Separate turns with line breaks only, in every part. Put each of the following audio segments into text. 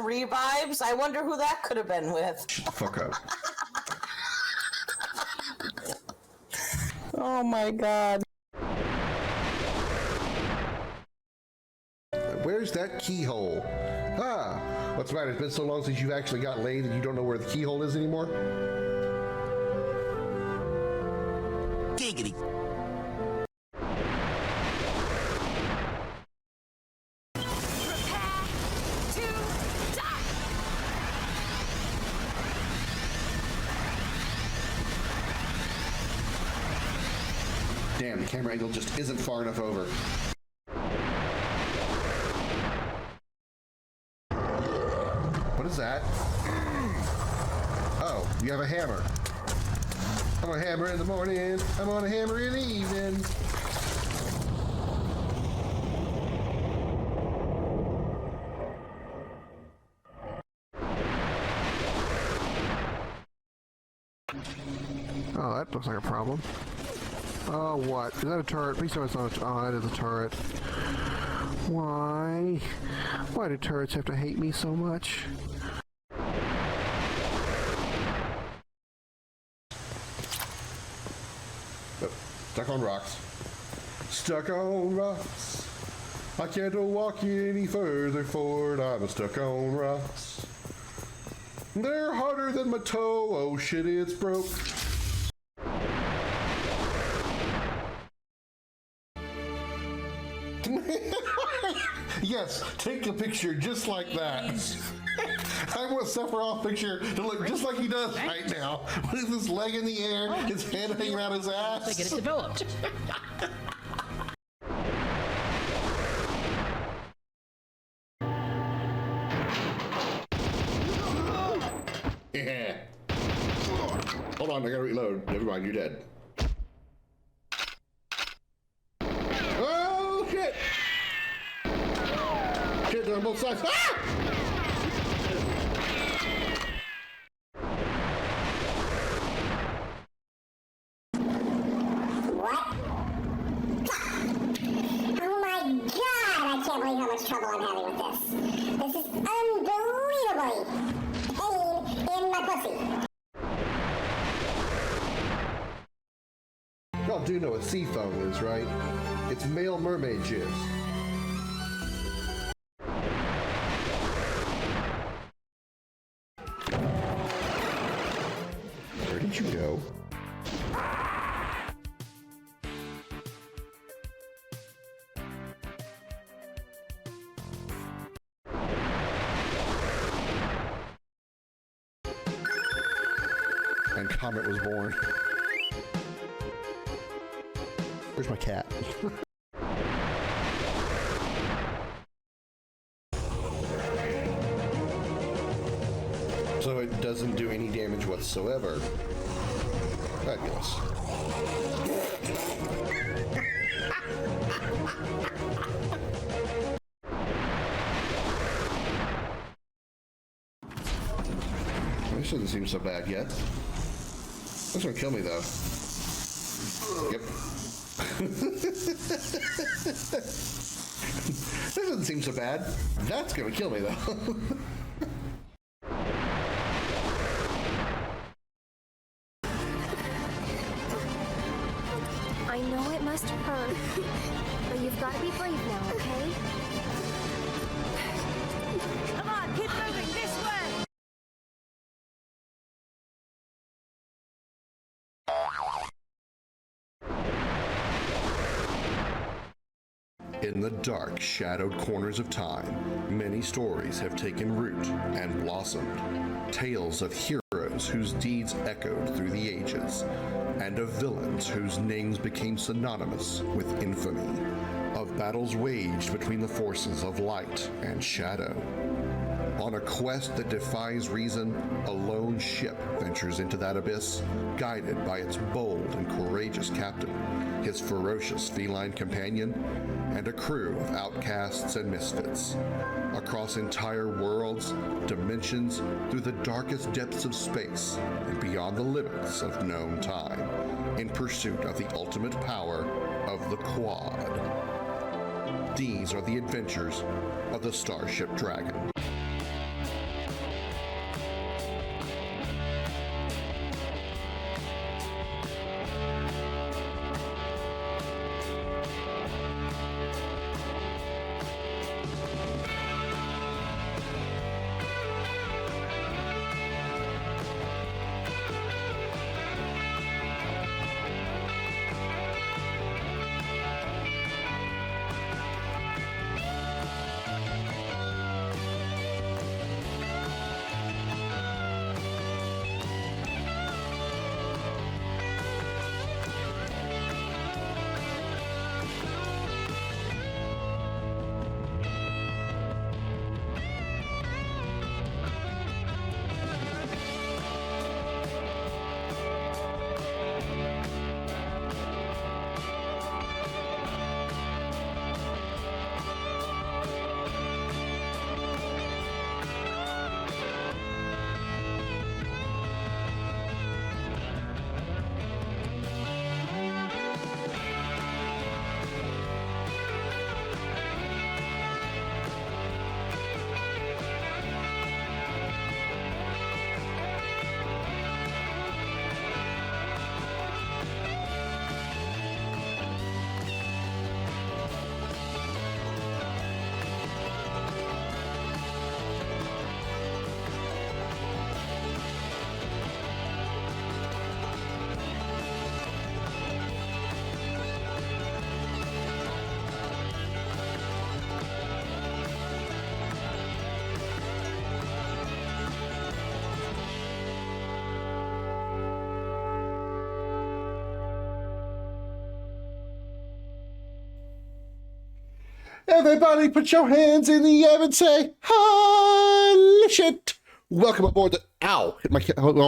revibes? I wonder who that could have been with.
Shut the fuck up.
Oh my god.
Where's that keyhole? Ah, what's the matter? It's been so long since you've actually got laid that you don't know where the keyhole is anymore?
Giggity.
Damn, the camera angle just isn't far enough over. What is that? Oh, you have a hammer. I'm a hammer in the morning. I'm on a hammer in the evening. Oh, that looks like a problem. Oh, what? Is that a turret? Please tell me it's not a turret. Oh, that is a turret. Why? Why do turrets have to hate me so much? Oh, stuck on rocks. Stuck on rocks. I can't walk any further forward. I'm stuck on rocks. They're harder than my toe. Oh shit, it's broke. Yes, take a picture just like that. I want a Sephiroth picture to look just like he does right now. With his leg in the air, his head hanging out his ass.
To get it developed.
Yeah. Hold on, I gotta reload. Never mind, you're dead. Oh, shit! Shit, they're on both sides. Ah!
Oh my god, I can't believe how much trouble I'm having with this. This is unbelievably pain in my pussy.
Y'all do know what sea foam is, right? It's male mermaid jizz. Where did you go? And Comet was born. Where's my cat? So it doesn't do any damage whatsoever. Fabulous. This doesn't seem so bad yet. That's gonna kill me though. Yep. This doesn't seem so bad. That's gonna kill me though.
I know it must hurt, but you've got to be brave now, okay?
Come on, keep moving this way.
In the dark, shadowed corners of time, many stories have taken root and blossomed. Tales of heroes whose deeds echoed through the ages, and of villains whose names became synonymous with infamy. Of battles waged between the forces of light and shadow. On a quest that defies reason, a lone ship ventures into that abyss, guided by its bold and courageous captain, his ferocious feline companion, and a crew of outcasts and misfits. Across entire worlds, dimensions, through the darkest depths of space, and beyond the limits of known time, in pursuit of the ultimate power of the Quad. These are the adventures of the Starship Dragon. Everybody put your hands in the air and say, holy shit. Welcome aboard the, hit my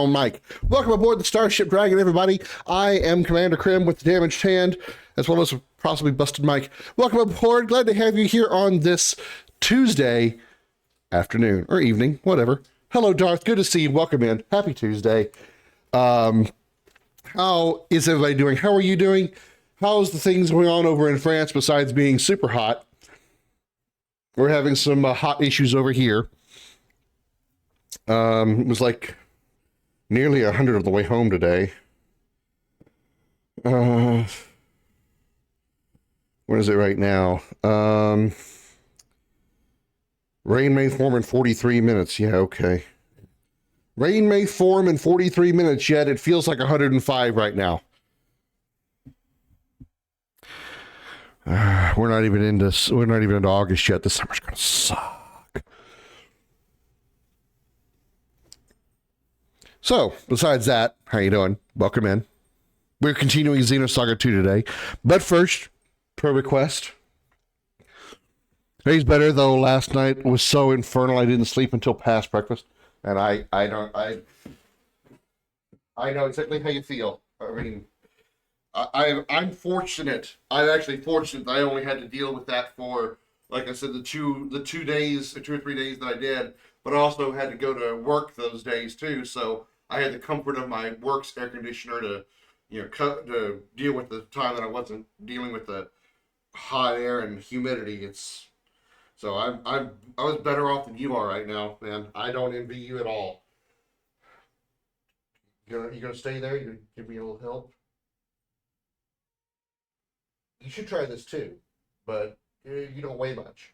mic. Welcome aboard the Starship Dragon, everybody. I am Commander Krim with the damaged hand, as well as a possibly busted mic. Welcome aboard. Glad to have you here on this Tuesday afternoon or evening, whatever. Hello, Darth. Good to see you. Welcome in. Happy Tuesday. How is everybody doing? How are you doing? How's the things going on over in France besides being super hot? We're having some hot issues over here. It was like nearly 100 on the way home today. What is it right now? Rain may form in 43 minutes. Yeah, okay. Rain may form in 43 minutes, yet it feels like 105 right now. We're not even into August yet. This summer's gonna suck. So, besides that, how you doing? Welcome in. We're continuing Xenosaga 2 today. But first, per request. He's better, though last night was so infernal I didn't sleep until past breakfast. And I know exactly how you feel. I mean, I'm fortunate. I'm actually fortunate that I only had to deal with that for, like I said, the 2 days, or 2 or 3 days that I did, but I also had to go to work those days too. So I had the comfort of my work's air conditioner to, to deal with the time that I wasn't dealing with the hot air and humidity. So I was better off than you are right now, man. I don't envy you at all. You gonna stay there? You gonna give me a little help? You should try this too, but you don't weigh much.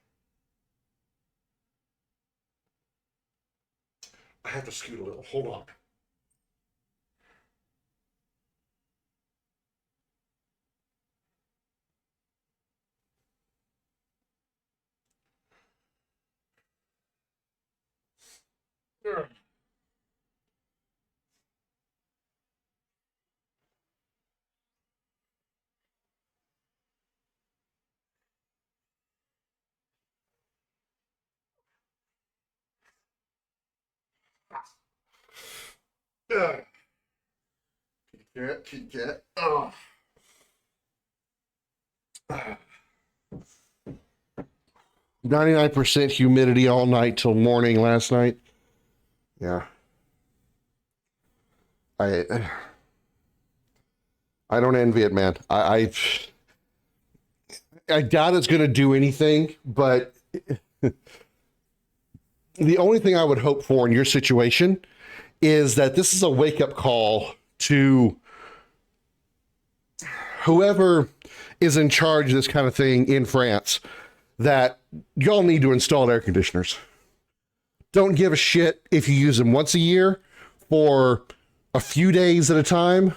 I have to scoot a little. Hold on. Ugh. 99% humidity all night till morning last night. Yeah. I don't envy it, man. I doubt it's going to do anything, but the only thing I would hope for in your situation is that this is a wake-up call to whoever is in charge of this kind of thing in France, that y'all need to install air conditioners. Don't give a shit if you use them once a year for a few days at a time.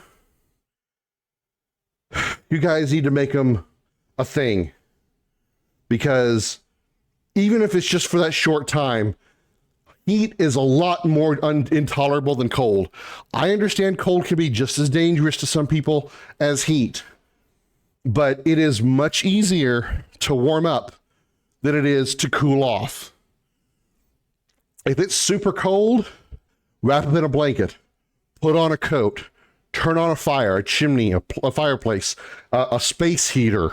You guys need to make them a thing, because even if it's just for that short time, heat is a lot more intolerable than cold. I understand cold can be just as dangerous to some people as heat, but it is much easier to warm up than it is to cool off. If it's super cold, wrap up in a blanket, put on a coat, turn on a fire, a chimney, a fireplace, a space heater,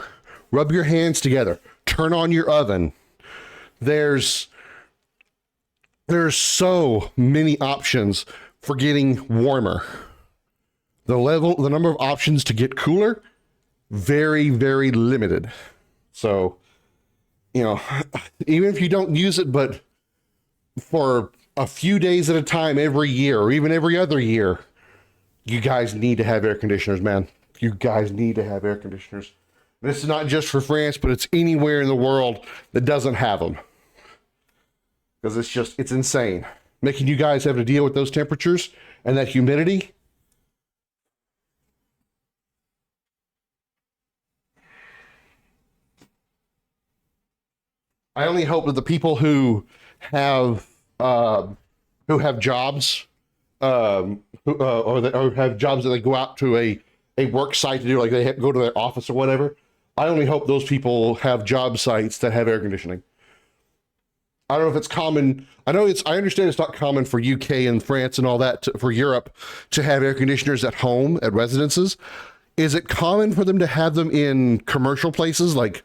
rub your hands together, turn on your oven. There's so many options for getting warmer. The number of options to get cooler, very, very limited. So, even if you don't use it, but for a few days at a time every year, or even every other year, you guys need to have air conditioners, man. You guys need to have air conditioners. This is not just for France, but it's anywhere in the world that doesn't have them. Because it's insane. Making you guys have to deal with those temperatures and that humidity. I only hope that the people who have jobs, or have jobs that they go out to a work site to do, like they have to go to their office or whatever, I only hope those people have job sites that have air conditioning. I don't know if it's common. I understand it's not common for UK and France and all that, for Europe, to have air conditioners at home, at residences. Is it common for them to have them in commercial places like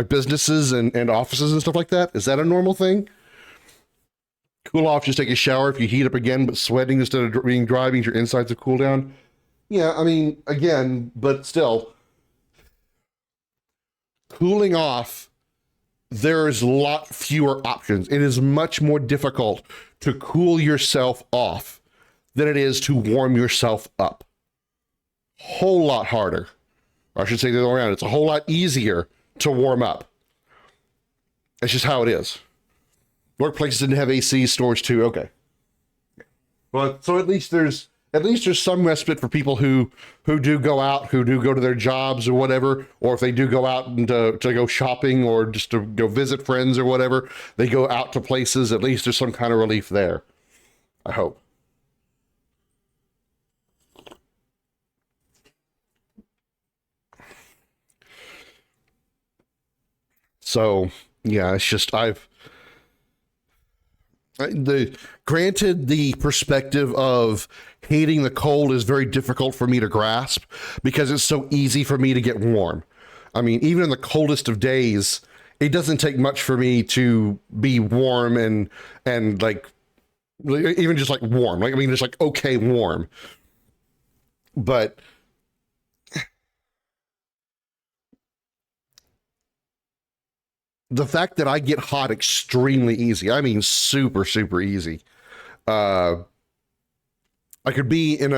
businesses and offices and stuff like that? Is that a normal thing? Cool off, just take a shower. If you heat up again, but sweating instead of being dry means your insides will cool down. Yeah, I mean, again, but still, cooling off, there's a lot fewer options. It is much more difficult to cool yourself off than it is to warm yourself up. Whole lot harder. Or I should say the other way around. It's a whole lot easier to warm up. It's just how it is. Workplaces didn't have AC, stores too. Okay. Well, so at least there's some respite for people who do go out, who do go to their jobs or whatever, or if they do go out and to go shopping or just to go visit friends or whatever, they go out to places. At least there's some kind of relief there. I hope. So yeah, it's just granted, the perspective of hating the cold is very difficult for me to grasp because it's so easy for me to get warm. I mean, even in the coldest of days, it doesn't take much for me to be warm and like, even just like warm, like, I mean, just like, okay, warm. But the fact that I get hot extremely easy, I mean, super, super easy. I could be in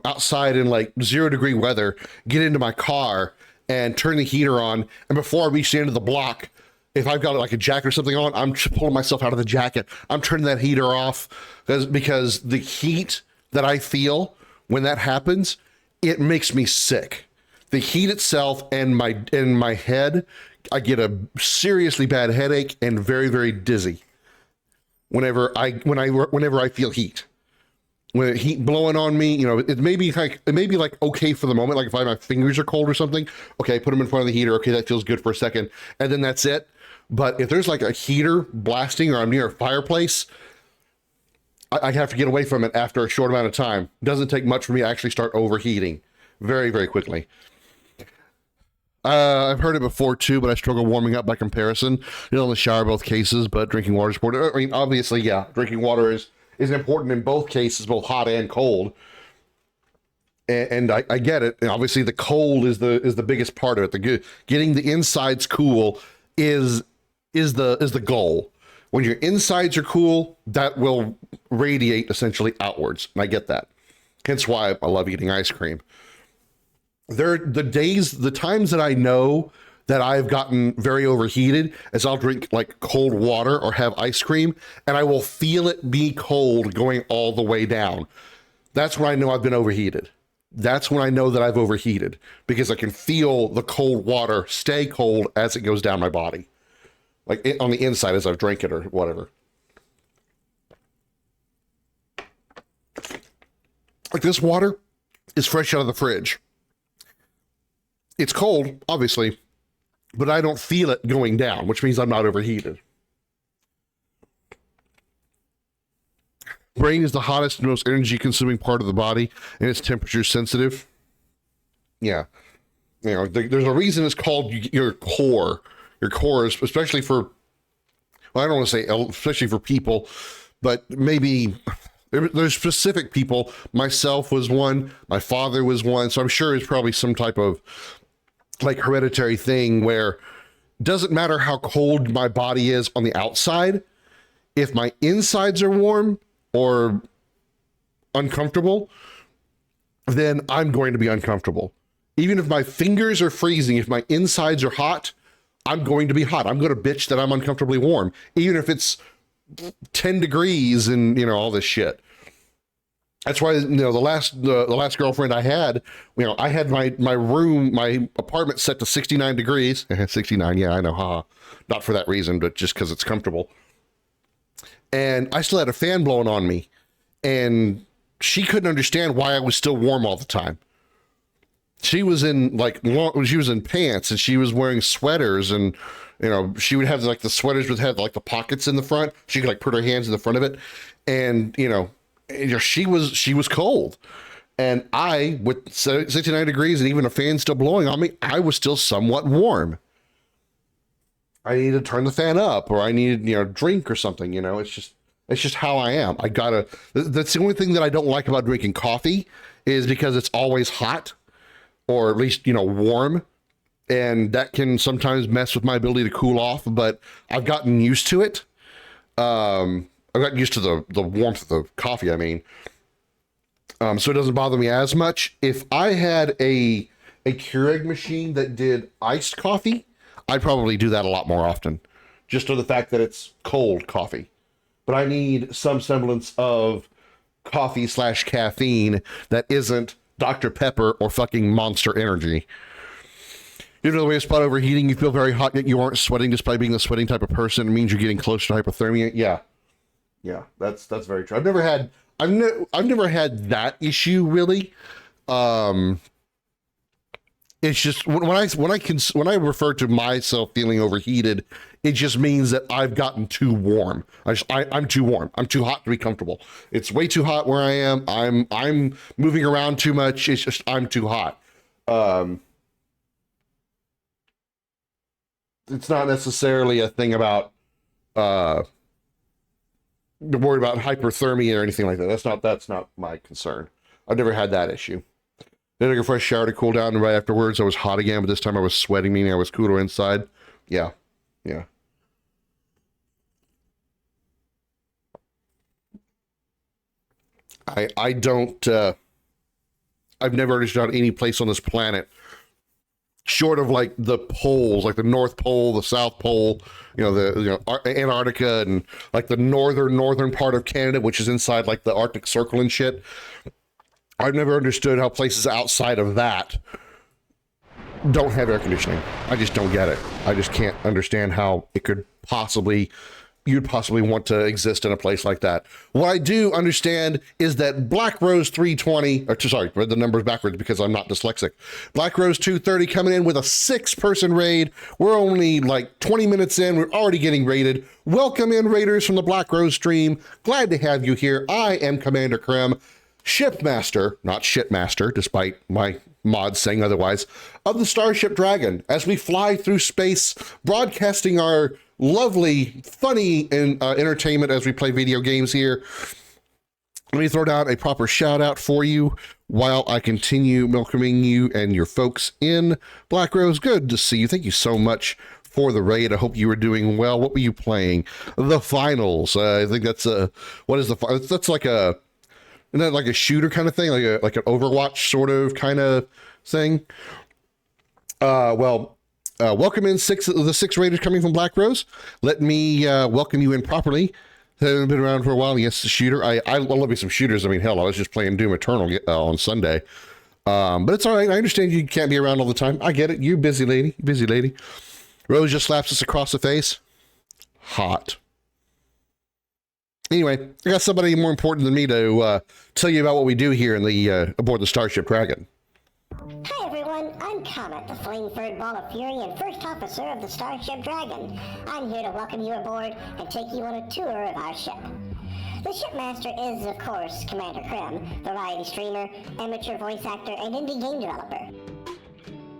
outside in like 0-degree weather, get into my car and turn the heater on. And before I reach the end of the block, if I've got like a jacket or something on, I'm pulling myself out of the jacket. I'm turning that heater off because the heat that I feel when that happens, it makes me sick. The heat itself and in my head, I get a seriously bad headache and very, very dizzy whenever I feel heat. When heat blowing on me, it may be like okay for the moment. Like if my fingers are cold or something, okay, put them in front of the heater. Okay, that feels good for a second, and then that's it. But if there's like a heater blasting or I'm near a fireplace, I have to get away from it after a short amount of time. It doesn't take much for me to actually start overheating very, very quickly. I've heard it before too, but I struggle warming up by comparison. In the shower, both cases, but drinking water is important. I mean, obviously, yeah, drinking water is important in both cases, both hot and cold. And I get it. And obviously, the cold is the biggest part of it. Getting the insides cool is the goal. When your insides are cool, that will radiate essentially outwards, and I get that. Hence why I love eating ice cream. The times that I know that I've gotten very overheated is I'll drink like cold water or have ice cream and I will feel it be cold going all the way down. That's when I know I've been overheated. That's when I know that I've overheated because I can feel the cold water stay cold as it goes down my body. Like on the inside as I've drank it or whatever. Like this water is fresh out of the fridge. It's cold, obviously, but I don't feel it going down, which means I'm not overheated. Brain is the hottest and most energy-consuming part of the body, and it's temperature sensitive. Yeah. There's a reason it's called your core. Your core is, especially for, well, I don't want to say especially for people, but maybe there's specific people. Myself was one, my father was one, so I'm sure it's probably some type of like hereditary thing where it doesn't matter how cold my body is on the outside, if my insides are warm or uncomfortable, then I'm going to be uncomfortable. Even if my fingers are freezing, if my insides are hot, I'm going to be hot. I'm going to bitch that I'm uncomfortably warm, even if it's 10 degrees and all this shit. That's why, the last girlfriend I had, I had my apartment set to 69 degrees. 69, yeah, I know, haha. Not for that reason, but just because it's comfortable. And I still had a fan blowing on me. And she couldn't understand why I was still warm all the time. she was in she was in pants and she was wearing sweaters, and she would have like the sweaters would have like the pockets in the front. She could like put her hands in the front of it, and she was cold. And I, with 69 degrees and even a fan still blowing on me, I was still somewhat warm. I needed to turn the fan up, or I needed, a drink or something. It's just how I am. That's the only thing that I don't like about drinking coffee, is because it's always hot, or at least, warm. And that can sometimes mess with my ability to cool off, but I've gotten used to it. I've gotten used to the warmth of the coffee, I mean. So it doesn't bother me as much. If I had a Keurig machine that did iced coffee, I'd probably do that a lot more often, just to the fact that it's cold coffee. But I need some semblance of coffee / caffeine that isn't Dr. Pepper or fucking Monster Energy. The way of spot overheating, you feel very hot, yet you aren't sweating despite being the sweating type of person. It means you're getting close to hypothermia. Yeah, that's very true. I've never had that issue really. It's just when I refer to myself feeling overheated, it just means that I've gotten too warm. I'm too warm. I'm too hot to be comfortable. It's way too hot where I am. I'm moving around too much. It's just I'm too hot. It's not necessarily a thing about worried about hyperthermia or anything like that. That's not my concern. I've never had that issue. Then I took a fresh shower to cool down, and right afterwards I was hot again, but this time I was sweating, meaning I was cooler inside. Yeah. I don't, I've never understood any place on this planet, short of like the poles, like the North Pole, the South Pole, Antarctica, and like the northern part of Canada, which is inside like the Arctic Circle and shit. I've never understood how places outside of that don't have air conditioning. I just don't get it. I just can't understand how you'd possibly want to exist in a place like that. What I do understand is that Black Rose 320, read the numbers backwards because I'm not dyslexic. Black Rose 230 coming in with a 6-person raid. We're only like 20 minutes in. We're already getting raided. Welcome in, raiders from the Black Rose stream. Glad to have you here. I am Commander Krim, Shipmaster, not Shitmaster, despite my mods saying otherwise, of the Starship Dragon, as we fly through space, broadcasting our lovely, funny, and entertainment as we play video games here. Let me throw down a proper shout out for you while I continue welcoming you and your folks in. Black Rose, good to see you. Thank you so much for the raid. I hope you were doing well. What were you playing? The Finals. I think that's what is the, that's like a, isn't that like a shooter kind of thing? Like an Overwatch sort of kind of thing? Welcome in the six raiders coming from Black Rose. Let me welcome you in properly. Haven't been around for a while. Yes, the shooter. I love me some shooters. I mean, hell, I was just playing Doom Eternal on Sunday. But it's all right. I understand you can't be around all the time. I get it. You busy lady. Rose just slaps us across the face. Hot. Anyway, I got somebody more important than me to tell you about what we do here in the aboard the Starship Dragon.
Hi everyone, I'm Comet, the flame-furred ball of fury and first officer of the Starship Dragon. I'm here to welcome you aboard and take you on a tour of our ship. The shipmaster is, of course, Commander Krim, variety streamer, amateur voice actor, and indie game developer.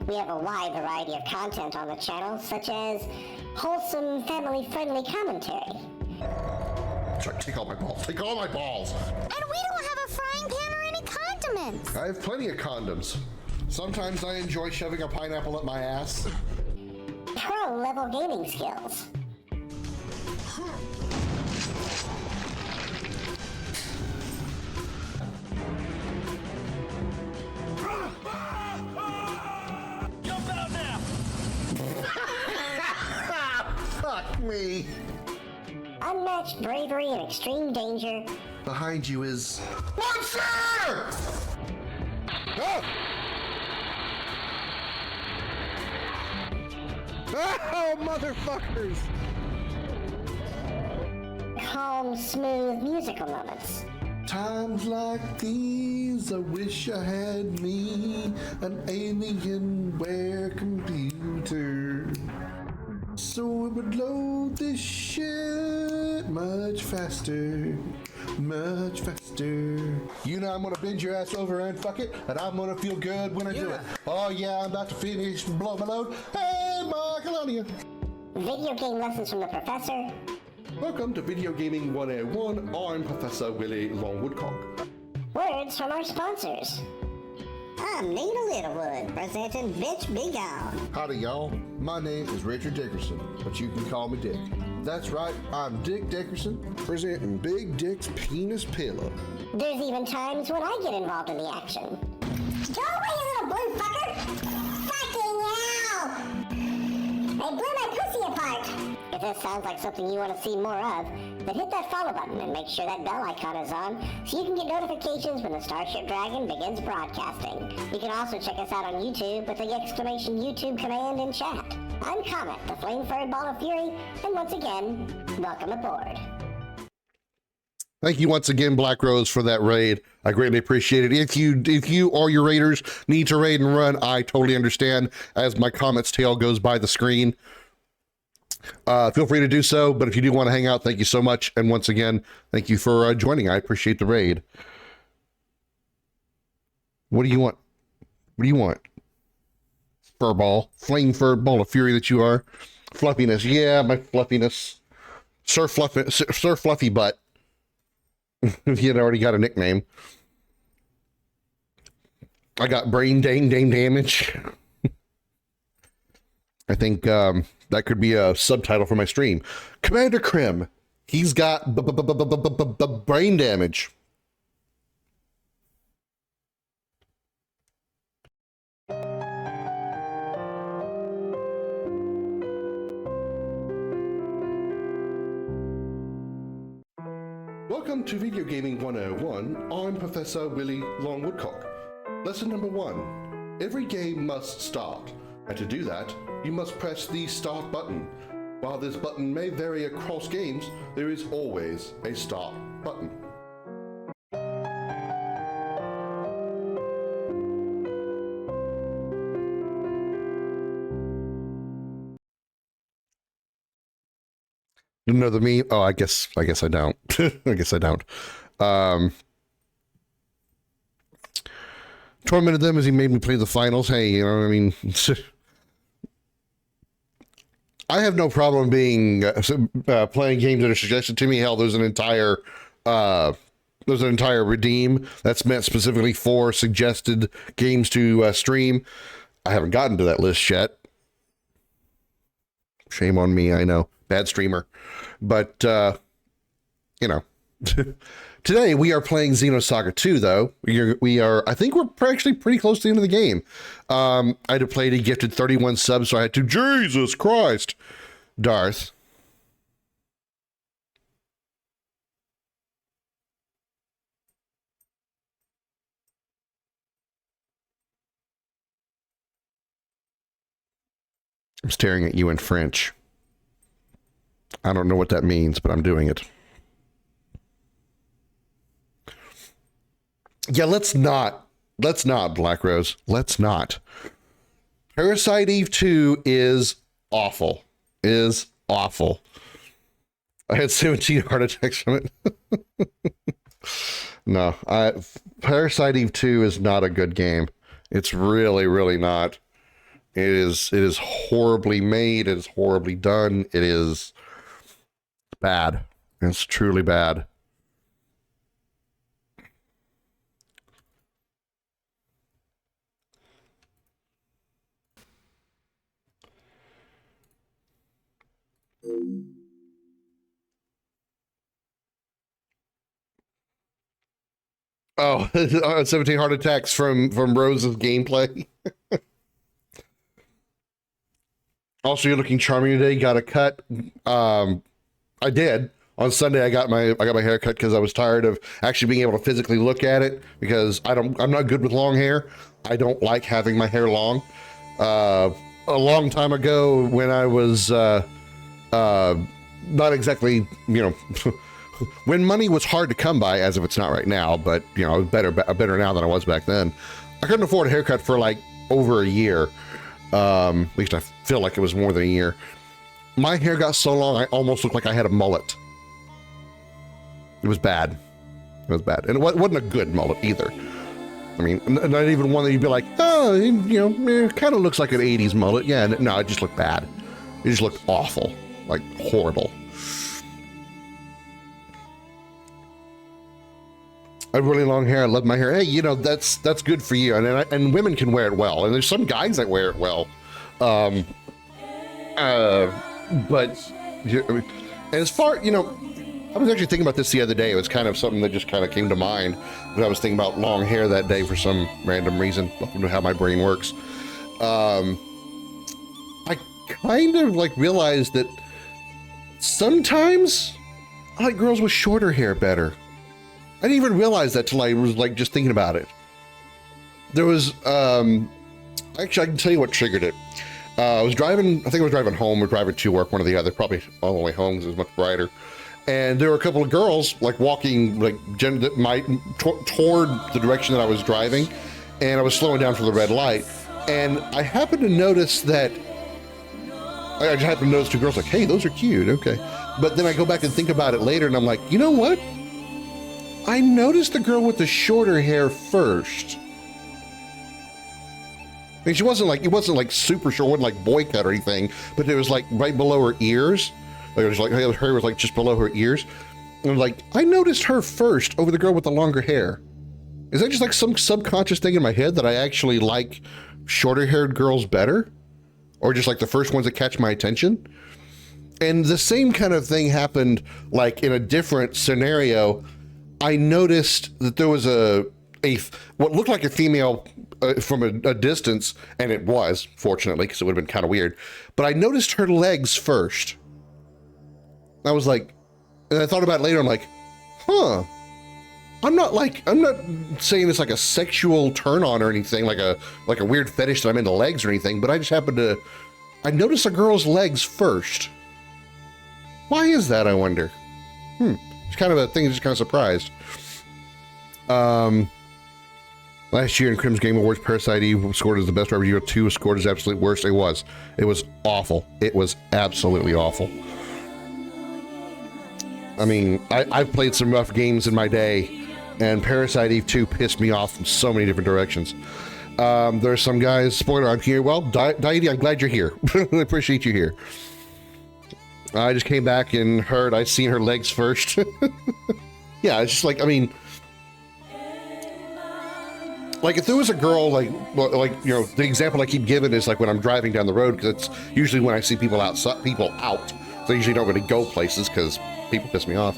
We have a wide variety of content on the channel, such as wholesome, family-friendly commentary.
Sorry, take all my balls. Take all my balls.
And we don't have a frying pan or any condiments.
I have plenty of condoms. Sometimes I enjoy shoving a pineapple up my ass.
Pro-level gaming skills.
Jump out now!
Fuck me.
Unmatched bravery and extreme danger.
Behind you is... Monster! Oh! Oh, motherfuckers!
Calm, smooth musical moments.
Times like these, I wish I had me an Alienware computer, so it would load this shit much faster, much faster. You know I'm gonna bend your ass over and fuck it, and I'm gonna feel good when I do it. Oh yeah, I'm about to finish and blow my load. Hey, Marcolonia!
Video game lessons from the professor.
Welcome to Video Gaming 101. I'm Professor Willie Longwoodcock.
Words from our sponsors. I'm Nina Littlewood, presenting Bitch Be Gone.
Howdy, y'all. My name is Richard Dickerson, but you can call me Dick. That's right, I'm Dick Dickerson, presenting Big Dick's Penis Pillow.
There's even times when I get involved in the action. Go away, you little blue fucker! Fucking hell! They blew my pussy apart! If this sounds like something you want to see more of, then hit that follow button and make sure that bell icon is on so you can get notifications when the Starship Dragon begins broadcasting. You can also check us out on YouTube with the exclamation YouTube command in chat. I'm Comet, the flame-furred ball of fury, and once again, welcome aboard.
Thank you once again, Black Rose, for that raid. I greatly appreciate it. If you or your raiders need to raid and run, I totally understand as my Comet's tail goes by the screen. Feel free to do so, but if you do want to hang out, thank you so much. And once again, thank you for joining. I appreciate the raid. What do you want? What do you want? Furball, flame furred ball of fury that you are. Fluffiness, yeah, my fluffiness. Sir Fluffy Butt. If you had already got a nickname. I got brain damage. I think that could be a subtitle for my stream. Commander Krim, he's got brain damage. Welcome to Video Gaming 101. I'm Professor Willie Longwoodcock. Lesson number 1. Every game must start. And to do that, you must press the start button. While this button may vary across games, there is always a start button. You know the meme? Oh, I guess I don't. I guess I don't. Tormented them as he made me play the finals. Hey, you know what I mean? I have no problem being playing games that are suggested to me. Hell, there's an entire redeem that's meant specifically for suggested games to stream. I haven't gotten to that list yet. Shame on me, I know. Bad streamer. But, you know. Today, we are playing Xenosaga 2, though. I think we're actually pretty close to the end of the game. I had to play to gifted 31 subs, so I had to, Jesus Christ, Darth. I'm staring at you in French. I don't know what that means, but I'm doing it. Yeah, let's not, Black Rose. Let's not. Parasite Eve 2 is awful. I had 17 heart attacks from it. No, Parasite Eve 2 is not a good game. It's really, really not. It is horribly made. It is horribly done. It is bad. It's truly bad. Oh, 17 heart attacks from Rose's gameplay. Also, you're looking charming today. Got a cut. I did. On Sunday, I got my hair cut because I was tired of actually being able to physically look at it, because I'm not good with long hair. I don't like having my hair long. A long time ago, when I was not exactly, when money was hard to come by, as if it's not right now, but you know, better now than I was back then. I couldn't afford a haircut for like over a year. At least I feel like it was more than a year. My hair got so long, I almost looked like I had a mullet. It was bad. It was bad. And it wasn't a good mullet either. I mean, not even one that you'd be like, oh, you know, it kind of looks like an 80s mullet. Yeah, no, it just looked bad. It just looked awful, like horrible. I have really long hair. I love my hair. Hey, you know, that's good for you. And women can wear it well. And there's some guys that wear it well. But as far, you know, I was actually thinking about this the other day. It was kind of something that just kind of came to mind when I was thinking about long hair that day for some random reason. Welcome to how my brain works. I kind of like realized that sometimes I like girls with shorter hair better. I didn't even realize that till I was like just thinking about it. There was, actually I can tell you what triggered it. I was driving, I think I was driving home or driving to work, one or the other, probably all the way home because it was much brighter. And there were a couple of girls like walking like toward the direction that I was driving, and I was slowing down for the red light. And I happened to notice that, I just happened to notice two girls like, hey, those are cute, okay. But then I go back and think about it later and I'm like, you know what? I noticed the girl with the shorter hair first. I mean, she wasn't like, it wasn't like super short, wasn't like boy cut or anything, but it was like right below her ears. It was like, her hair was like just below her ears. And like, I noticed her first over the girl with the longer hair. Is that just like some subconscious thing in my head that I actually like shorter haired girls better? Or just like the first ones that catch my attention? And the same kind of thing happened like in a different scenario. I noticed that there was what looked like a female from a distance, and it was, fortunately, because it would have been kind of weird. But I noticed her legs first. I was like, and I thought about it later, I'm like, huh. I'm not saying it's like a sexual turn on or anything, like a weird fetish that I'm into legs or anything, but I just happened to, I noticed a girl's legs first. Why is that, I wonder? It's kind of a thing that just kind of surprised. Last year in Krim's Game Awards, Parasite Eve was scored as the best review. 2 was scored as absolute worst. It was awful. It was absolutely awful. I mean, I've played some rough games in my day, and Parasite Eve 2 pissed me off from so many different directions. There's some guys, spoiler, I'm here. Well, Deity, I'm glad you're here. I appreciate you here. I just came back and heard I seen her legs first. Yeah, it's just like, I mean, like if there was a girl like, you know, the example I keep giving is like when I'm driving down the road, because it's usually when I see people out. So I usually don't really go places because people piss me off.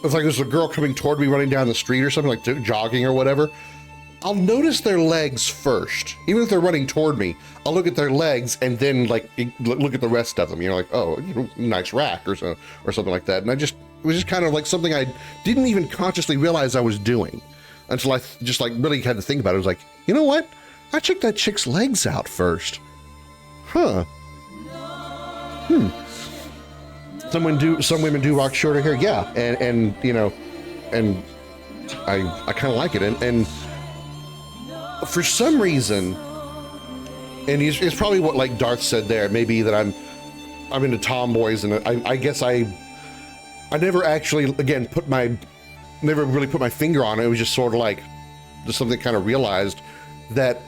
It's like there's a girl coming toward me running down the street or something, like jogging or whatever. I'll notice their legs first. Even if they're running toward me, I'll look at their legs and then like look at the rest of them. You know, like, oh, you know, nice rack or something like that. And it was just kind of like something I didn't even consciously realize I was doing until I just like really had to think about it. I was like, you know what? I checked that chick's legs out first. Huh. Some women do rock shorter hair. Yeah. And you know, and I kind of like it. And for some reason, and it's probably what like Darth said there, maybe that I'm into tomboys, and I guess I never actually, again, never really put my finger on it. It was just sort of like just something kind of realized that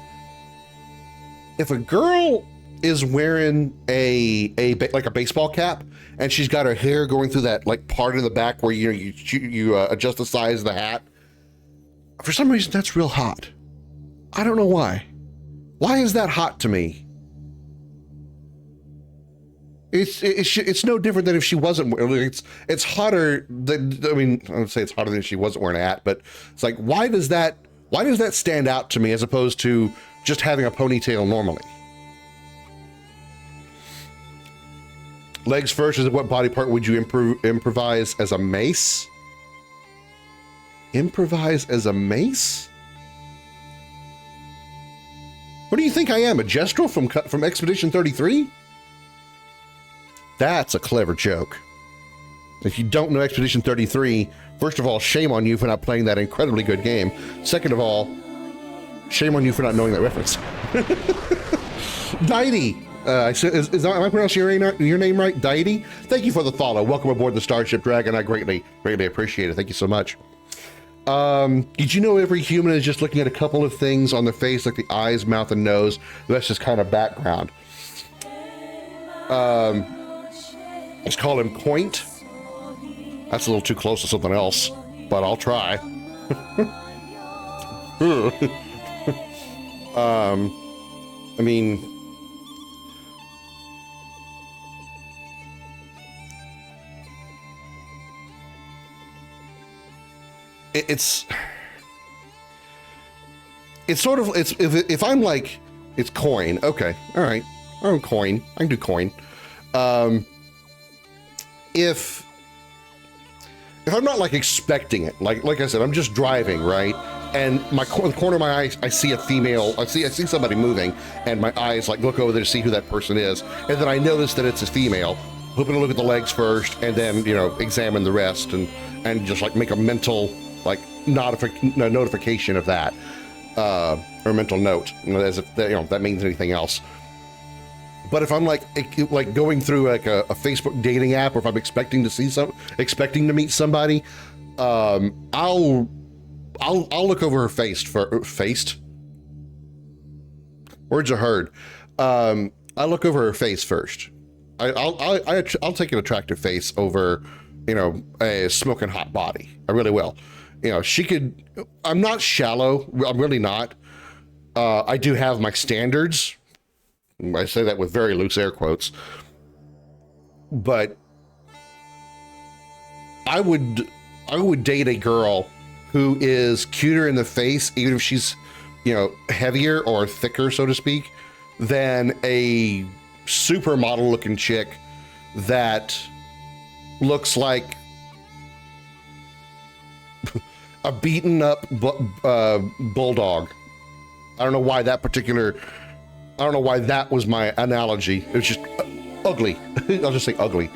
if a girl is wearing like a baseball cap and she's got her hair going through that like part in the back where you adjust the size of the hat, for some reason that's real hot. I don't know why. Why is that hot to me? It's no different than if she wasn't. It's hotter than, I mean, I would say it's hotter than if she wasn't wearing a hat, but it's like, why does that stand out to me as opposed to just having a ponytail normally? Legs first, is what body part would you improvise as a mace? Improvise as a mace? What do you think I am, a Gestrel from Expedition 33? That's a clever joke. If you don't know Expedition 33, first of all, shame on you for not playing that incredibly good game. Second of all, shame on you for not knowing that reference. Deity. Am I pronouncing your name right? Deity? Thank you for the follow. Welcome aboard the Starship Dragon. I greatly appreciate it. Thank you so much. Did you know every human is just looking at a couple of things on their face, like the eyes, mouth, and nose? That's just kind of background. Let's call him Quaint. That's a little too close to something else, but I'll try. I mean, it's sort of, if I'm like, it's coin. Okay. All right. I'm coin. I can do coin. If I'm not like expecting it, like I said, I'm just driving, right? And the corner of my eye, I see a female, I see somebody moving, and my eyes like look over there to see who that person is. And then I notice that it's a female, hoping to look at the legs first and then, examine the rest and just like make a mental like notification of that, or a mental note, as if that means anything else. But if I'm like going through like a Facebook dating app, or if I'm expecting to meet somebody, I'll look over her face first. Words are heard. I look over her face first. I'll take an attractive face over, a smoking hot body. I really will. I'm not shallow. I'm really not. I do have my standards. I say that with very loose air quotes, but I would date a girl who is cuter in the face, even if she's, heavier or thicker, so to speak, than a supermodel looking chick that looks like a beaten up bulldog. I don't know why that was my analogy. It was just ugly. I'll just say ugly.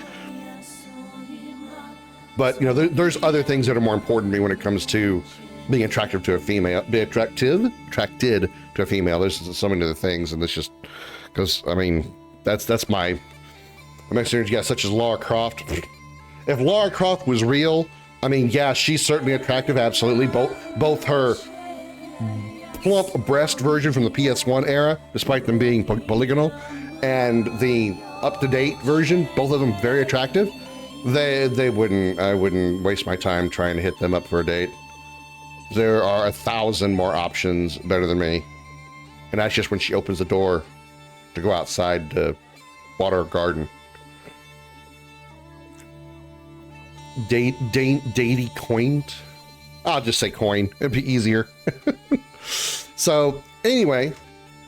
But there's other things that are more important to me when it comes to being attracted to a female. Attracted to a female. There's so many other things, and it's just because that's my experience. Yeah, such as Lara Croft. If Lara Croft was real, yeah, she's certainly attractive. Absolutely, both her plump breast version from the PS1 era, despite them being polygonal, and the up-to-date version, both of them very attractive. I wouldn't waste my time trying to hit them up for a date. There are 1,000 more options better than me. And that's just when she opens the door to go outside to water her garden. Datey Coined? I'll just say coin. It'd be easier. So anyway,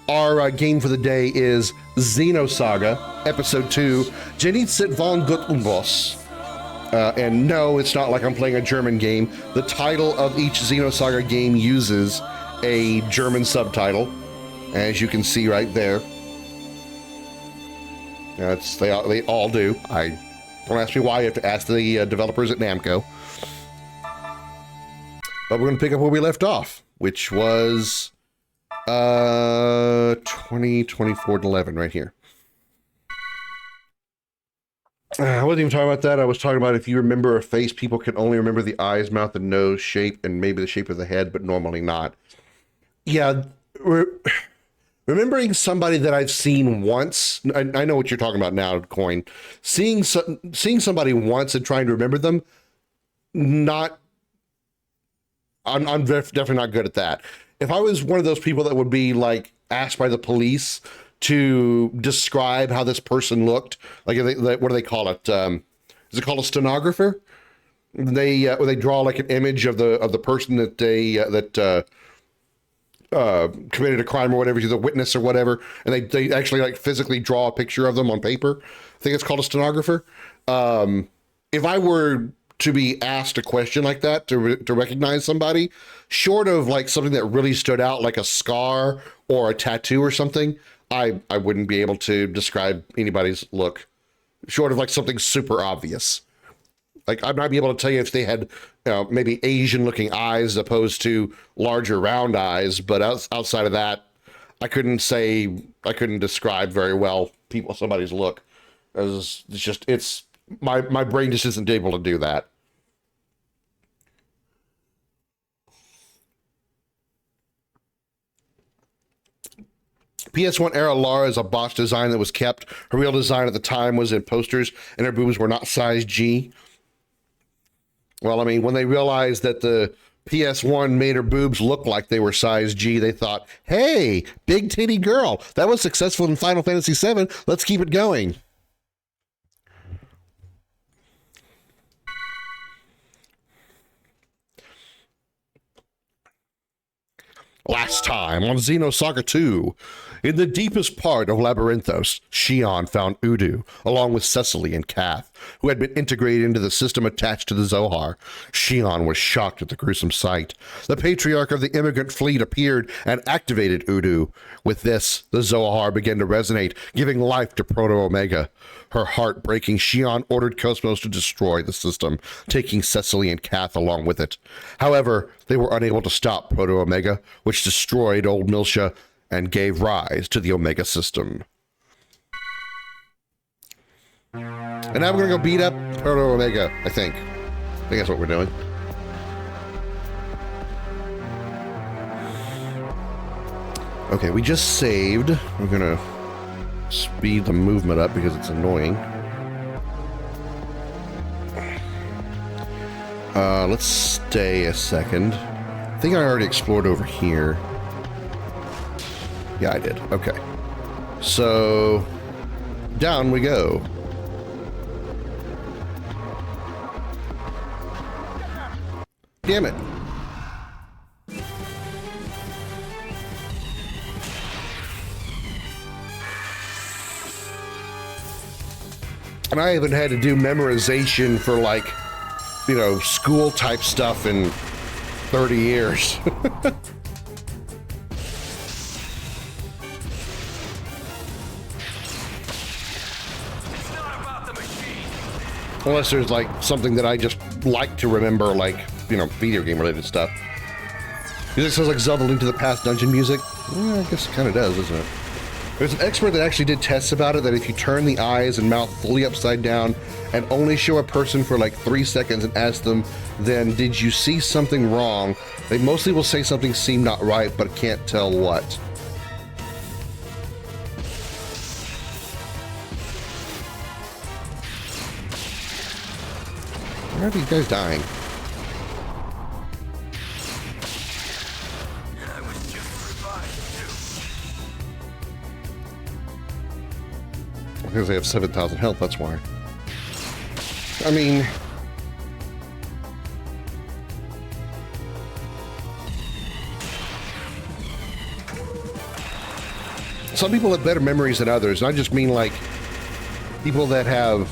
our game for the day is Xenosaga Episode II. Genietzit von Gut und Boss. And no, it's not like I'm playing a German game. The title of each Xenosaga game uses a German subtitle, as you can see right there. They all do. Don't ask me why. You have to ask the developers at Namco. But we're going to pick up where we left off, which was 2024-11 right here. I wasn't even talking about that. I was talking about if you remember a face, people can only remember the eyes, mouth, and nose shape, and maybe the shape of the head, but normally not. Yeah, remembering somebody that I've seen once. I know what you're talking about now, Coin. Seeing somebody once and trying to remember them, I'm definitely not good at that. If I was one of those people that would be like asked by the police to describe how this person looked, like what do they call it? Is it called a stenographer? They draw like an image of the person that committed a crime or whatever, the witness or whatever, and they actually like physically draw a picture of them on paper. I think it's called a stenographer. If I were to be asked a question like that to recognize somebody, short of like something that really stood out, like a scar or a tattoo or something, I wouldn't be able to describe anybody's look, short of like something super obvious. Like, I might be able to tell you if they had, maybe Asian-looking eyes as opposed to larger round eyes, but outside of that, I couldn't describe very well somebody's look. My brain just isn't able to do that. PS1 era Lara is a botched design that was kept. Her real design at the time was in posters, and her boobs were not size G. Well, I mean, when they realized that the PS1 made her boobs look like they were size G, they thought, hey, big titty girl, that was successful in Final Fantasy VII. Let's keep it going. Last time on Xenosaga 2, in the deepest part of Labyrinthos, Shion found Udu, along with Cecily and Kath, who had been integrated into the system attached to the Zohar. Shion was shocked at the gruesome sight. The patriarch of the immigrant fleet appeared and activated Udu. With this, the Zohar began to resonate, giving life to Proto-Omega. Her heart breaking, Shion ordered Cosmos to destroy the system, taking Cecily and Kath along with it. However, they were unable to stop Proto-Omega, which destroyed Old Miltia and gave rise to the Omega system. And now we're going to go beat up Proto-Omega, I think. I think that's what we're doing. Okay, we just saved. We're going to speed the movement up because it's annoying. Let's stay a second. I think I already explored over here. Yeah, I did. Okay. So, down we go. Damn it. And I haven't had to do memorization for, like, you know, school type stuff in 30 years. Unless there's like something that I just like to remember, like, you know, video game related stuff. Music sounds like Zelda Link to the Past dungeon music. Yeah, I guess it kind of does, doesn't it? There's an expert that actually did tests about it, that if you turn the eyes and mouth fully upside down and only show a person for like 3 seconds and ask them, then did you see something wrong? They mostly will say something seemed not right, but can't tell what. Why are these guys dying? Because they have 7,000 health, that's why. I mean... some people have better memories than others, and I just mean like people that have...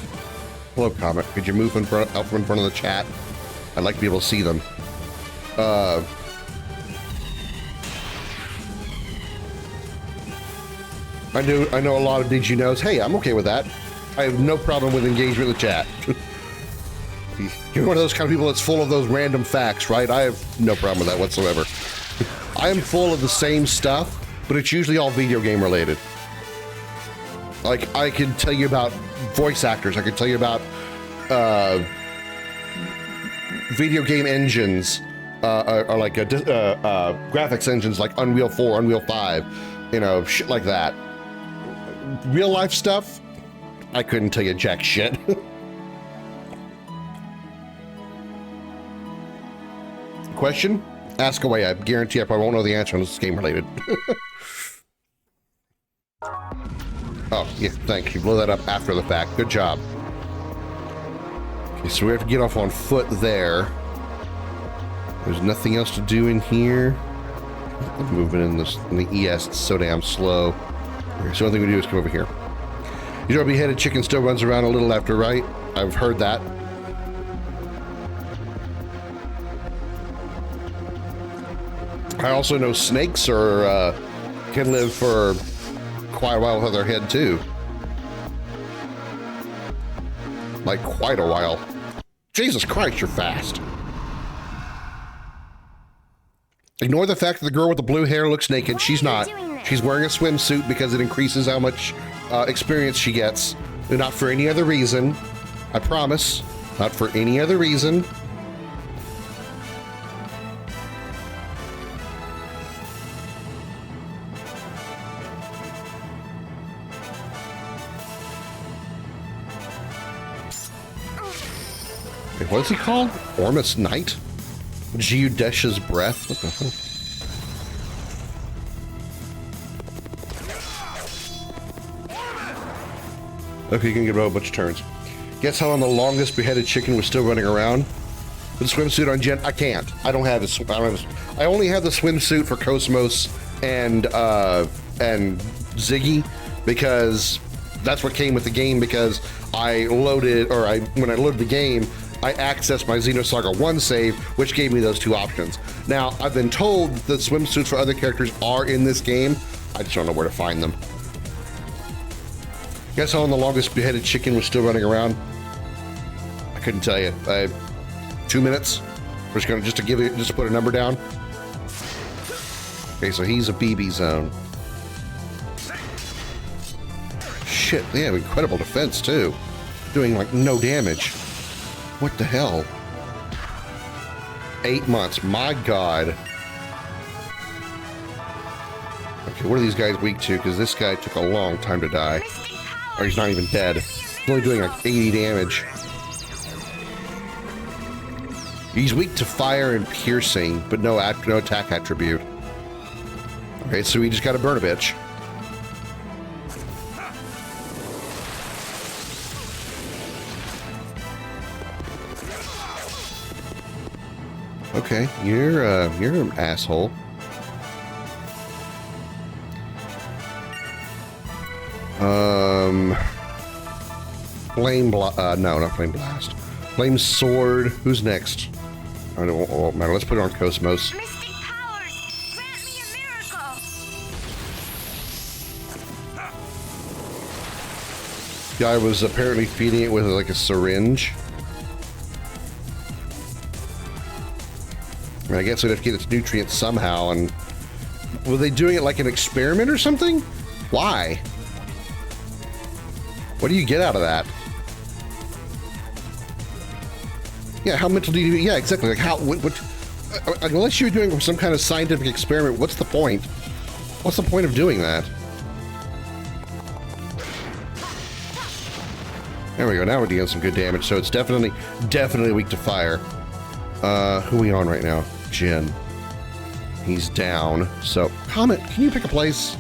Hello, Comet. Could you move up in front of the chat? I'd like to be able to see them. I know a lot of Did You Knows. Hey, I'm okay with that. I have no problem with engagement in the chat. You're one of those kind of people that's full of those random facts, right? I have no problem with that whatsoever. I am full of the same stuff, but it's usually all video game related. Like, I can tell you about voice actors. I can tell you about video game engines, or like graphics engines like Unreal 4, Unreal 5, you know, shit like that. Real life stuff, I couldn't tell you jack shit. Question? Ask away. I guarantee I probably won't know the answer unless it's game related. Oh, yeah, thanks. You blow that up after the fact. Good job. Okay, so we have to get off on foot there. There's nothing else to do in here. The movement in the ES is so damn slow. Okay, so the only thing we do is come over here. You know, beheaded chicken still runs around a little left or right. I've heard that. I also know snakes can live for quite a while without their head too. Like quite a while. Jesus Christ, you're fast. Ignore the fact that the girl with the blue hair looks naked. She's not. She's wearing a swimsuit because it increases how much experience she gets. Not for any other reason. I promise. Not for any other reason. Wait, what is he called? Ormus Knight? Geodesha's Breath? What the hell? Okay, you can get a bunch of turns. Guess how long the longest beheaded chicken was still running around? With a swimsuit on Jen? I can't. I don't have this. I only have the swimsuit for Cosmos and Ziggy because that's what came with the game, because I loaded, when I loaded the game, I accessed my Xenosaga 1 save, which gave me those two options. Now, I've been told the swimsuits for other characters are in this game. I just don't know where to find them. Guess how long the longest beheaded chicken was still running around? I couldn't tell you. 2 minutes? We're just gonna, just to put a number down. Okay, so he's a BB zone. Shit, they have incredible defense too. Doing like no damage. What the hell? 8 months, my God. Okay, what are these guys weak to? Because this guy took a long time to die. Or he's not even dead. He's only doing like 80 damage. He's weak to fire and piercing, but no attack attribute. Okay, so we just gotta burn a bitch. Okay, you're an asshole. No, not Flame Blast. Flame Sword. Who's next? I don't know. Oh, let's put it on Cosmos.
Mystic powers, grant me a miracle.
Guy was apparently feeding it with like a syringe. I guess it'd have to get its nutrients somehow, and were they doing it like an experiment or something? Why? What do you get out of that? Yeah, how mental do you? Yeah, exactly. Like how? What unless you're doing some kind of scientific experiment, what's the point? What's the point of doing that? There we go. Now we're dealing some good damage. So it's definitely weak to fire. Who are we on right now? Jin. He's down. So, Comet, can you pick a place?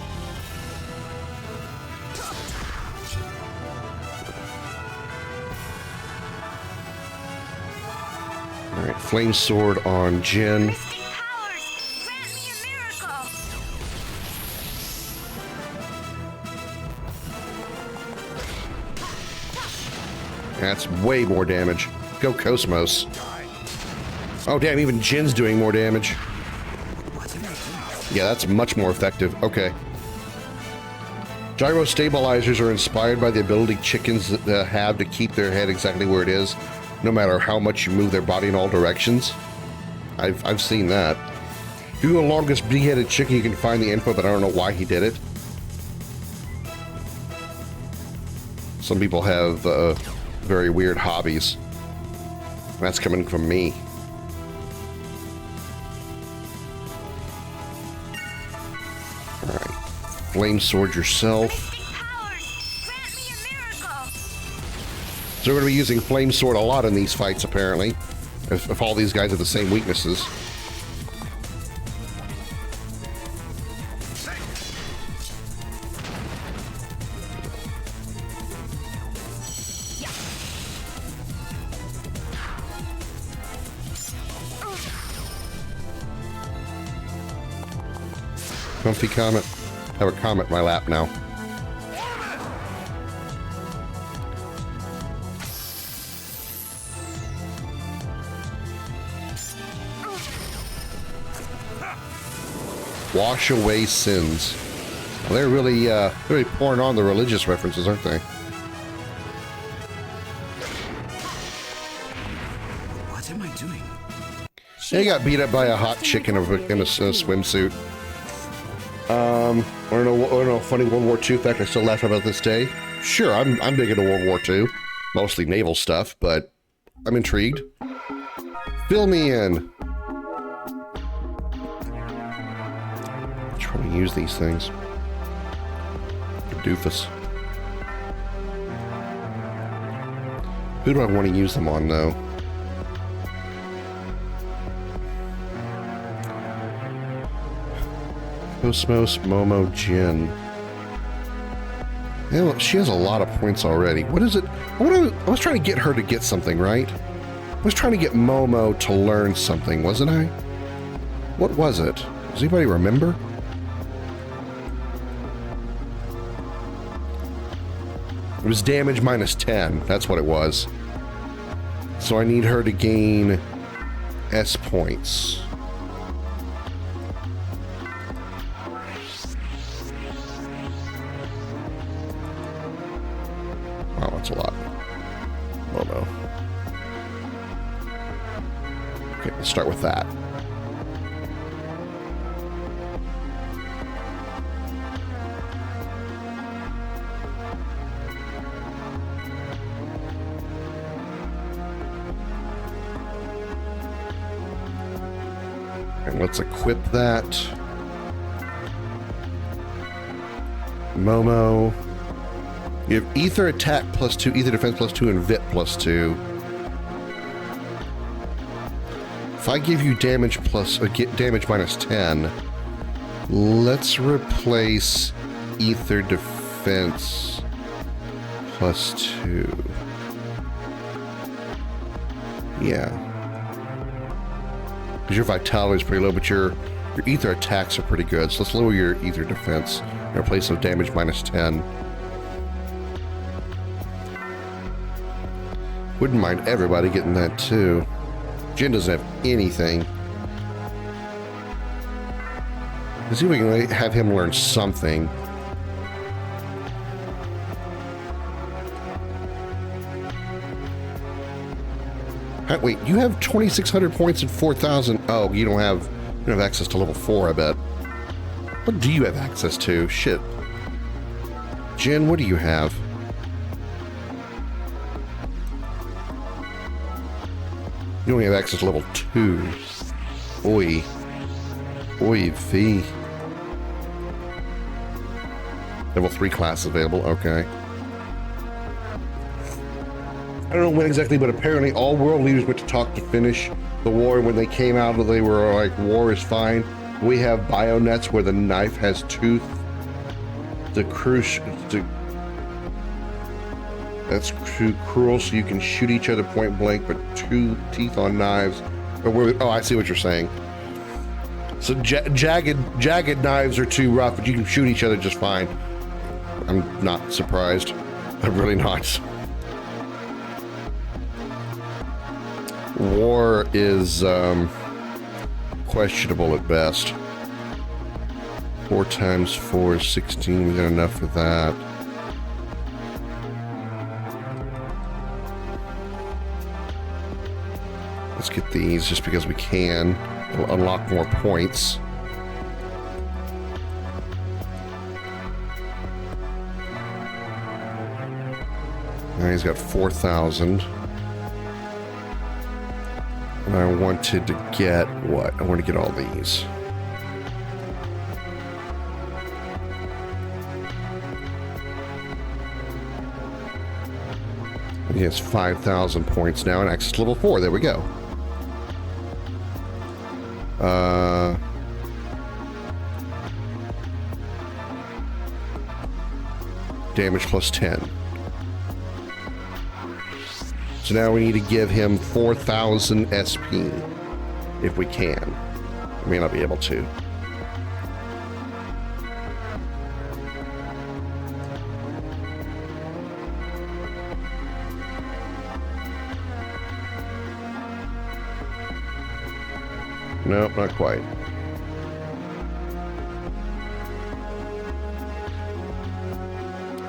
All right, Flame Sword on Jin.
Mystic powers, grant me a miracle.
That's way more damage. Go Cosmos. Oh damn, even Jin's doing more damage. Yeah, that's much more effective. Okay. Gyro stabilizers are inspired by the ability chickens have to keep their head exactly where it is, no matter how much you move their body in all directions. I've seen that. If you go longest beheaded chicken, you can find the info, but I don't know why he did it. Some people have very weird hobbies. That's coming from me. Alright. Flame Sword yourself. So we're going to be using Flame Sword a lot in these fights, apparently. If all these guys have the same weaknesses. Comfy Comet. I have a Comet in my lap now. Wash away sins. Well, they're really pouring on the religious references, aren't they? He got beat up by a hot chick in a swimsuit. I don't know, funny World War II fact I still laugh about this day. Sure, I'm big into World War II. Mostly naval stuff, but I'm intrigued. Fill me in. I'm trying to use these things. Doofus. Who do I want to use them on, though? Cosmos, Momo, Jin. Yeah, well, she has a lot of points already. What is it? I was trying to get her to get something, right? I was trying to get Momo to learn something, wasn't I? What was it? Does anybody remember? It was damage minus 10. That's what it was. So I need her to gain S points. Wow, that's a lot. Oh no. Okay, let's start with that. And let's equip that. Momo. You have Ether attack +2, Ether defense +2, and Vit +2. If I give you damage damage minus 10, let's replace Ether defense +2. Yeah. Because your vitality is pretty low, but your Ether attacks are pretty good. So let's lower your Ether defense and replace with damage minus 10. Wouldn't mind everybody getting that too. Jin doesn't have anything. Let's see if we can have him learn something. Wait, you have 2,600 points and 4,000. Oh, you don't have access to level 4, I bet. What do you have access to? Shit. Jin, what do you have? You only have access to level 2. Oi. Oi, V. Level 3 class available, okay. I don't know when exactly, but apparently all world leaders went to talk to finish the war, and when they came out, they were like, war is fine. We have bionets where the knife has tooth. That's too cruel, so you can shoot each other point blank, but two teeth on knives. Oh, I see what you're saying. So jagged knives are too rough, but you can shoot each other just fine. I'm not surprised. I'm really not. War is questionable at best. 4 times 4 is 16. We got enough for that. Let's get these just because we can. We'll unlock more points. Now he's got 4,000. And I wanted to get what? I want to get all these. He has 5,000 points now and access to level 4. There we go. Damage plus 10. So now we need to give him 4,000 SP, if we can. We may not be able to. Nope, not quite.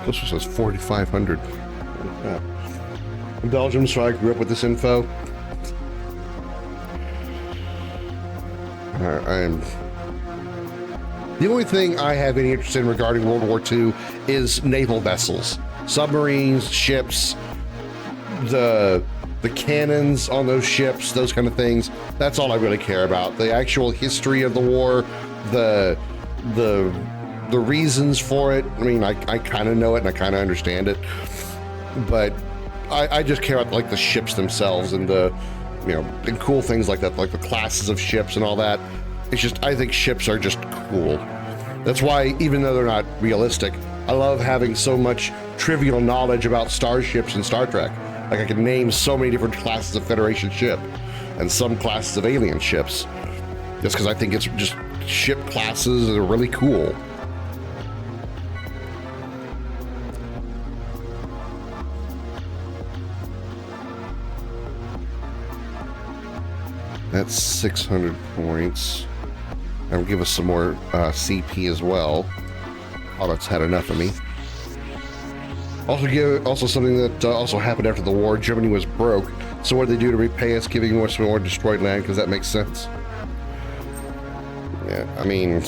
This one says 4,500. Yeah. In Belgium, so I grew up with this info. The only thing I have any interest in regarding World War II is naval vessels, submarines, ships, the cannons on those ships, those kind of things. That's all I really care about. The actual history of the war, the reasons for it. I mean, I kind of know it and I kind of understand it, but I just care about like the ships themselves and the, you know, and cool things like that, like the classes of ships and all that. It's just, I think ships are just cool. That's why, even though they're not realistic, I love having so much trivial knowledge about starships and Star Trek. Like I can name so many different classes of Federation ship and some classes of alien ships, just because I think it's just ship classes that are really cool. That's 600 points. That'll give us some more CP as well. Oh, that's had enough of me. Also something that also happened after the war. Germany was broke. So what did they do to repay us, giving us more destroyed land? Because that makes sense. Yeah, I mean...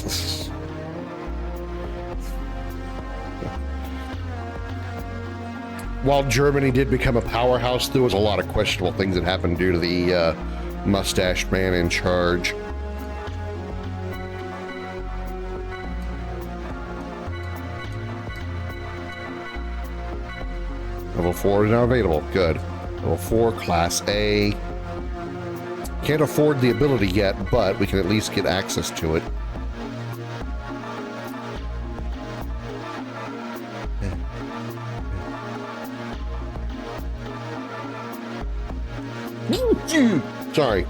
While Germany did become a powerhouse, there was a lot of questionable things that happened due to the mustached man in charge. Level 4 is now available. Good. Level 4, Class A. Can't afford the ability yet, but we can at least get access to it. Sorry.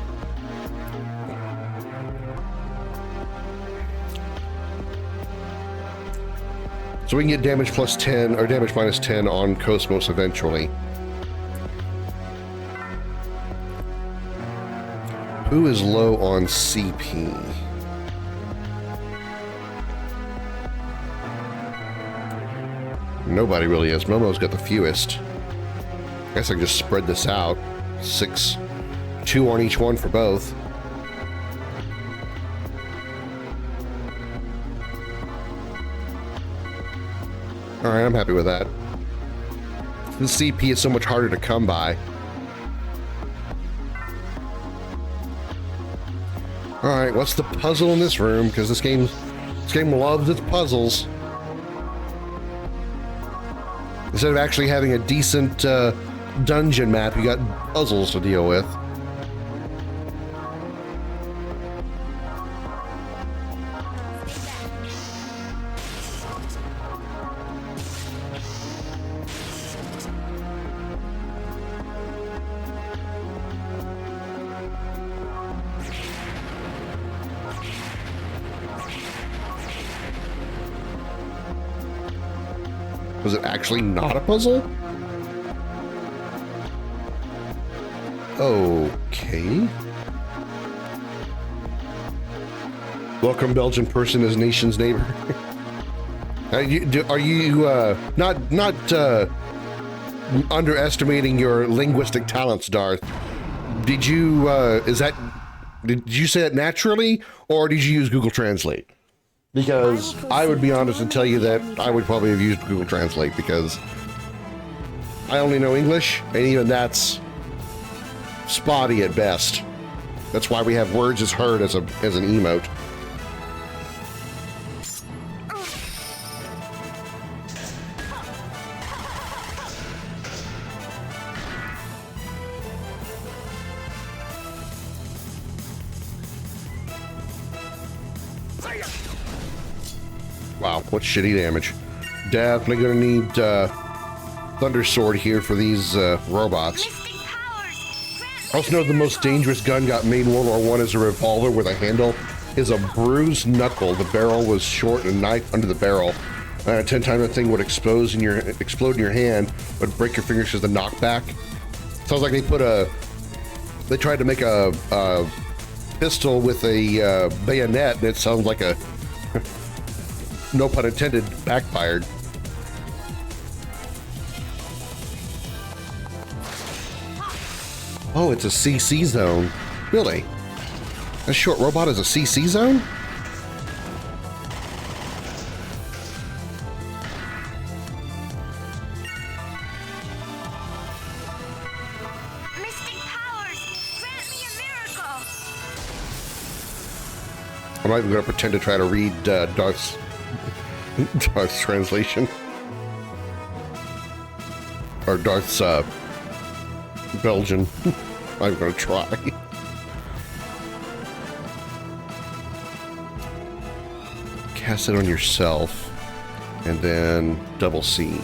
So we can get damage plus 10 or damage minus 10 on Cosmos eventually. Who is low on CP? Nobody really is. Momo's got the fewest. I guess I can just spread this out. 2 on each one for both. All right, I'm happy with that. The CP is so much harder to come by. All right, what's the puzzle in this room? Because this game loves its puzzles. Instead of actually having a decent dungeon map, you got puzzles to deal with. Was it actually not a puzzle? Okay. Welcome, Belgian person as nation's neighbor. Are you not underestimating your linguistic talents, Darth? Did you did you say it naturally, or did you use Google Translate? Because I would be honest and tell you that I would probably have used Google Translate, because I only know English, and even that's spotty at best. That's why we have words as heard as an emote. Wow, what shitty damage. Definitely gonna need Thunder Sword here for these robots. Also know the most dangerous gun got made in World War I is a revolver with a handle is a bruised knuckle. The barrel was short and a knife under the barrel. 10 times the thing would explode in your hand, would break your fingers because the knockback. Sounds like they tried to make a pistol with a bayonet, and it sounds like a no pun intended, backfired. Oh, it's a CC zone. Really? That short robot is a CC zone?
Mystic powers, grant me a miracle.
I'm not even going to pretend to try to read Darth's translation. Or Darth's Belgian. I'm going to try. Cast it on yourself, and then double C.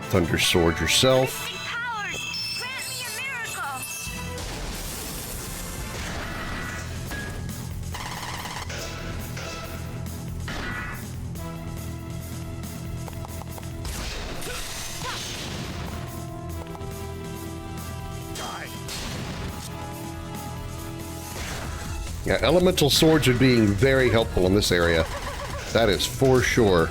Thunder Sword yourself.
Mystic powers, grant me a miracle.
Yeah, elemental swords are being very helpful in this area. That is for sure.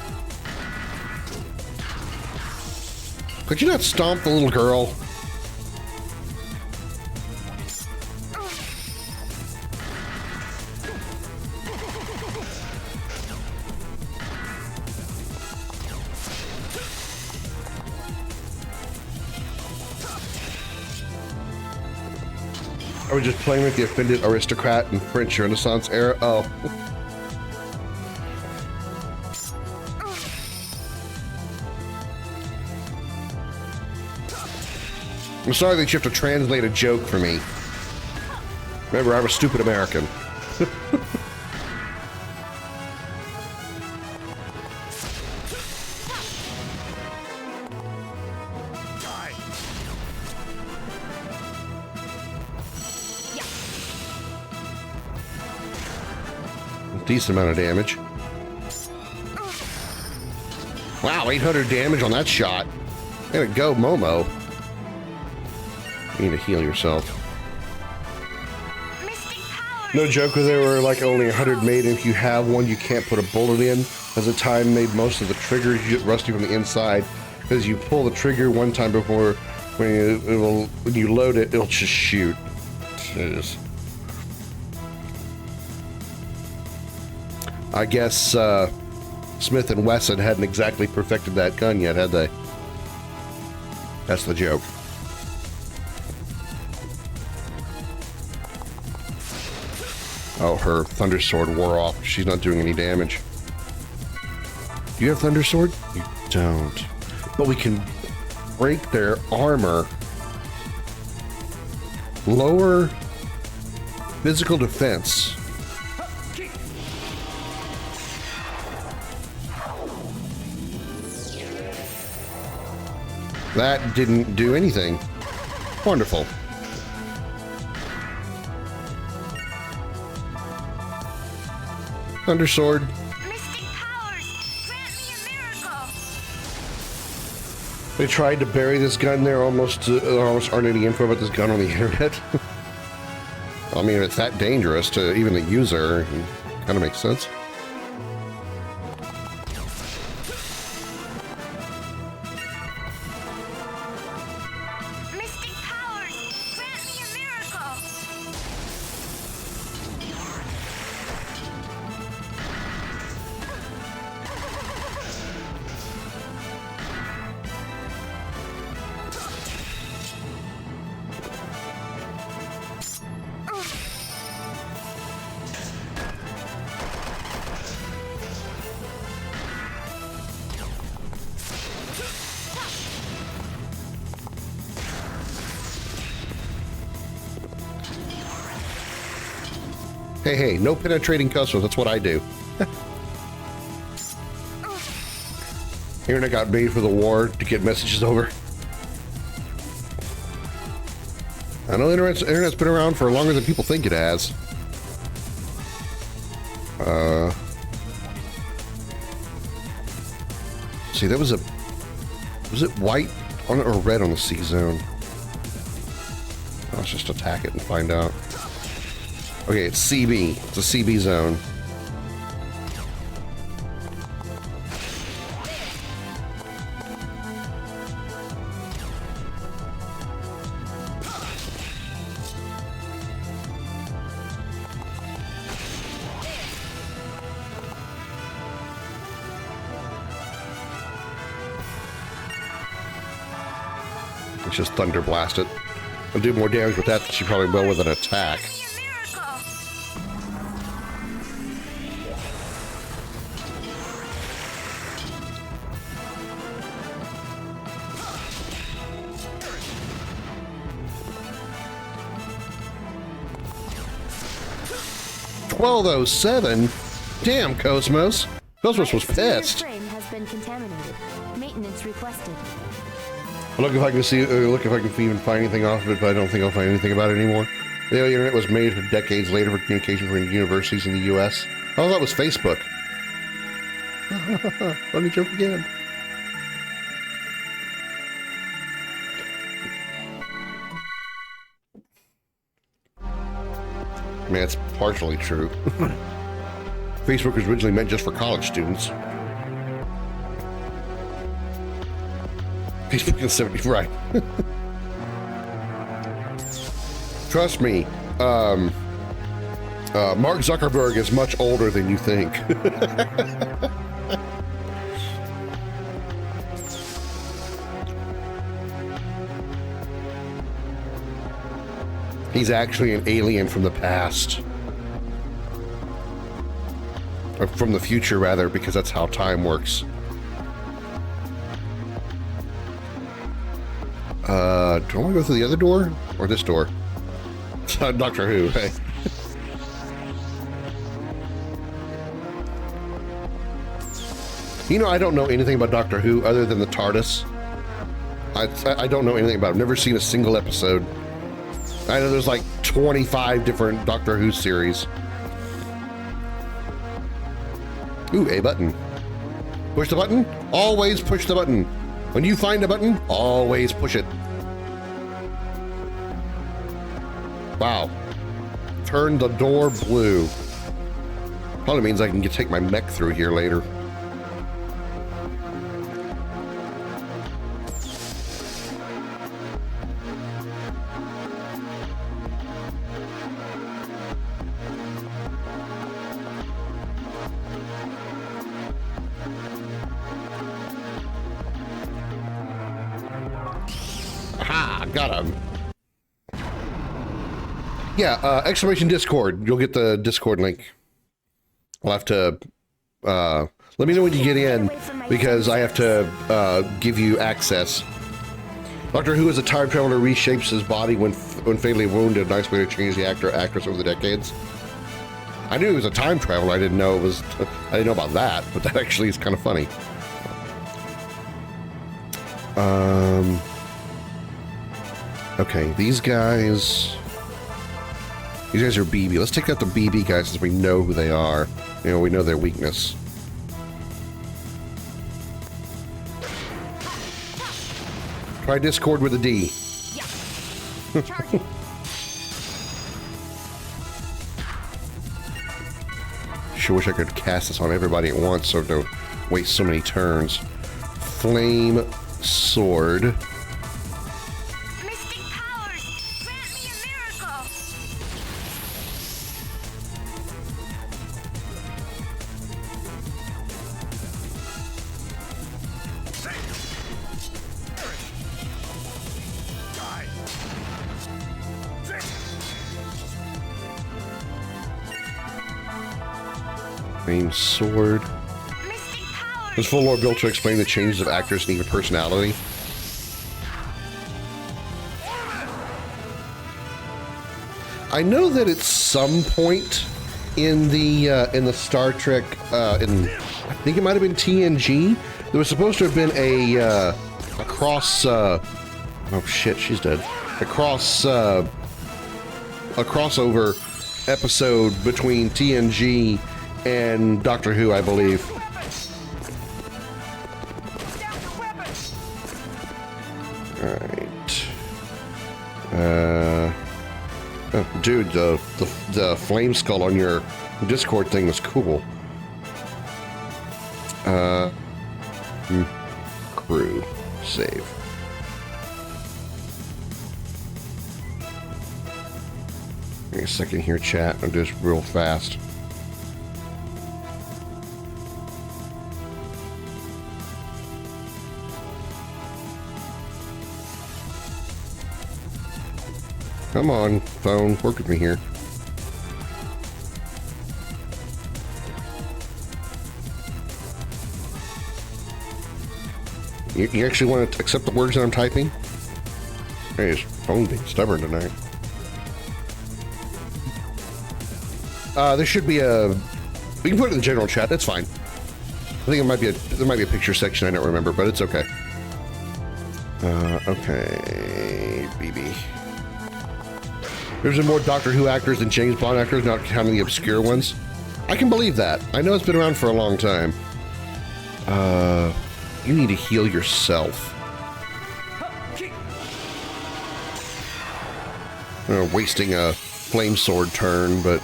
Could you not stomp the little girl? I was just playing with the offended aristocrat in French Renaissance era. Oh. I'm sorry that you have to translate a joke for me. Remember, I'm a stupid American. Decent amount of damage. Wow, 800 damage on that shot. Way to go, Momo. You need to heal yourself. No joke, because there were like only 100 made, and if you have one, you can't put a bullet in. As the time made most of the triggers, you get rusty from the inside, because you pull the trigger one time before, when you load it, it'll just shoot. Jeez. I guess Smith and Wesson hadn't exactly perfected that gun yet, had they? That's the joke. Oh, her Thunder Sword wore off. She's not doing any damage. Do you have Thunder Sword? You don't. But we can break their armor. Lower physical defense. That didn't do anything. Wonderful. Thunder Sword.
Mystic powers, grant me a miracle.
They tried to bury this gun. There almost aren't any info about this gun on the internet. I mean, it's that dangerous to even the user. Kind of makes sense.
Mystic powers, grant me a miracle.
Hey, no penetrating customers. That's what I do. Internet got made for the war to get messages over. I know internet's been around for longer than people think it has. See, that was it white on it or red on the C zone? Let's just attack it and find out. Okay, it's CB. It's a CB zone. Let's just Thunder Blast it. I'll do more damage with that than she probably will with an attack. 1207? Damn, Cosmos. Cosmos was pissed.
Frame has been contaminated. Maintenance requested.
I'll look if I can see, look if I can even find anything off of it, but I don't think I'll find anything about it anymore. The internet was made decades later for communication between universities in the U.S. Oh, that was Facebook. Funny joke again. Man, it's partially true. Facebook was originally meant just for college students. Facebook in 70, right. Trust me, Mark Zuckerberg is much older than you think. He's actually an alien from the past. Or from the future, rather, because that's how time works. Do I want to go through the other door? Or this door? Doctor Who, hey. You know, I don't know anything about Doctor Who other than the TARDIS. I don't know anything about it. I've never seen a single episode. I know there's like 25 different Doctor Who series. Ooh, A button. Push the button? Always push the button. When you find a button, always push it. Wow. Turn the door blue. Probably means I can take my mech through here later. Aha, got him. Yeah, exclamation Discord. You'll get the Discord link. I'll have to, let me know when you get in, because I have to give you access. Doctor Who is a time traveler, reshapes his body when fatally wounded. Nice way to change the actor or actress over the decades. I knew he was a time traveler. I didn't know about that, but that actually is kind of funny. Okay, these guys are BB. Let's take out the BB guys since we know who they are. You know, we know their weakness. Try Discord with a D. Sure wish I could cast this on everybody at once so to waste so many turns. Flame Sword. Sword. This full lore built to explain the changes of actors and even personality. I know that at some point in the Star Trek, I think it might have been TNG, there was supposed to have been a cross. Oh shit, she's dead. A crossover episode between TNG and Doctor Who, I believe. Alright. Oh, dude, the flame skull on your Discord thing was cool. Crew. Save. Give me a second here, chat. I'll do this real fast. Come on, phone. Work with me here. You actually want to accept the words that I'm typing? Hey, his phone being stubborn tonight. There should be a... We can put it in the general chat. That's fine. I think it might be there might be a picture section. I don't remember, but it's okay. Okay, BB. There's more Doctor Who actors than James Bond actors, not counting the obscure ones. I can believe that. I know it's been around for a long time. You need to heal yourself. Wasting a flame sword turn, but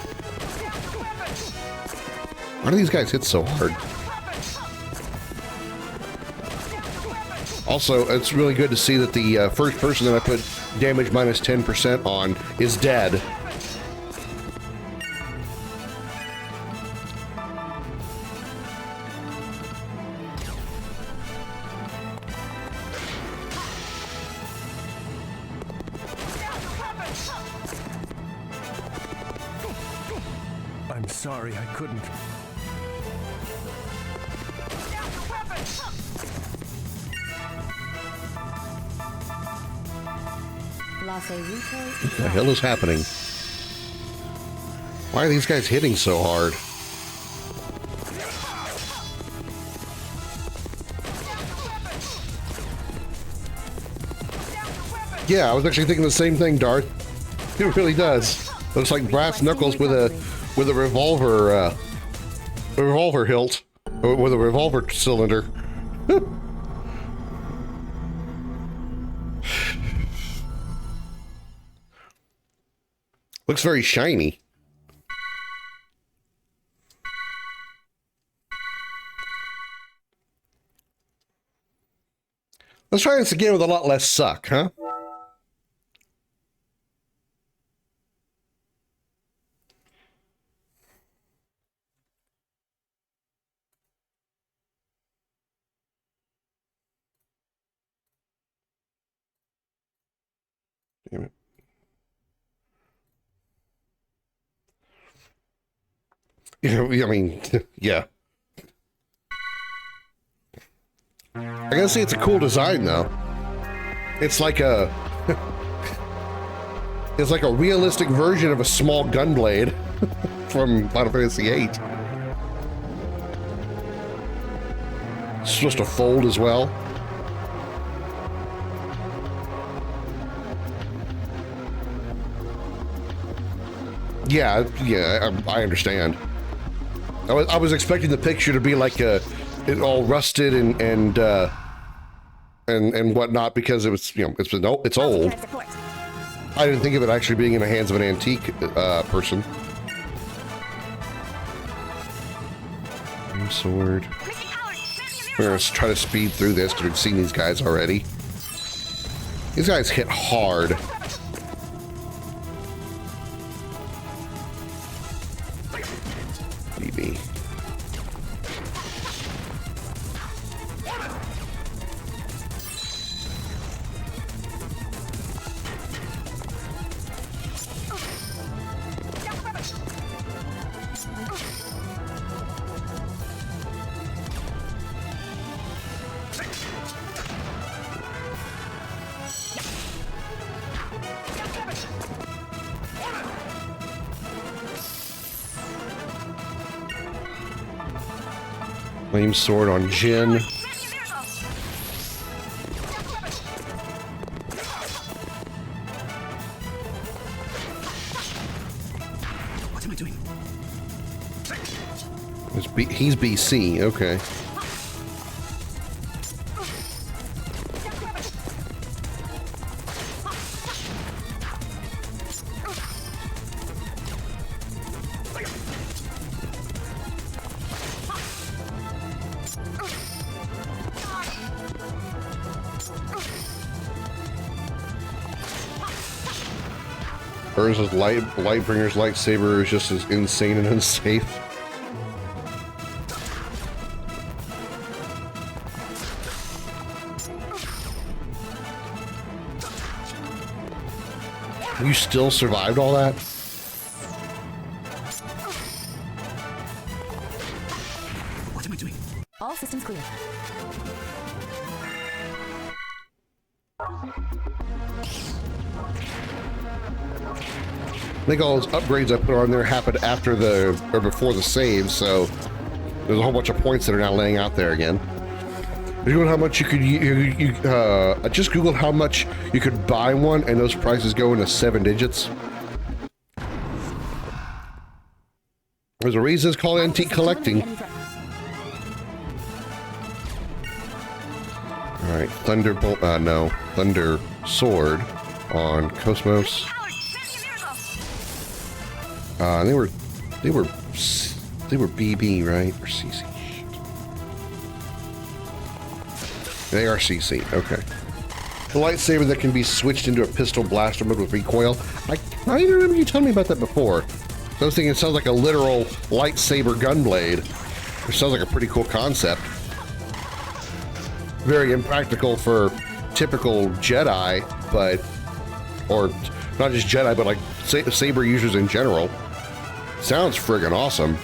why do these guys hit so hard? Also, it's really good to see that the first person that I put damage minus 10% on is dead.
I'm sorry, I couldn't.
What the hell is happening? Why are these guys hitting so hard? Yeah, I was actually thinking the same thing, Darth. It really does. Looks like brass knuckles with a revolver hilt, or with a revolver cylinder. Looks very shiny. Let's try this again with a lot less suck, huh? Damn it. I mean, yeah. I gotta say, it's a cool design, though. It's like a... it's like a realistic version of a small gunblade from Final Fantasy VIII. It's supposed to fold as well. Yeah, I understand. I was expecting the picture to be like it all rusted and whatnot, because it was, you know, it's old. I didn't think of it actually being in the hands of an antique person. Sword. We're gonna try to speed through this because we've seen these guys already. These guys hit hard. BB. Flame sword on Jin.
What am I doing?
He's BC, okay. Burns' Lightbringer's lightsaber is just as insane and unsafe. You still survived all that?
What am I doing?
All systems clear.
I think all those upgrades I put on there happened after or before the save, so there's a whole bunch of points that are now laying out there again. I Googled how much you could. I just Googled how much you could buy one, and those prices go into 7 digits. There's a reason it's called antique collecting. All right, Thunderbolt. No, Thunder Sword on Cosmos. They were BB, right? Or CC? They are CC, okay. The lightsaber that can be switched into a pistol blaster mode with recoil. I remember you telling me about that before. So I was thinking it sounds like a literal lightsaber gunblade, which sounds like a pretty cool concept. Very impractical for typical Jedi, or not just Jedi, but like saber users in general. Sounds friggin' awesome.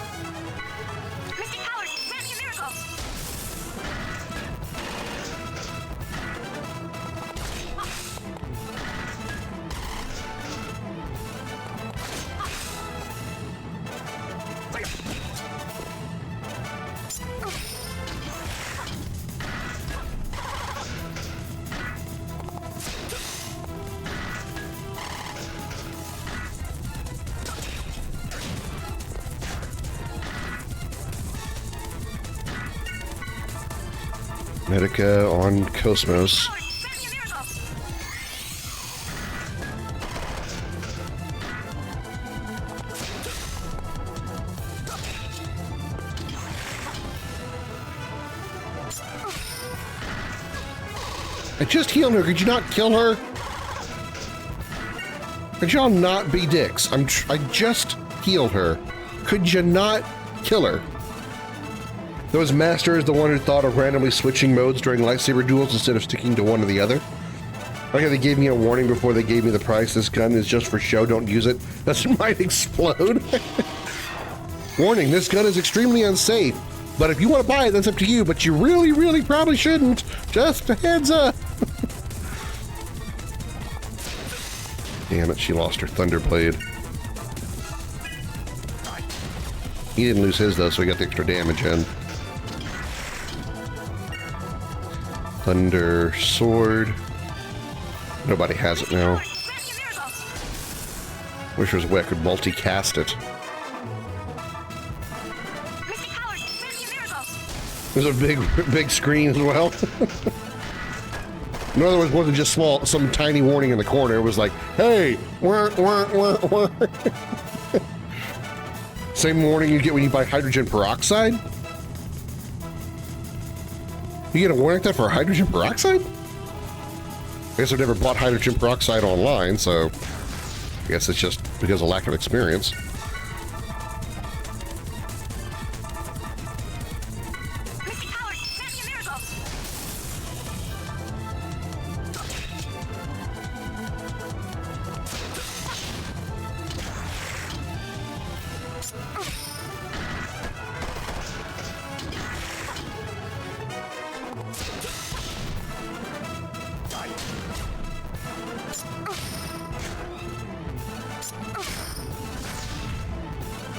Medica on Cosmos. I just healed her. Could you not kill her? Could y'all not be dicks? I just healed her. Could you not kill her? Those Master is the one who thought of randomly switching modes during lightsaber duels instead of sticking to one or the other. Like how they gave me a warning before they gave me the price. This gun is just for show, don't use it. That might explode. Warning, this gun is extremely unsafe. But if you want to buy it, that's up to you. But you really, really probably shouldn't. Just a heads up. Damn it, she lost her Thunderblade. He didn't lose his though, so he got the extra damage in. Thunder Sword. Nobody has it now. Wish there was a way I could multicast it. There's a big screen as well. In other words, it wasn't just some tiny warning in the corner. It was like, hey, wah, wah, wah, wah. Same warning you get when you buy hydrogen peroxide? You get a warning like that for hydrogen peroxide? I guess I've never bought hydrogen peroxide online, so I guess it's just because of lack of experience.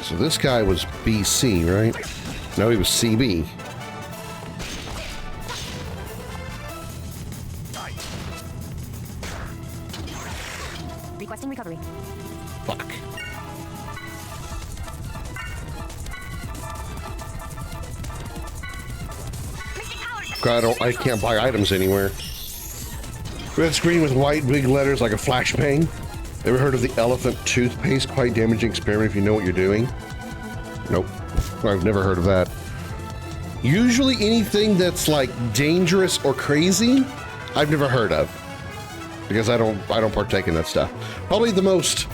So this guy was BC, right? No, he was CB.
Requesting recovery.
Fuck. I can't buy items anywhere. Red screen with white big letters like a flashbang. Ever heard of the elephant toothpaste? Quite damaging experiment if you know what you're doing. Nope. I've never heard of that. Usually anything that's like dangerous or crazy, I've never heard of. Because I don't partake in that stuff. Probably the most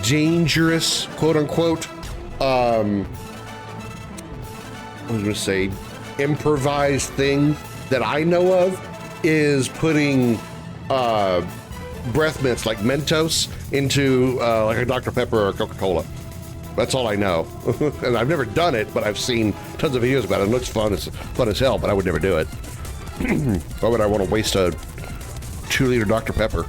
dangerous, quote unquote, I was gonna say improvised thing that I know of is putting breath mints like Mentos into like a Dr. Pepper or a Coca-Cola. That's all I know. And I've never done it, but I've seen tons of videos about it. It looks fun. It's fun as hell, but I would never do it. Why would I want to waste a 2-liter Dr. Pepper?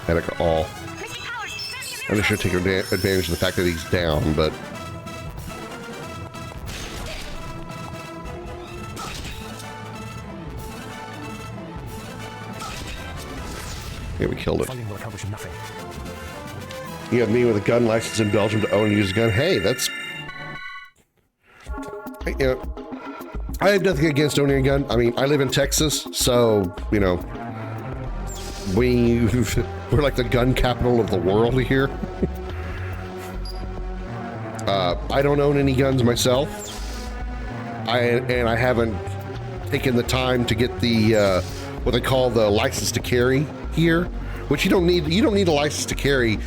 Medic all. I should take advantage of the fact that he's down, but yeah, we killed it.
Fighting will accomplish nothing.
You have me with a gun license in Belgium to own and use a gun. Hey, that's... You know, I have nothing against owning a gun. I mean, I live in Texas, so, you know, we're like the gun capital of the world here. I don't own any guns myself. I haven't taken the time to get the what they call the license to carry here, which you don't need a license to carry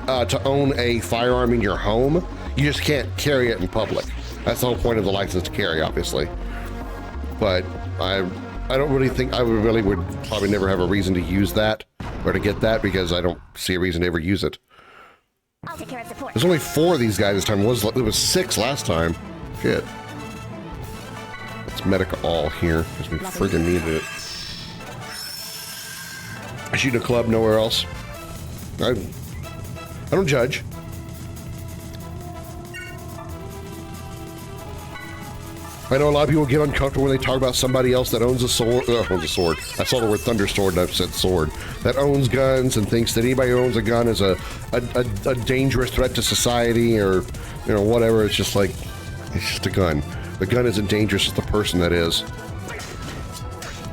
to own a firearm in your home. You just can't carry it in public. That's the whole point of the license to carry, obviously. But I don't really think I would probably never have a reason to use that or to get that, because I don't see a reason to ever use it.
I'll take care of support.
There's only 4 of these guys this time. It was 6 last time. Shit. Let's medic all here because we friggin' needed it. I shoot a club nowhere else. I don't judge. I know a lot of people get uncomfortable when they talk about somebody else that owns a sword. Owns a sword. I saw the word thunder sword and I've said sword. That owns guns and thinks that anybody who owns a gun is a dangerous threat to society, or, you know, whatever. It's just like, it's just a gun. The gun isn't dangerous, it's the person that is.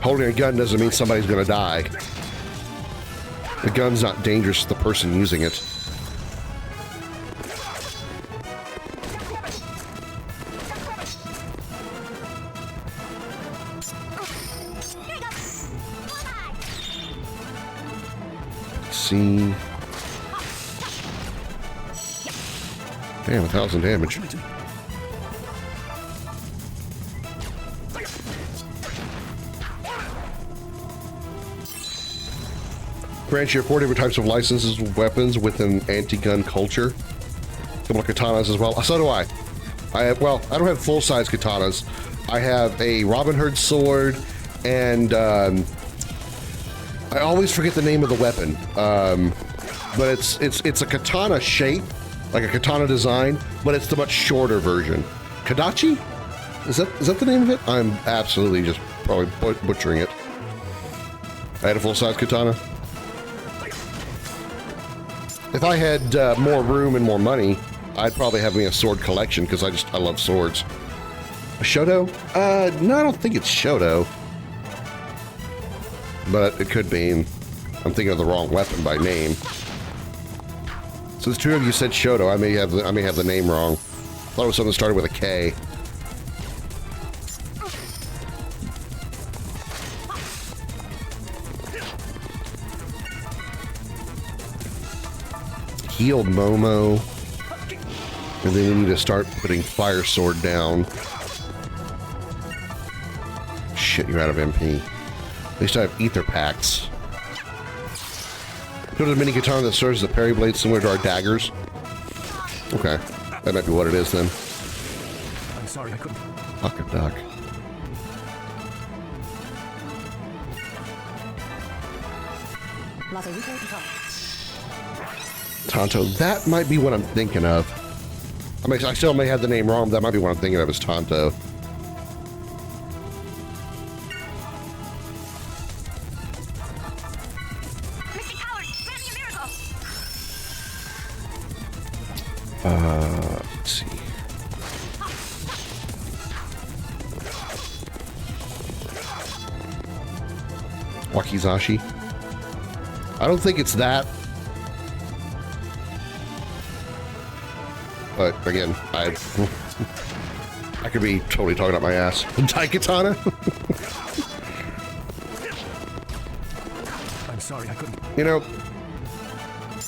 Holding a gun doesn't mean somebody's gonna die. The gun's not dangerous, it's the person using it. See. Damn, 1,000 damage. Grants you 4 different types of licenses of weapons with an anti-gun culture. A couple of katanas as well. So do I. I don't have full-size katanas. I have a Robin Hood sword, and I always forget the name of the weapon. But it's a katana shape, like a katana design, but it's the much shorter version. Kadachi? Is that the name of it? I'm absolutely just probably butchering it. I had a full-size katana. If I had more room and more money, I'd probably have me a sword collection, because I love swords. A Shoto? No, I don't think it's Shoto. But it could be. I'm thinking of the wrong weapon by name. So the 2 of you said Shoto. I may have the name wrong. Thought it was something that started with a K. Healed Momo. And then we need to start putting Fire Sword down. Shit, you're out of MP. At least I have ether packs. Go to the mini katana that serves as a parry blade similar to our daggers. Okay, that might be what it is then.
I'm sorry, I couldn't.
Pocket duck. Tonto, that might be what I'm thinking of. I mean, I still may have the name wrong, but that might be what I'm thinking of as Tonto. Let's see. Wakizashi. I don't think it's that. But again, I could be totally talking out my ass. Daikatana?
sorry, I couldn't.
You know,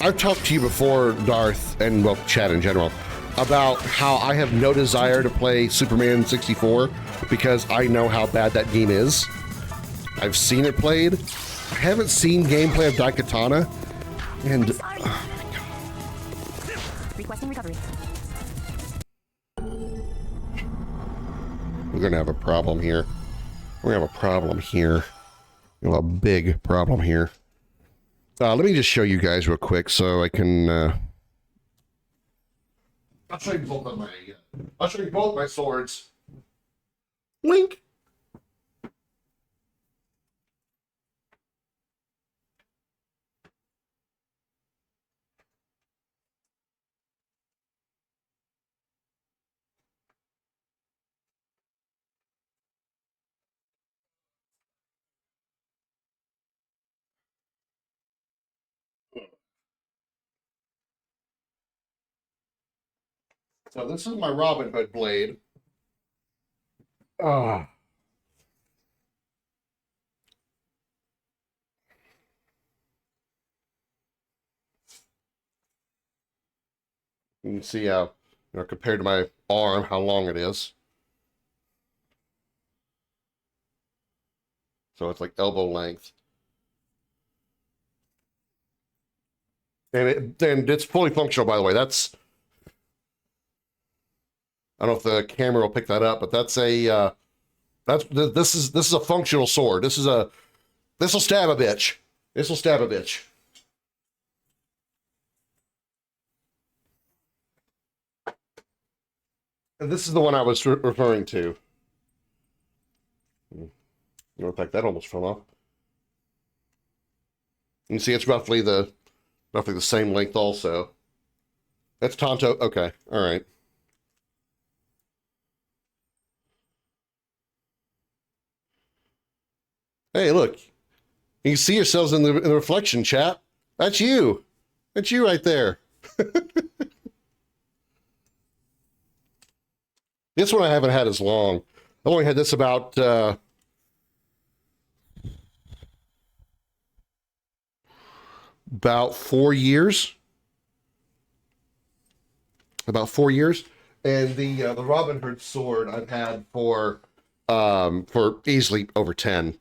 I've talked to you before, Darth, and well, Chad in general, about how I have no desire to play Superman 64 because I know how bad that game is. I've seen it played. I haven't seen gameplay of Daikatana, and
Requesting recovery.
we're gonna have a problem here. We're gonna have a problem here. We have a big problem here. Let me just show you guys real quick so I can. I'll show you both of my. I'll show you both my swords. Wink. So this is my Robin Hood blade. Ah. You can see how, compared to my arm, how long it is. So it's like elbow length. And it's fully functional, by the way. That's, I don't know if the camera will pick that up, but that's a this is a functional sword. This will stab a bitch. This will stab a bitch. And this is the one I was referring to. In fact, that almost fell off. You can see it's roughly the same length also. That's Tonto. Okay, all right. Hey, look. You can see yourselves in the reflection, chat. That's you. That's you right there. This one I haven't had as long. I've only had this about 4 years. About 4 years. And the Robin Hood sword I've had for easily over 10.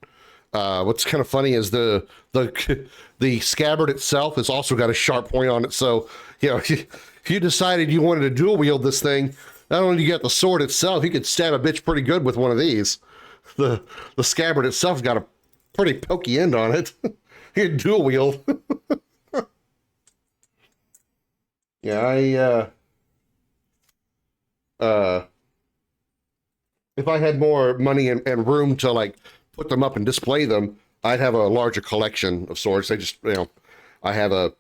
What's kind of funny is the scabbard itself has also got a sharp point on it. So, if you decided you wanted to dual wield this thing, not only do you get the sword itself, you could stab a bitch pretty good with one of these. The scabbard itself's got a pretty pokey end on it. You can dual wield. Yeah, if I had more money and room to like put them up and display them, I'd have a larger collection of swords. They just, I have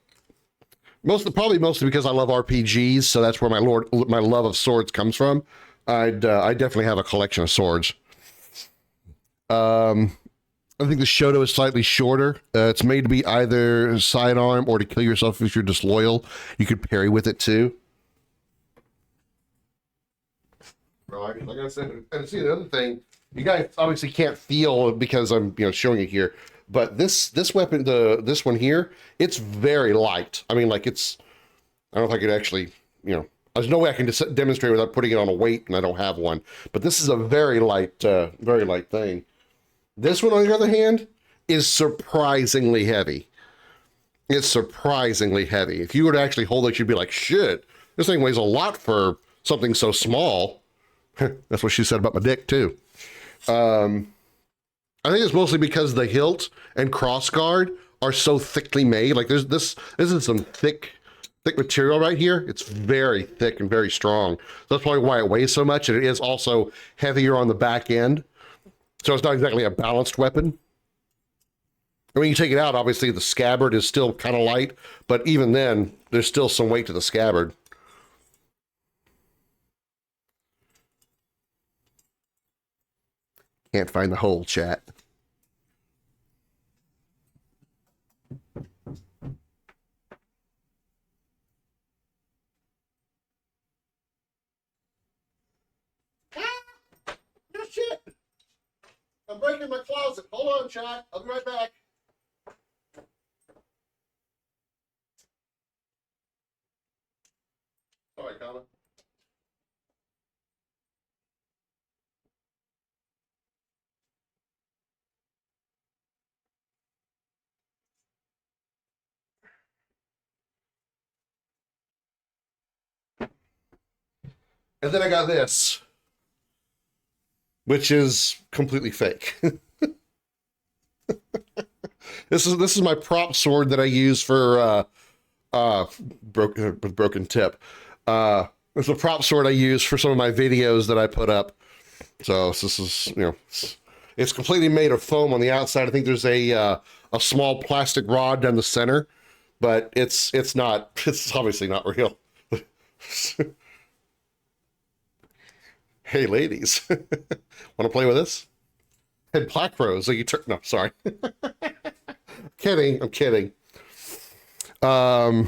mostly because I love RPGs, so that's where my love of swords comes from. I definitely have a collection of swords. I think the Shoto is slightly shorter. It's made to be either sidearm or to kill yourself if you're disloyal. You could parry with it too. Right, like I said, and see the other thing, you guys obviously can't feel because I'm showing it here, but this weapon, this one here, it's very light. I mean, like I don't know if I could actually, there's no way I can just demonstrate without putting it on a weight, and I don't have one. But this is a very light thing. This one, on the other hand, is surprisingly heavy. It's surprisingly heavy. If you were to actually hold it, you'd be like, shit, this thing weighs a lot for something so small. That's what she said about my dick too. I think it's mostly because the hilt and crossguard are so thickly made. Like this is some thick material right here. It's very thick and very strong. So that's probably why it weighs so much. And it is also heavier on the back end. So it's not exactly a balanced weapon. And when you take it out, obviously the scabbard is still kind of light, but even then, there's still some weight to the scabbard. Can't find the hole, chat. No shit. I'm breaking my closet. Hold on, chat. I'll be right back. And then I got this, which is completely fake. This is my prop sword that I use for broken tip. It's a prop sword I use for some of my videos that I put up. So this is, you know, it's completely made of foam on the outside. I think there's a small plastic rod down the center, but it's obviously not real. Hey, ladies, want to play with this? And Black Rose, no, sorry. I'm kidding. I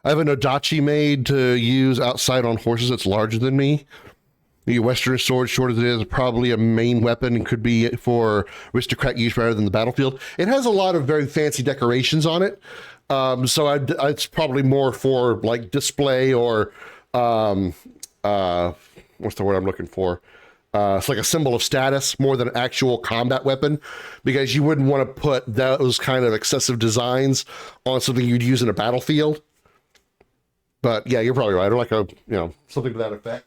have an Odachi made to use outside on horses that's larger than me. The Western sword, short as it is, probably a main weapon and could be for aristocrat use rather than the battlefield. It has a lot of very fancy decorations on it. So it's probably more for like display or, what's the word I'm looking for? It's like a symbol of status more than an actual combat weapon, because you wouldn't want to put those kind of excessive designs on something you'd use in a battlefield. But yeah, you're probably right. Or like something to that effect.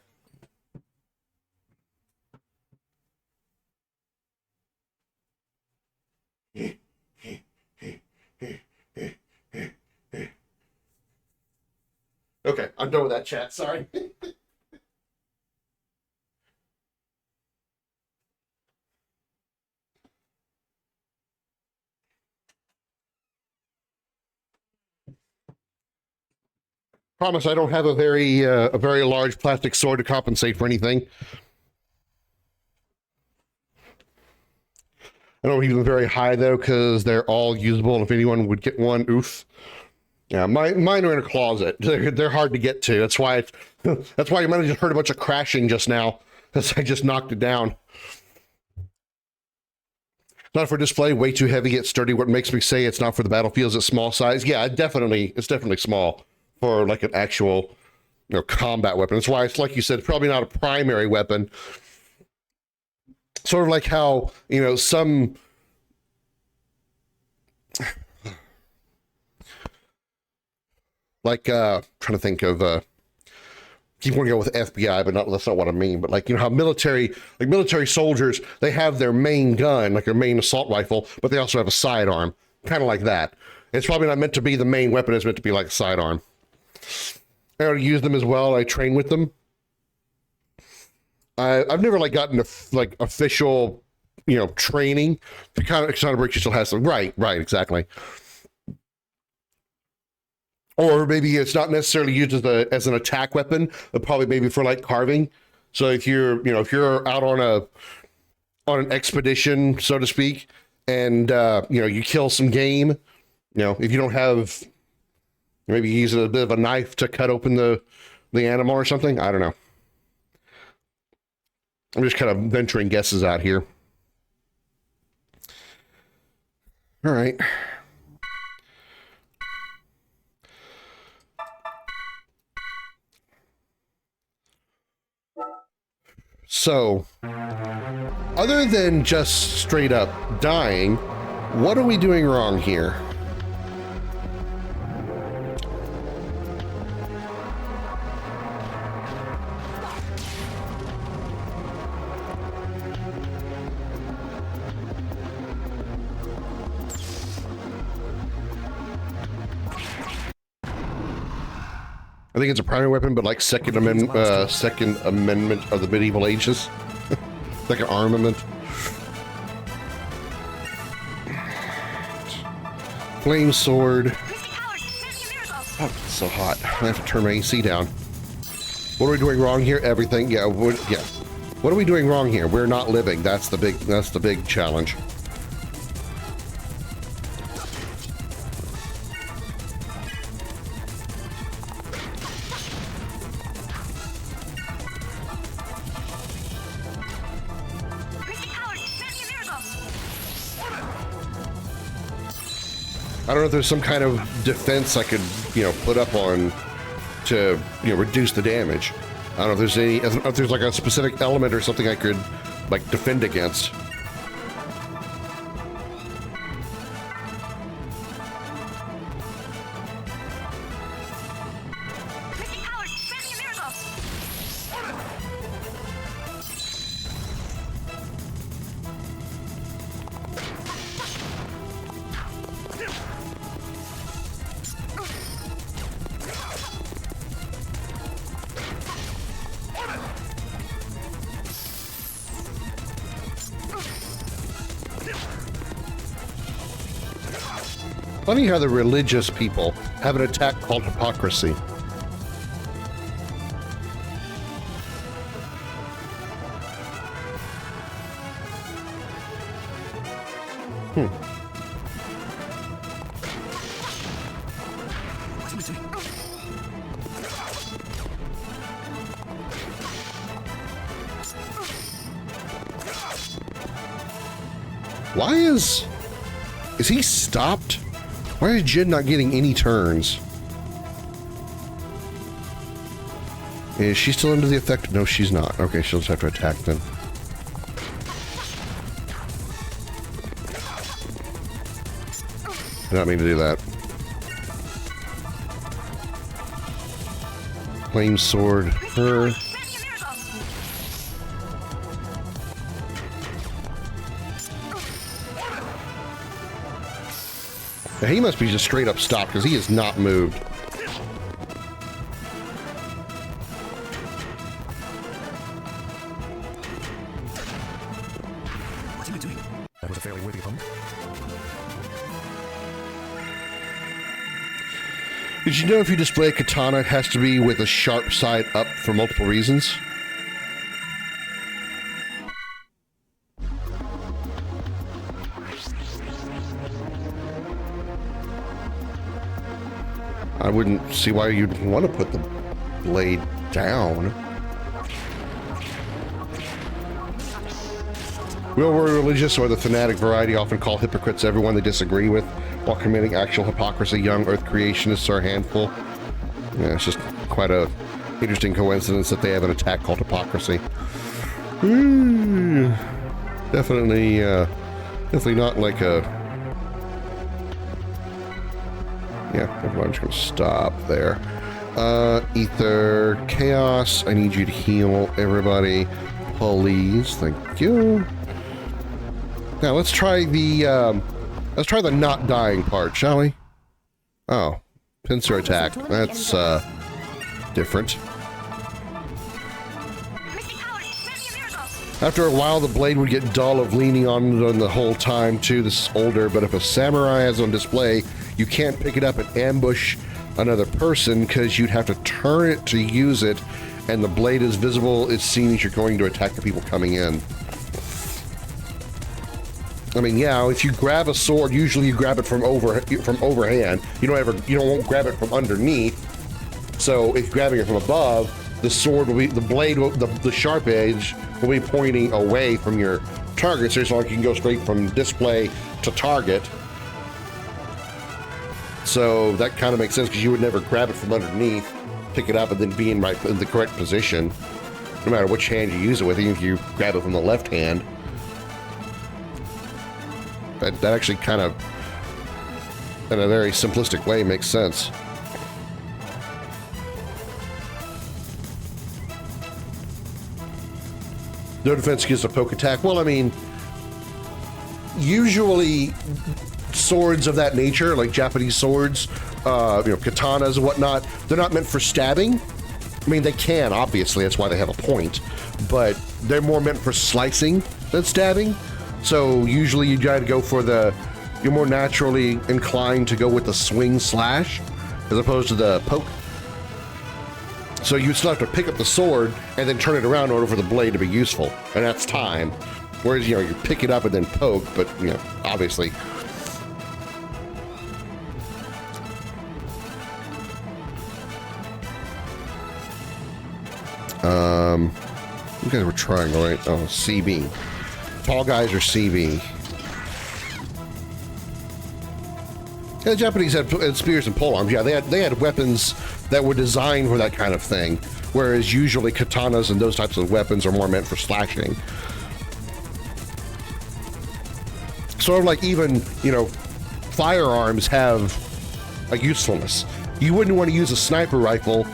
Okay, I'm done with that chat. Sorry. Promise I don't have a very large plastic sword to compensate for anything. I don't even very high though, because they're all usable. And if anyone would get one, oof. Yeah, mine are in a closet. They're hard to get to. That's why you might have just heard a bunch of crashing just now, because I just knocked it down. Not for display, way too heavy, it's sturdy. What makes me say it's not for the battlefield is a small size. Yeah, it's definitely small for like an actual, combat weapon. That's why it's like you said, it's probably not a primary weapon. Sort of like how, some like trying to think of keep wanting to go with FBI, but that's not what I mean. But like, how military soldiers, they have their main gun, like their main assault rifle, but they also have a sidearm, kind of like that. It's probably not meant to be the main weapon. It's meant to be like a sidearm. I already use them as well. I train with them. I've never gotten official, training. Katana Breaker still has some. Right, exactly. Or maybe it's not necessarily used as an attack weapon, but probably maybe for like carving. So if you're out on an expedition, so to speak, and you kill some game, if you don't have, maybe you use a bit of a knife to cut open the animal or something. I don't know. I'm just kind of venturing guesses out here. All right. So, other than just straight up dying, what are we doing wrong here? I think it's a primary weapon, but like Second Amendment of the medieval ages. Like an armament. Flame sword. Oh, it's so hot. I have to turn my AC down. What are we doing wrong here? Everything. Yeah. What are we doing wrong here? We're not living. That's the big challenge. I don't know if there's some kind of defense I could, put up on to, reduce the damage. I don't know if there's like a specific element or something I could, like, defend against. Funny how the religious people have an attack called hypocrisy. Why is he stopped? Why is Jin not getting any turns? Is she still under the effect? No, she's not. Okay, she'll just have to attack then. Did not mean to do that. Flame sword, her. Now, he must be just straight up stopped because he has not moved.
What's he doing? That was a fairly worthy opponent.
Did you know if you display a katana, it has to be with a sharp side up for multiple reasons? I wouldn't see why you'd want to put the blade down. Real world religious or the fanatic variety often call hypocrites everyone they disagree with, while committing actual hypocrisy. Young Earth creationists are a handful. Yeah, it's just quite a interesting coincidence that they have an attack called hypocrisy. Definitely, definitely not like a... Yeah, I'm just gonna stop there. Ether, Chaos, I need you to heal everybody, please. Thank you. Now let's try the not dying part, shall we? Oh, pincer attack. That's different. After a while, the blade would get dull of leaning on it the whole time too. This is older, but if a samurai has on display, you can't pick it up and ambush another person because you'd have to turn it to use it, and the blade is visible. It's seen as you're going to attack the people coming in. I mean, yeah, if you grab a sword, usually you grab it from overhand. You won't grab it from underneath. So if you're grabbing it from above, the sword will be, the blade will, the sharp edge will be pointing away from your target, so it's like you can go straight from display to target. So that kind of makes sense because you would never grab it from underneath, pick it up, and then be in the correct position, no matter which hand you use it with. Even if you grab it from the left hand, that actually kind of, in a very simplistic way, makes sense. No defense against a poke attack. Well, I mean, usually swords of that nature, like Japanese swords, katanas and whatnot, they're not meant for stabbing. I mean, they can, obviously, that's why they have a point, but they're more meant for slicing than stabbing. So usually you gotta go for you're more naturally inclined to go with the swing slash as opposed to the poke. So you still have to pick up the sword and then turn it around in order for the blade to be useful, and that's time. Whereas, you pick it up and then poke, but, obviously. You guys were trying, right? Oh, CB. Tall guys are CB. Yeah, the Japanese had spears and polearms. Yeah, they had weapons that were designed for that kind of thing, whereas usually katanas and those types of weapons are more meant for slashing. Sort of like even, firearms have a usefulness. You wouldn't want to use a sniper rifle,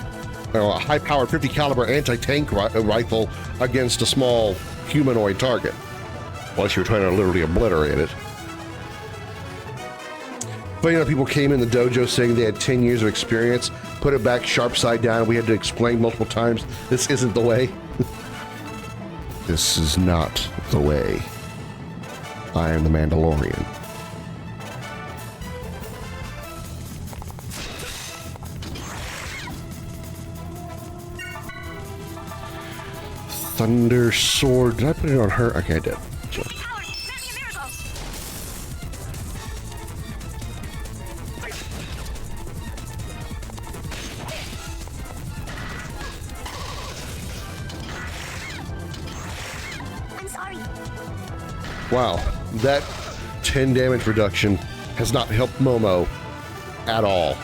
a high-powered 50 caliber anti-tank rifle against a small humanoid target, unless you're trying to literally obliterate it. But people came in the dojo saying they had 10 years of experience, put it back sharp side down. We had to explain multiple times, this isn't the way. This is not the way. I am the Mandalorian. Thunder Sword. Did I put it on her? Okay, I did. Sure.
I'm sorry.
Wow, that 10 damage reduction has not helped Momo at all.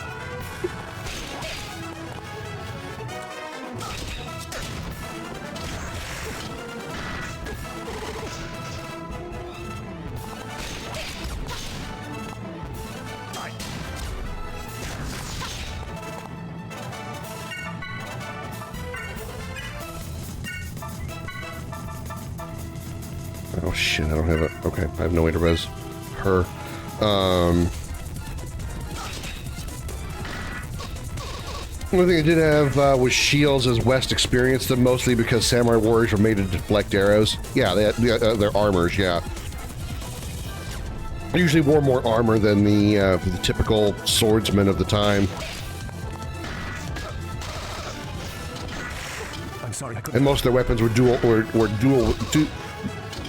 Oh shit, I don't have it. Okay, I have no way to res her. One thing I did have was shields as West experienced them, mostly because samurai warriors were made to deflect arrows. Yeah, they had, their armors, yeah. I usually wore more armor than the typical swordsman of the time.
I'm sorry, I couldn't.
And most of their weapons were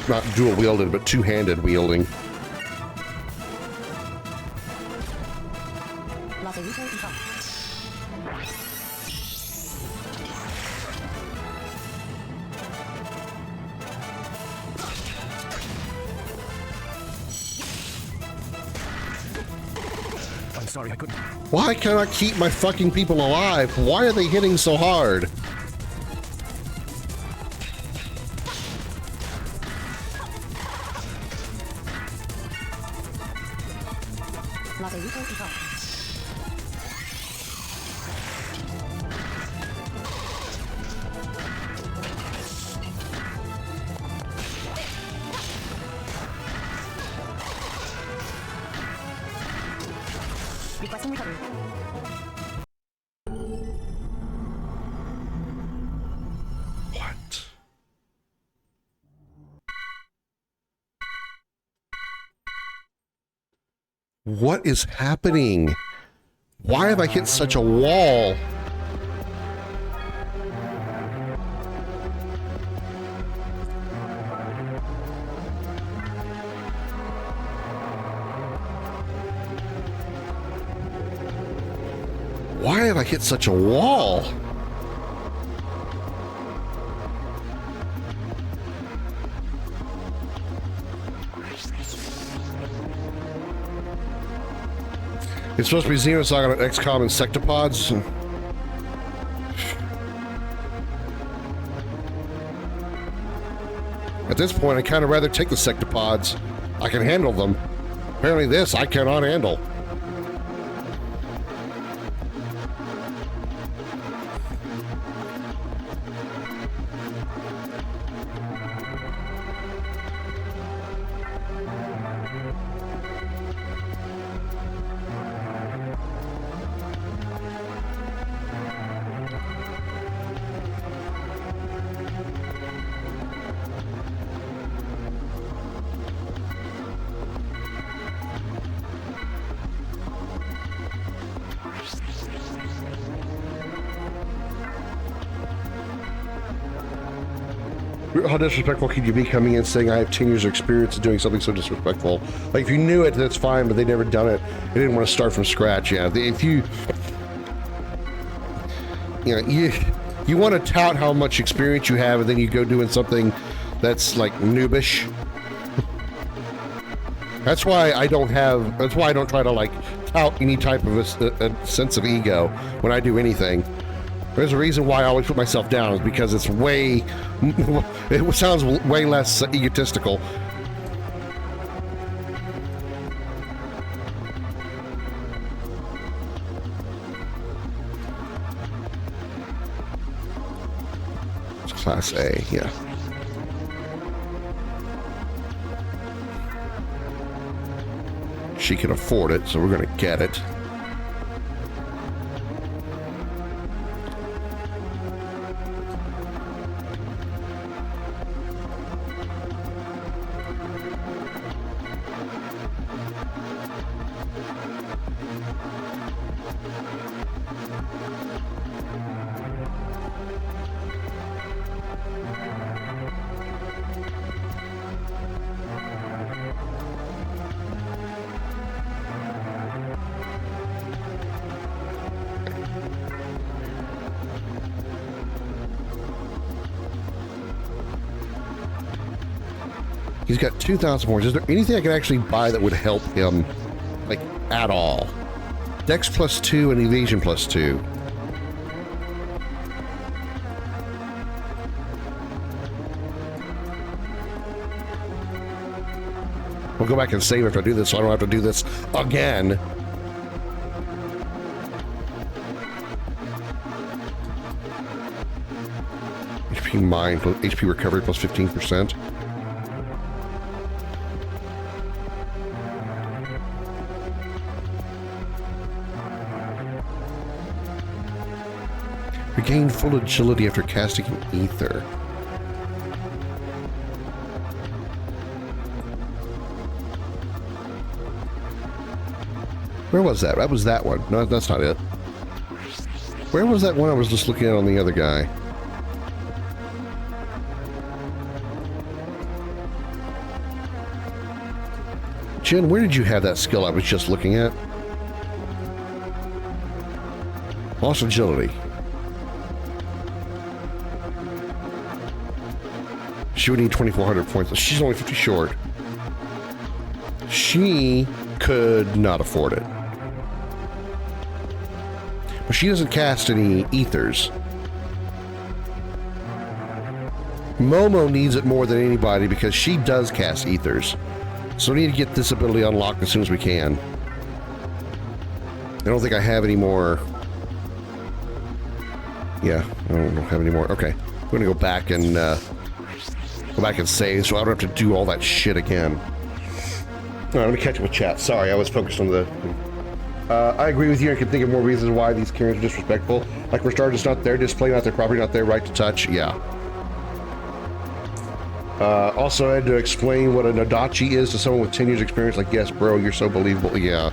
not dual wielded, but two-handed wielding.
I'm sorry, I couldn't.
Why can't I keep my fucking people alive? Why are they hitting so hard?
Requesting recovery.
What? What is happening? Why have I hit such a wall? Why have I hit such a wall? It's supposed to be Xenosaga on XCOM and Sectopods. At this point, I'd kind of rather take the Sectopods. I can handle them. Apparently this, I cannot handle. How disrespectful could you be coming in saying I have 10 years of experience in doing something so disrespectful? Like, if you knew it, that's fine, but they never done it. They didn't want to start from scratch. Yeah, if you want to tout how much experience you have, and then you go doing something that's like noobish. That's why I don't try to like tout any type of a sense of ego when I do anything. There's a reason why I always put myself down, is because it sounds way less egotistical. It's Class A, yeah. She can afford it, so we're gonna get it. He's got 2,000 points. Is there anything I can actually buy that would help him, like, at all? Dex +2 and evasion +2. We'll go back and save after I do this, so I don't have to do this again. HP mine, HP recovery plus 15%. Regain full agility after casting an ether. Where was that? That was that one. No, that's not it. Where was that one I was just looking at on the other guy? Jen, where did you have that skill I was just looking at? Lost agility. She would need 2,400 points. She's only 50 short. She could not afford it. But she doesn't cast any ethers. Momo needs it more than anybody because she does cast ethers. So we need to get this ability unlocked as soon as we can. I don't think I have any more. Yeah, I don't have any more. Okay, I'm gonna go back and save, so I don't have to do all that shit again. All right, I'm gonna catch up with chat. Sorry, I was focused on the. I agree with you. I can think of more reasons why these Karens are disrespectful. Like we're starting, just not their display, not their property, not their right to touch. Yeah. Also, I had to explain what an Adachi is to someone with 10 years experience. Like, yes, bro, you're so believable. Yeah.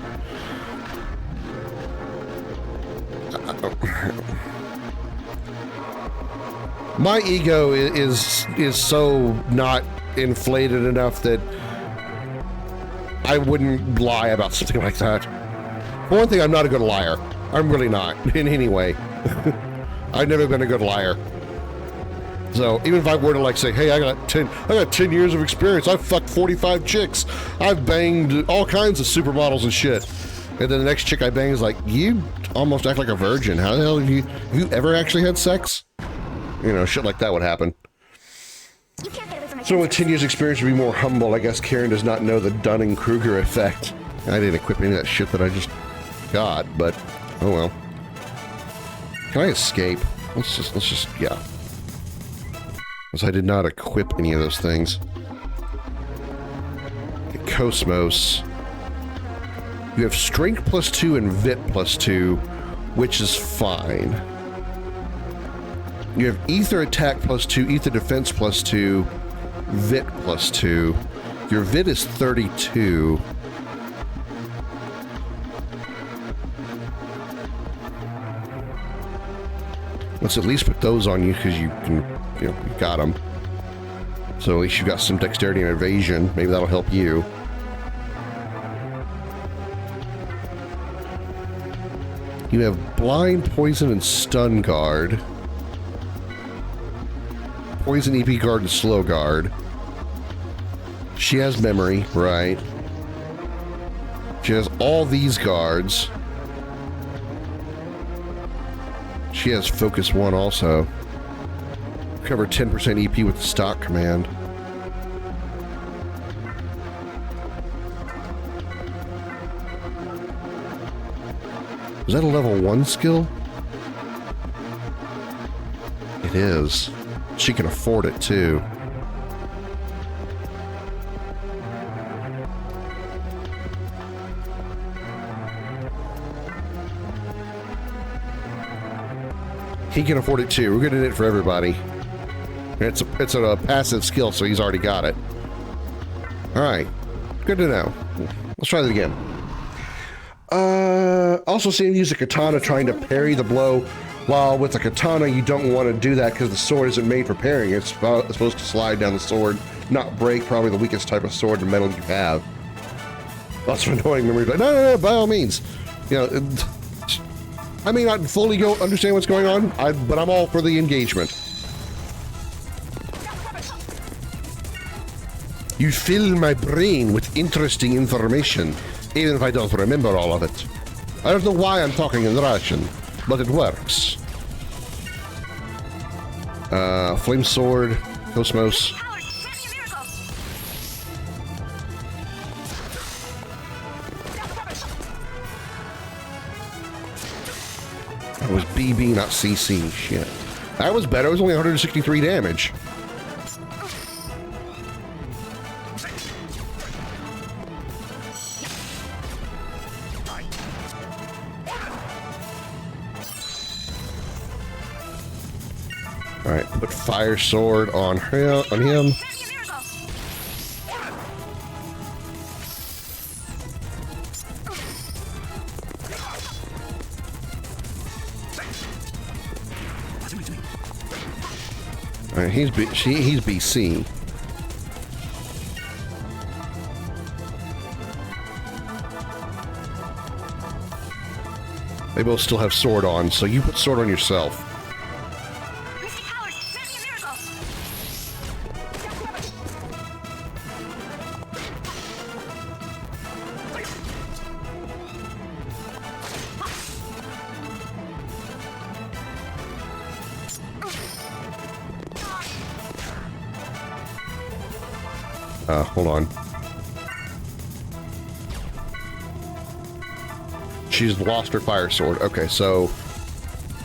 My ego is so not inflated enough that I wouldn't lie about something like that. For one thing, I'm not a good liar. I'm really not, in any way. I've never been a good liar. So even if I were to like say, hey, I got 10 years of experience. I've fucked 45 chicks. I've banged all kinds of supermodels and shit. And then the next chick I bang is like, you almost act like a virgin. How the hell have you ever actually had sex? You know, shit like that would happen. So with 10 years experience would be more humble. I guess Karen does not know the Dunning-Kruger effect. I didn't equip any of that shit that I just got, but oh well. Can I escape? Let's just, yeah. Because I did not equip any of those things. Okay, Cosmos. You have Strength +2 and Vit +2, which is fine. You have Ether Attack +2, Ether Defense +2, Vit +2. Your Vit is 32. Let's at least put those on you because you can, you know, you got them. So at least you got some dexterity and evasion. Maybe that'll help you. You have blind, poison, and stun guard. Poison, EP guard, and slow guard. She has memory, right? She has all these guards. She has Focus 1 also. Cover 10% EP with the stock command. Is that a level 1 skill? It is. She can afford it too. He can afford it too. We're getting it for everybody. It's a passive skill, so he's already got it. All right, good to know. Let's try that again. Also see him use a katana trying to parry the blow. While with a katana, you don't want to do that because the sword isn't made for parrying. It's supposed to slide down the sword, not break. Probably the weakest type of sword and metal you have. Lots of annoying memory. But no, by all means. You know, I may not fully understand what's going on, but I'm all for the engagement. You fill my brain with interesting information, even if I don't remember all of it. I don't know why I'm talking in Russian, but it works. Flame Sword, Cosmos. That was BB, not CC. Shit. That was better. It was only 163 damage. Alright, put Fire Sword on him. Alright, he's BC. They both still have sword on, so you put sword on yourself. Hold on. She's lost her Fire Sword. Okay, so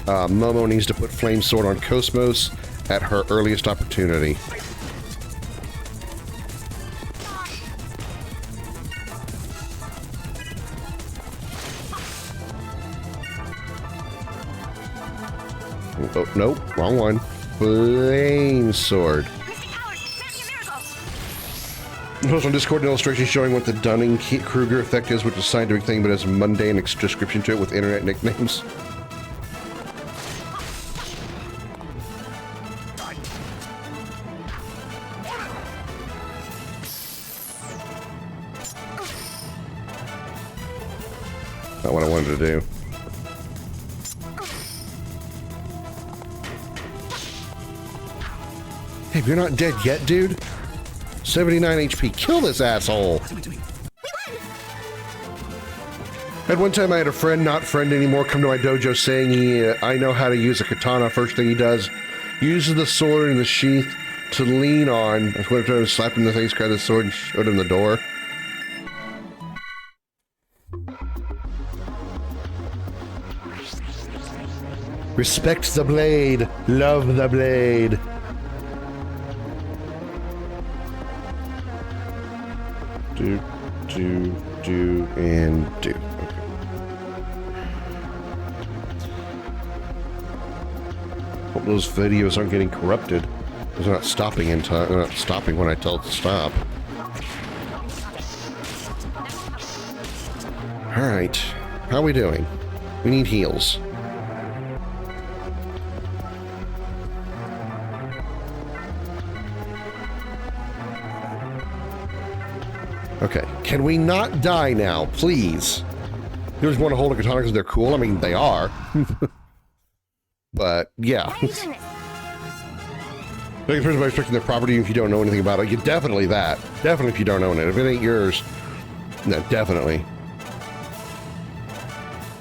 Momo needs to put Flame Sword on Cosmos at her earliest opportunity. Oh, nope, wrong one. Flame Sword. Post on Discord an illustration showing what the Dunning-Kruger effect is, which is scientific thing, but has a mundane description to it with internet nicknames. Not what I wanted to do. Hey, you're not dead yet, dude? 79 HP. Kill this asshole. At one time, I had a friend, not friend anymore, come to my dojo saying I know how to use a katana. First thing he does, uses the sword in the sheath to lean on. I went up to him, slapped him in the face, grabbed the sword, and showed him the door. Respect the blade. Love the blade. Do, and do. Okay. Hope those videos aren't getting corrupted. They're not stopping in time. They're not stopping when I tell it to stop. Alright. How are we doing? We need heals. Okay, can we not die now, please? You just want to hold a katana because they're cool? I mean, they are. But, yeah. Making a person by restricting their property if you don't know anything about it. You definitely that. Definitely if you don't own it. If it ain't yours, no, definitely.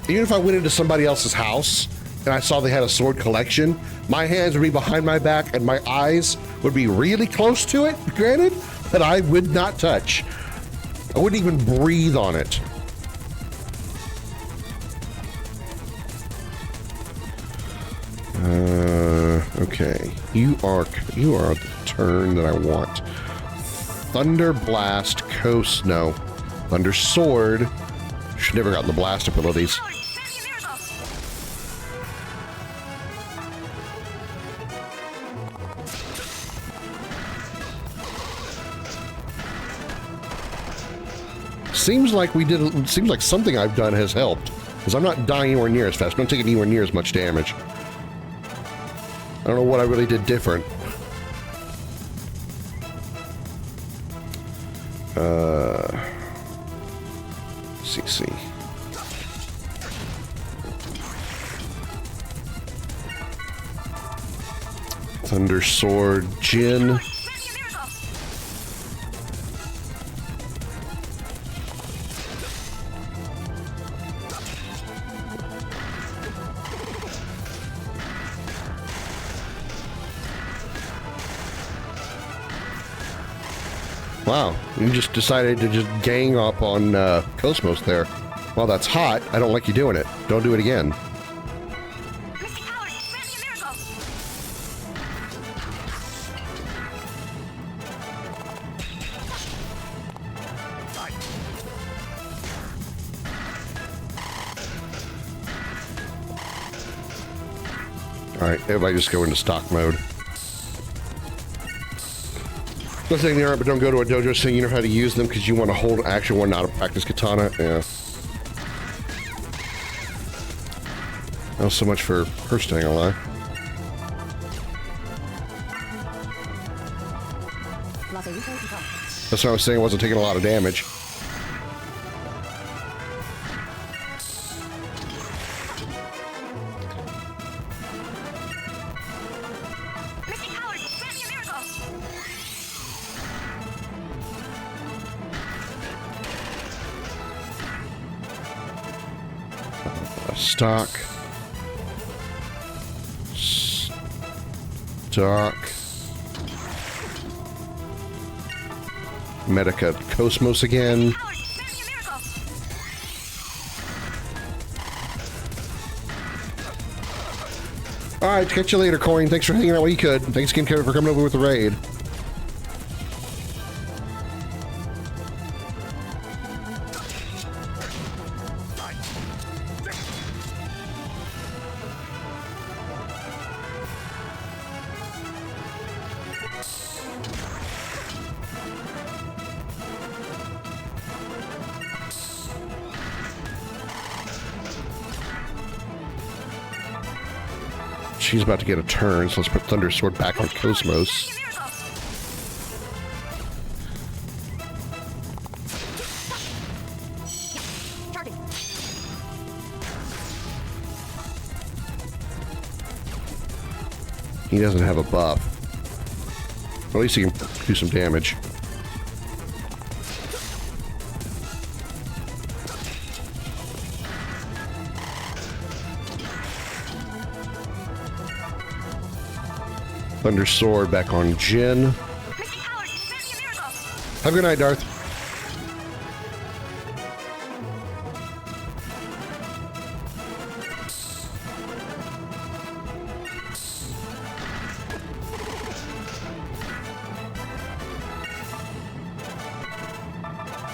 Even if I went into somebody else's house and I saw they had a sword collection, my hands would be behind my back and my eyes would be really close to it, granted, but I would not touch. I wouldn't even breathe on it. Okay. You are the turn that I want. Thunder Blast, Coast, no. Thunder Sword. Should never gotten the blast abilities. Seems like something I've done has helped, because I'm not dying anywhere near as fast. I'm not taking anywhere near as much damage. I don't know what I really did different. CC. Thunder Sword, Jin. Wow, you just decided to just gang up on Cosmos there. Well, that's hot. I don't like you doing it. Don't do it again.
Mystic powers, grant me a miracle.
Alright, everybody just go into stock mode. Not saying they aren't, but don't go to a dojo saying you know how to use them because you want to hold an actual one, not a practice katana. Yeah. Not so much for her staying alive. That's what I was saying, I wasn't taking a lot of damage.
Mystic powers, grant me a miracle.
Stock. Stock. Medica Cosmos again.
Powers, grant me a miracle.
Alright, catch you later, Coin. Thanks for hanging out while you could. Thanks again, Kevin, for coming over with the raid. She's about to get a turn, so let's put Thunder Sword back on Cosmos.
Target.
He doesn't have a buff. At least he can do some damage. Thunder Sword back on Jin.
Mystic powers, grant me a miracle.
Have a good night, Darth.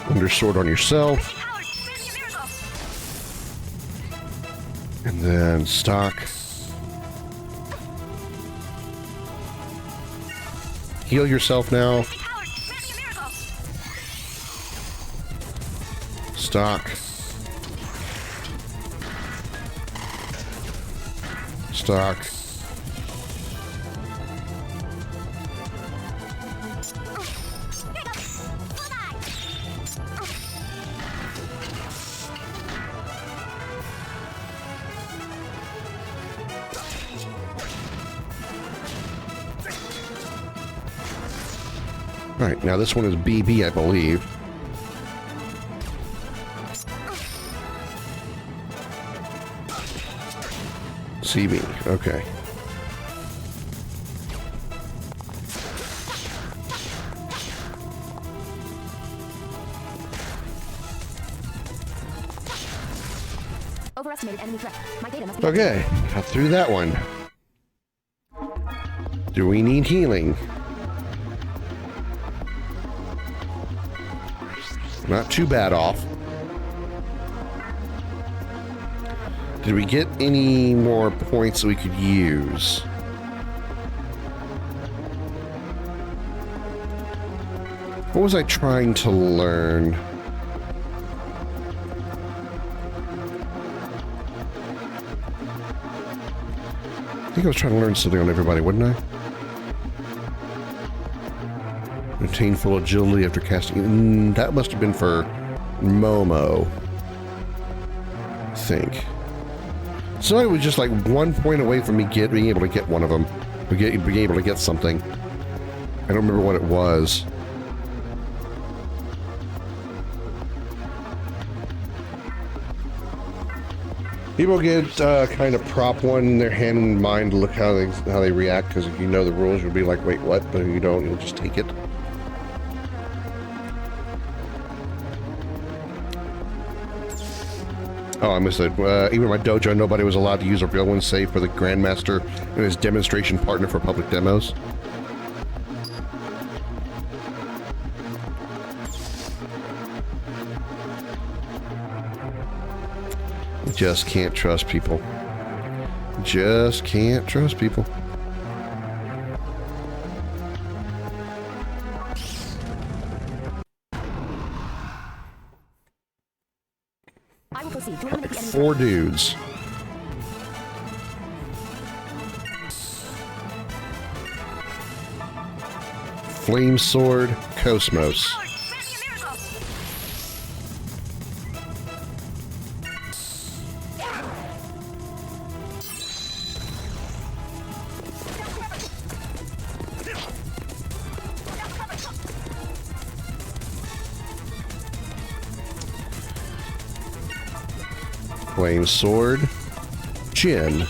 Thunder Sword on yourself.
Mystic powers, grant me a miracle.
And then stock. Heal yourself now.
Mystic powers, grant me a miracle.
Stock. Stock. Alright, now this one is BB, I believe. CB, okay.
Overestimated enemy threat. My data must be
Okay, got through that one. Do we need healing? Not too bad off. Did we get any more points that we could use? What was I trying to learn? I think I was trying to learn something on everybody, wasn't I? Maintain full agility after casting. That must have been for Momo, I think. So it was just like 1 point away from me being able to get one of them. Being able to get something. I don't remember what it was. People get kind of prop one in their hand and mind to look how they react, because if you know the rules, you'll be like, wait, what? But if you don't, you'll just take it. Oh, I missed it. Even in my dojo, nobody was allowed to use a real one save for the Grandmaster and his demonstration partner for public demos. Just can't trust people. Just can't trust people.
I will proceed to eliminate the enemy.
4 dudes. Flame Sword, Cosmos. Flame Sword, Jin.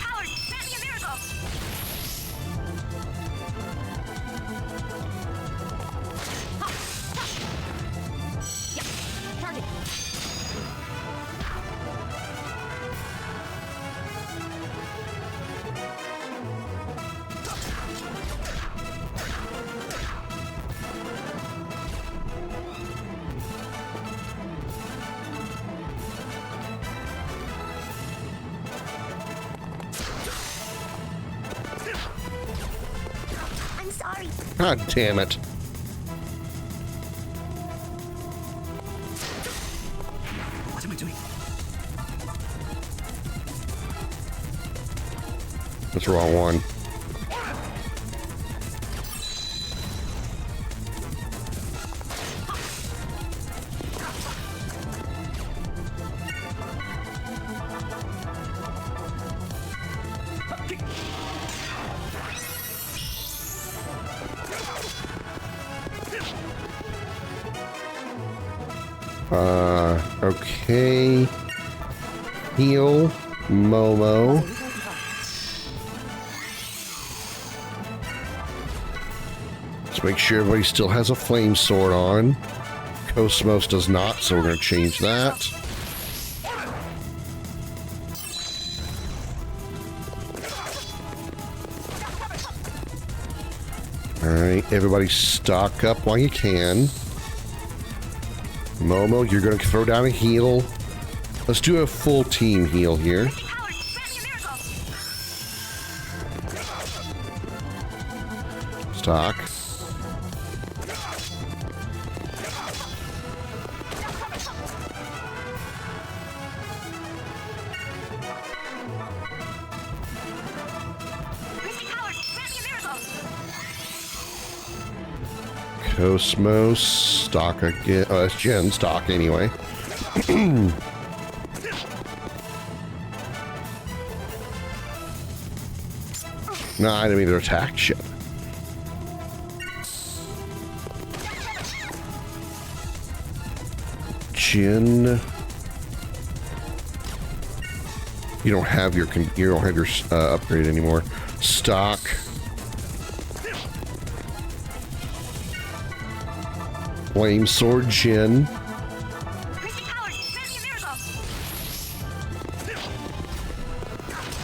I'm sorry.
God damn it.
What am I doing?
That's the wrong one. Okay. Heal, Momo. Let's make sure everybody still has a flame sword on. Cosmos does not, so we're going to change that. Alright, everybody stock up while you can. Momo, you're going to throw down a heal. Let's do a full team heal here. Stock. Cosmos, stock again. Oh, that's Jen, stock anyway. No, I didn't mean to attack. Shit. Jin. You don't have your upgrade anymore. Stock. Flame Sword Jin.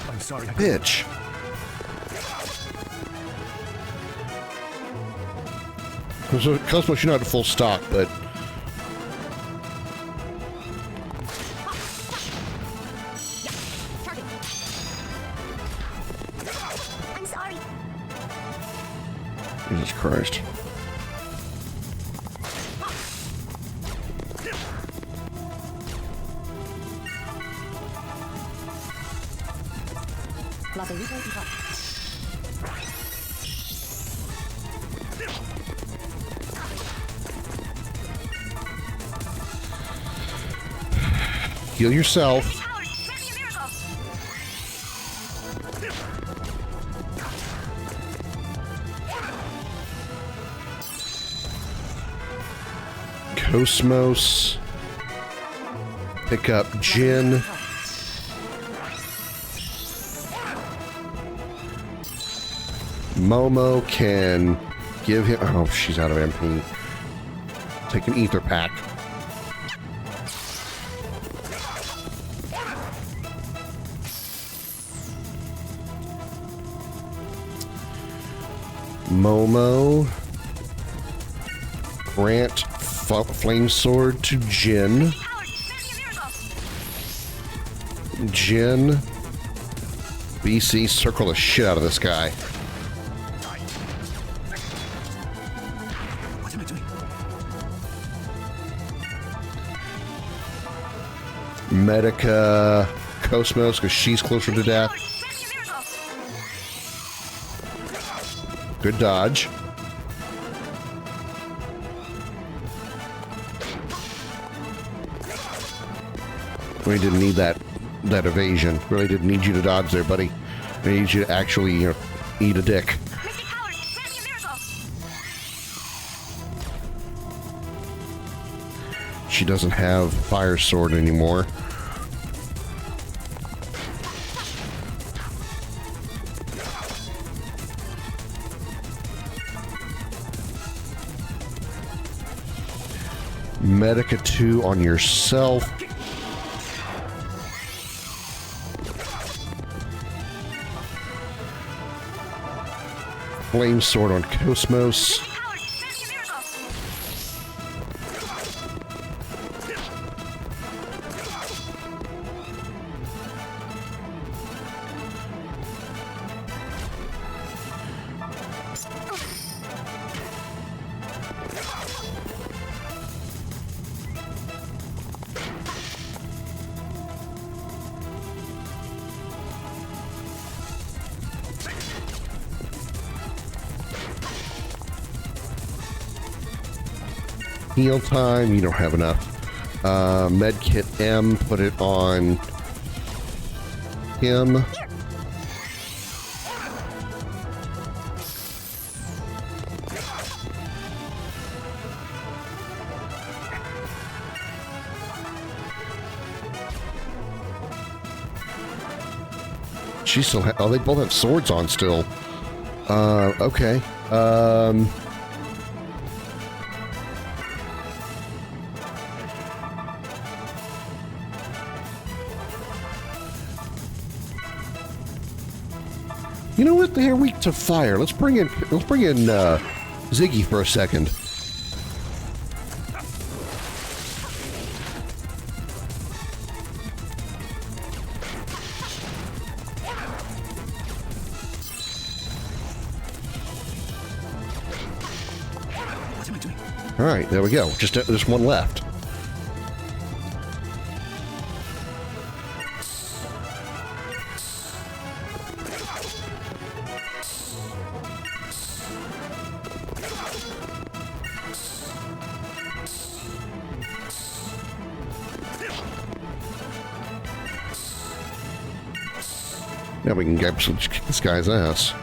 I'm sorry.
Bitch. So Cosmos, you're not at full stock, but
I'm sorry.
Jesus Christ. Heal yourself. Cosmos. Pick up Jin. Momo can give him... Oh, she's out of MP. Take an ether pack. Momo. Grant Flame Sword to Jin. Jin. BC, circle the shit out of this guy.
What am I doing?
Medica Cosmos, because she's closer to death. Good dodge. We didn't need that evasion. Really didn't need you to dodge there, buddy. We need you to actually, eat a dick. She doesn't have Fire Sword anymore. Medica 2 on yourself. Flame Sword on Cosmos. Heal time, you don't have enough. Medkit M, put it on him. She still oh, they both have swords on still. Okay. You know what? They're weak to fire. Let's bring in Ziggy for a second.
What am I doing?
All right, there we go. Just there's one left. Yeah, we can get kick this guy's ass.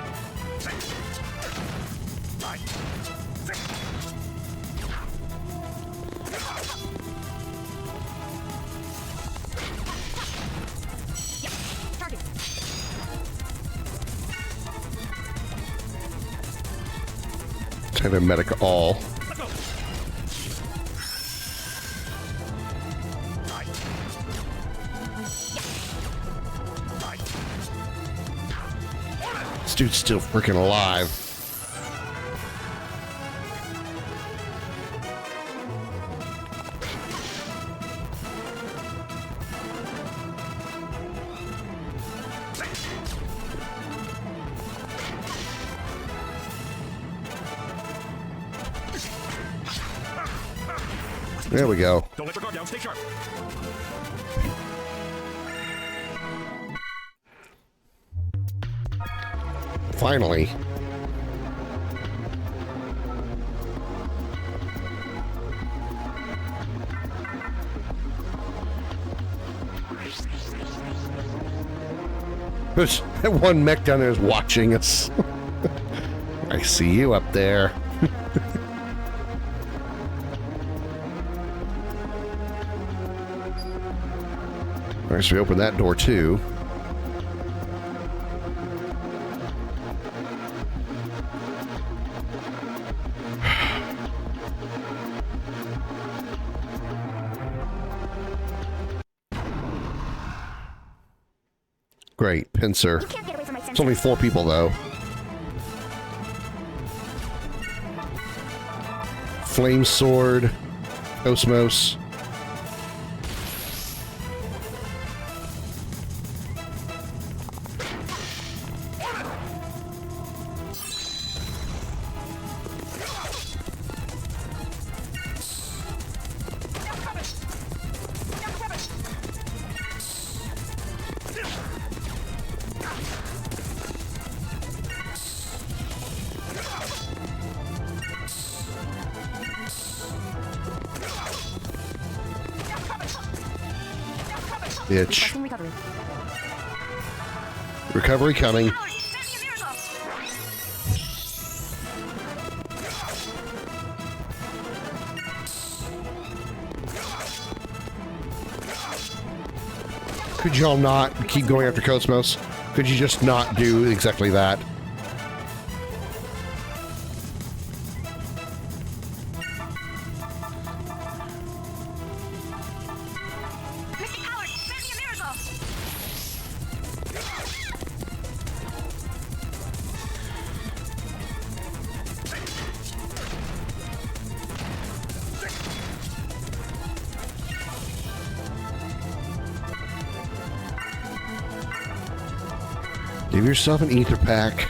Time to medic all. This dude's still freaking alive. There we go.
Don't let your guard down. Stay sharp.
Finally. There's that one mech down there is watching us. I see you up there. All right, so we open that door too. Great, pincer.
You can't get away from my
It's only 4 people though. flame sword, Cosmos. Bitch. Recovery coming. Could y'all not keep going after Cosmos? Could you just not do exactly that? Give yourself an ether pack.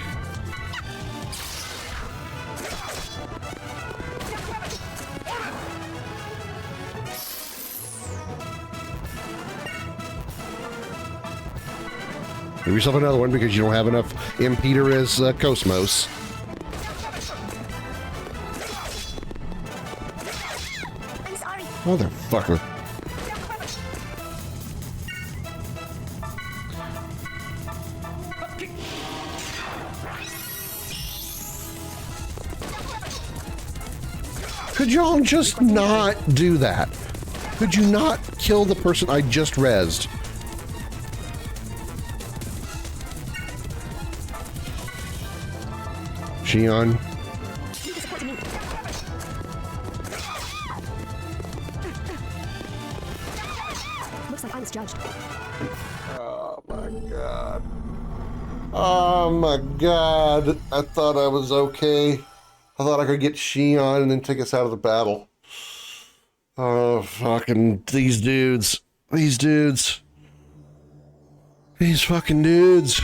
Give yourself another one because you don't have enough Impeter as Cosmos.
I'm sorry.
Motherfucker. Could y'all just not do that? Could you not kill the person I just rezzed? Shion.
Looks like I was judged.
Oh my god. Oh my god. I thought I was okay. I thought I could get Shion and then take us out of the battle. Oh, fucking these dudes. These dudes. These fucking dudes.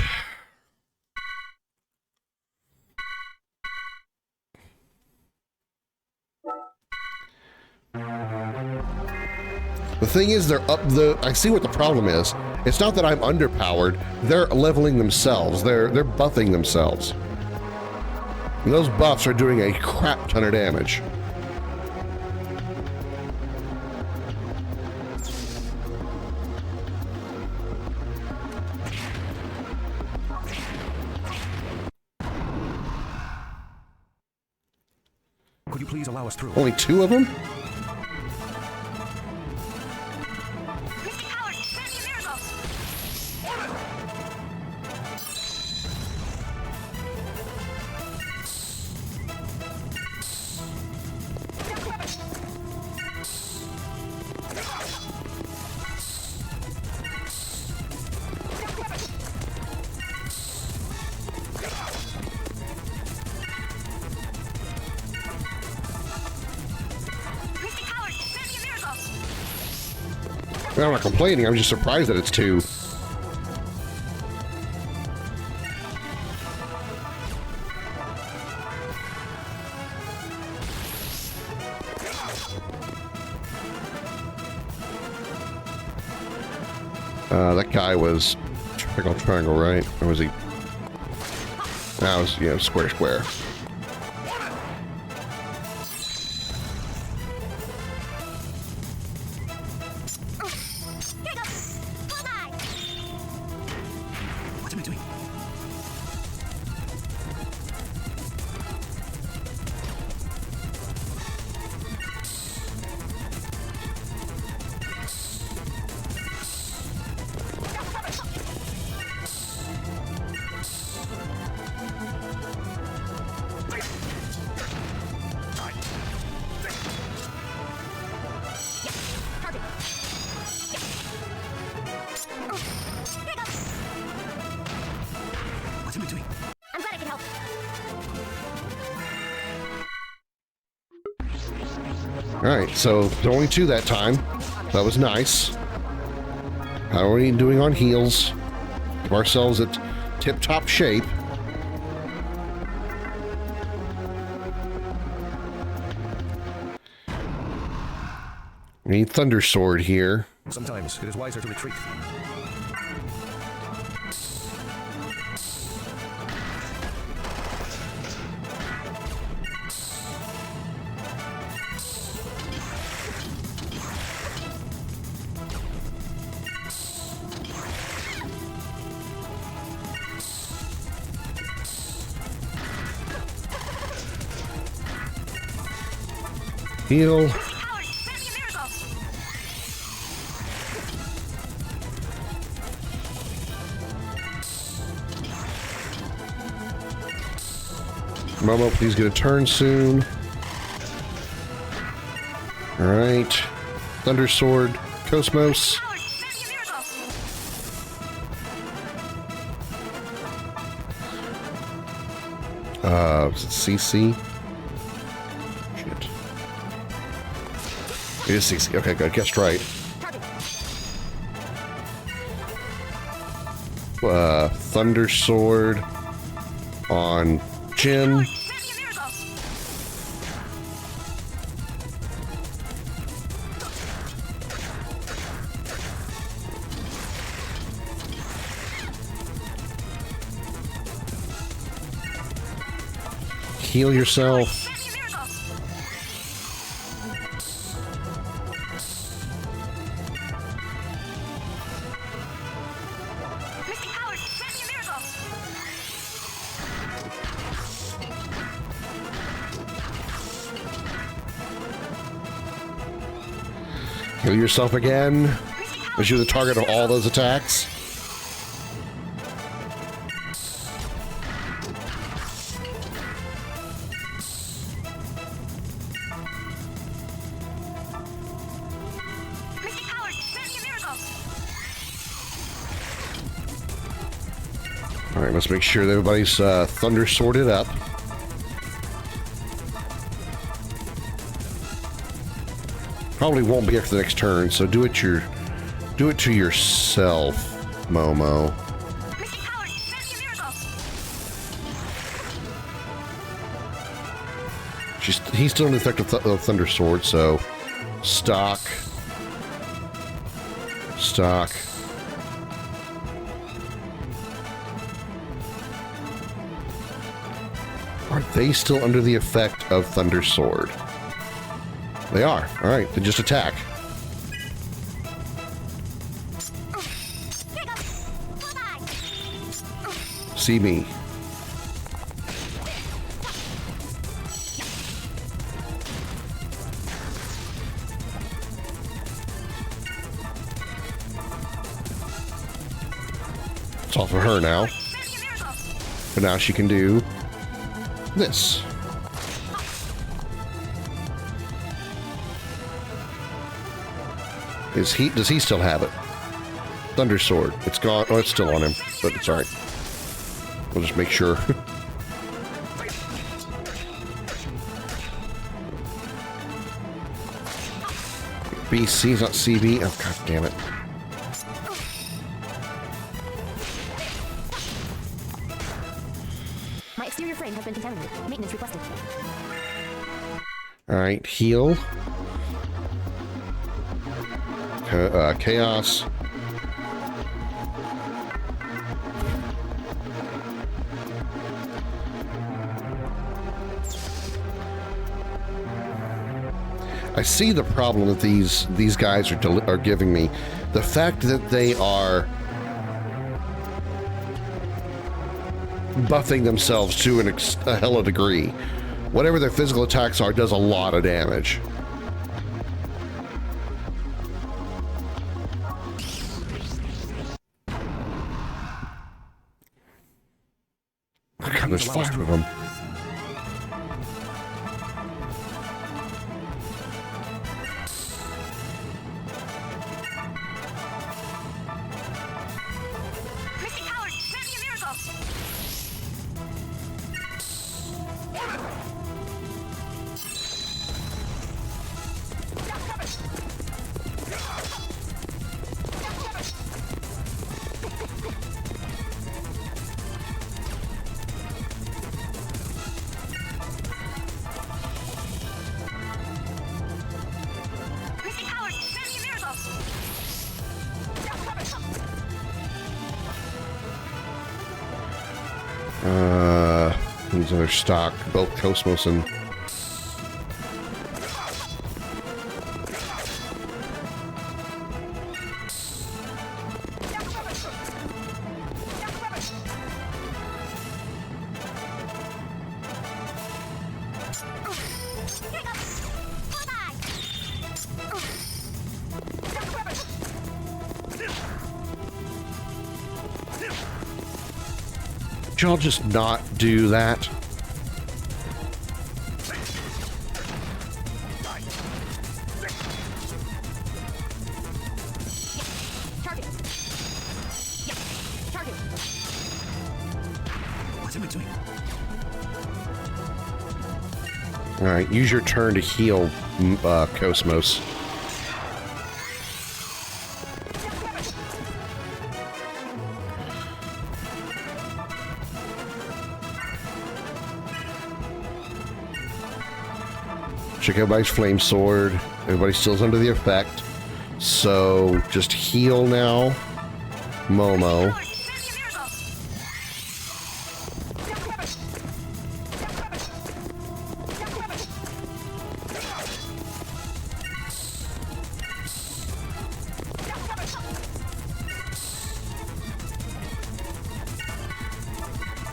The thing is, they're up the... I see what the problem is. It's not that I'm underpowered. They're leveling themselves. They're buffing themselves. And those buffs are doing a crap ton of damage.
Could you please allow us through?
Only 2 of them? I'm not complaining, I'm just surprised that it's 2. That guy was triangle, right? Or was he? That was, you know, square.
What am I doing?
Alright, so only 2 that time. That was nice. How are we doing on heals? Give ourselves at tip-top shape. We need Thunder Sword here.
Sometimes it is wiser to retreat.
Heal. Momo, please get a turn soon. Alright. Thunder Sword. Cosmos. Is it CC? Shit. It is CC. Okay, good. Guessed right. Thunder Sword on Jin. Heal yourself. Heal yourself again, as you're the target of all those attacks. Alright, let's make sure that everybody's thunder sorted up. Probably won't be after the next turn, so do it to yourself, Momo. He's still in the effect of Thunder Sword, so stock. Are they still under the effect of Thunder Sword? They are. Alright, then just attack. See me. It's all for her now. But now she can do this. Does he still have it? Thunder Sword. It's gone. Oh, it's still on him, but it's alright. We'll just make sure. BC is not CB. Oh, god damn it.
My exterior frame has been contaminated. Maintenance requested.
Alright, heal. Chaos. I see the problem that these guys are giving me. The fact that they are buffing themselves to a hell of a degree. Whatever their physical attacks are does a lot of damage. God, there's 5 of them. These other stock, both Cosmos and... Y'all just not do that.
What am I doing?
All right, use your turn to heal Cosmos. Check everybody's flame sword. Everybody still's under the effect. So just heal now. Momo.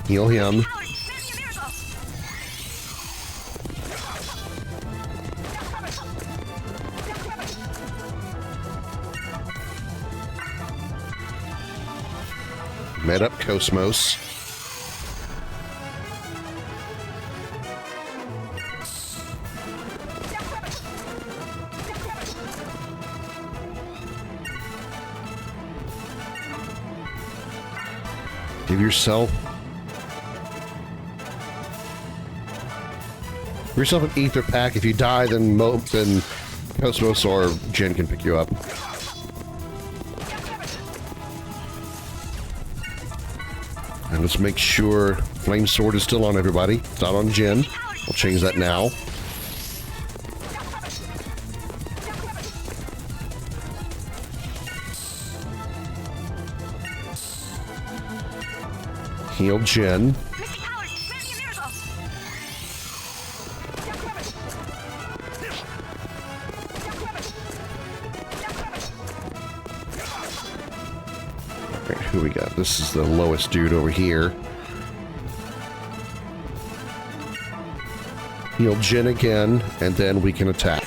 Heal him. Met up Cosmos. Give yourself an ether pack. If you die, then Cosmos or Jin can pick you up. And let's make sure Flame Sword is still on everybody. It's not on Jin. We'll change that now. Heal Jin. Who we got? This is the lowest dude over here. Heal Jin again, and then we can attack.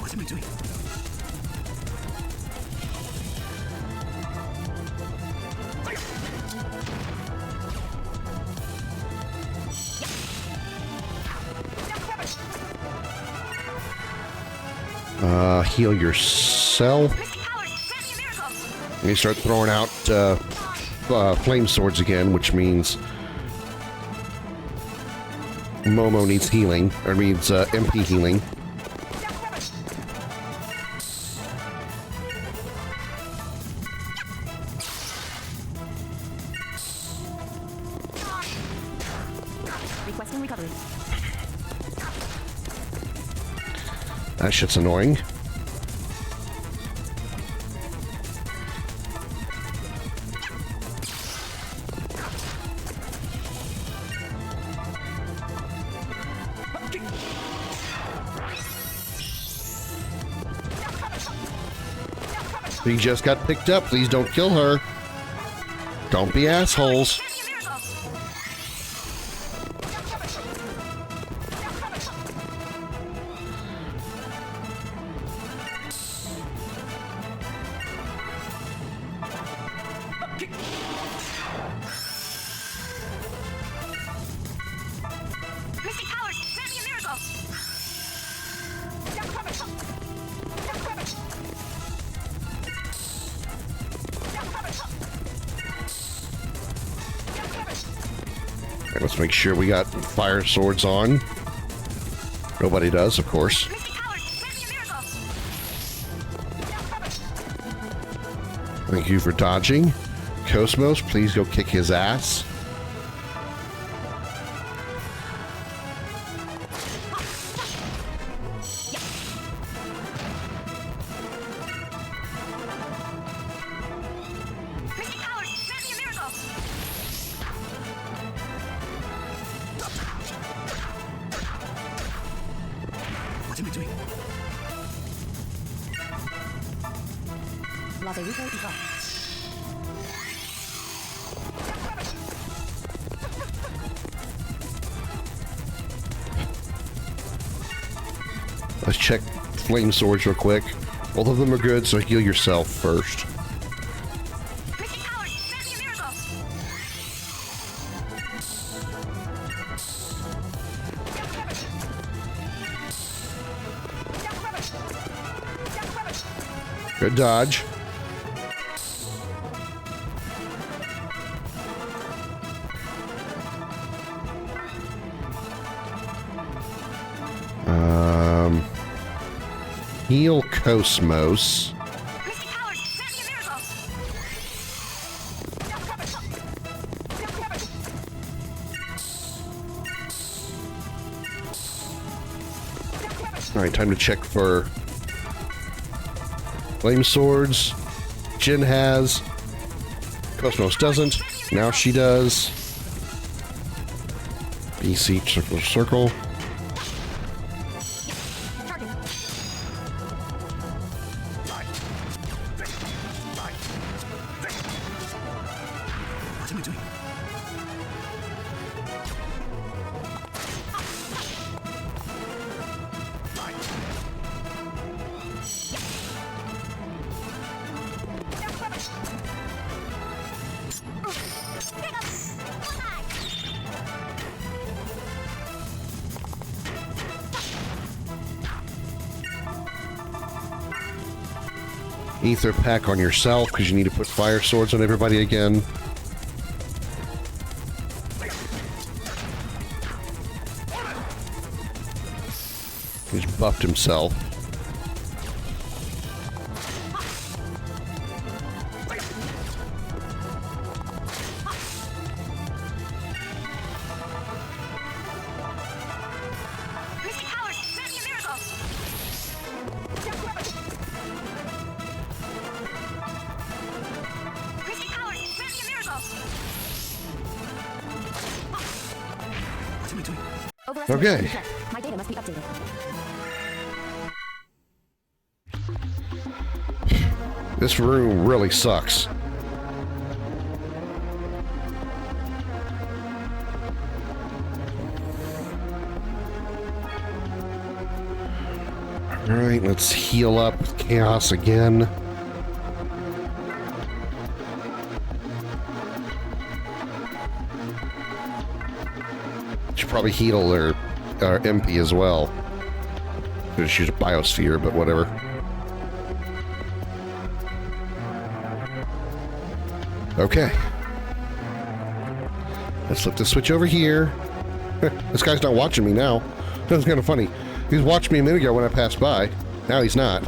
What am I doing?
Heal yourself. And you start throwing out flame swords again, which means Momo needs healing, or needs MP healing.
Requesting recovery.
That shit's annoying. She just got picked up. Please don't kill her. Don't be assholes. Okay, let's make sure we got fire swords on. Nobody does, of course. Thank you for dodging. Cosmos, please go kick his ass.
What am I doing?
Let's check flame swords real quick. Both of them are good, so heal yourself first. Good dodge. Heal Cosmos. Alright, time to check for flame swords. Jin has. Cosmos doesn't. Now she does. BC circle.
What am I doing?
Ether pack on yourself because you need to put fire swords on everybody again. He's buffed himself.
What am I doing?
Okay.
My data must be updated.
This room really sucks. Alright, let's heal up with chaos again. Should probably heal our MP as well. Just use a biosphere, but whatever. Okay. Let's flip the switch over here. This guy's not watching me now. That's kind of funny. He was watching me a minute ago when I passed by. Now he's not.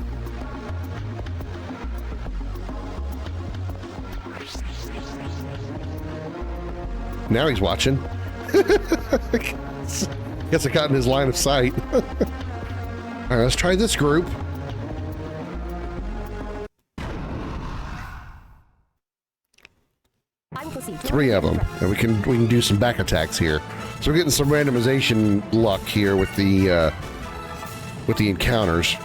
Now he's watching. Guess I got in his line of sight. All right, let's try this group. Three of them, and we can do some back attacks here. So we're getting some randomization luck here with the encounters.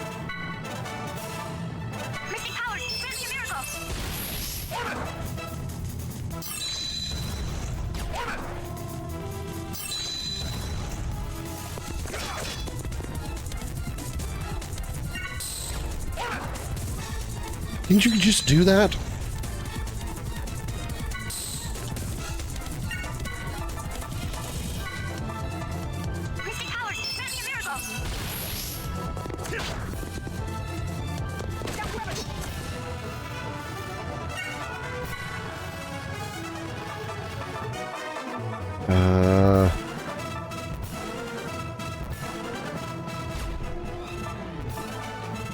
Didn't you just do that?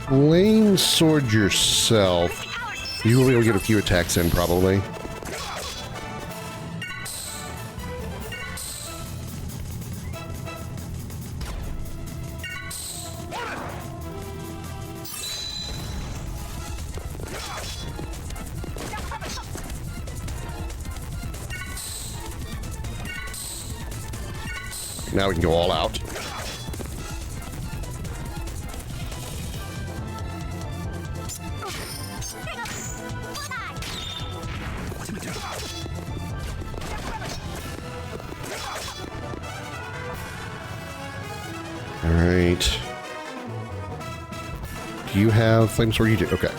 Flame sword yourself. You will be able to get a few attacks in, probably. Now we can go all out. All right. Do you have things where you do? Okay.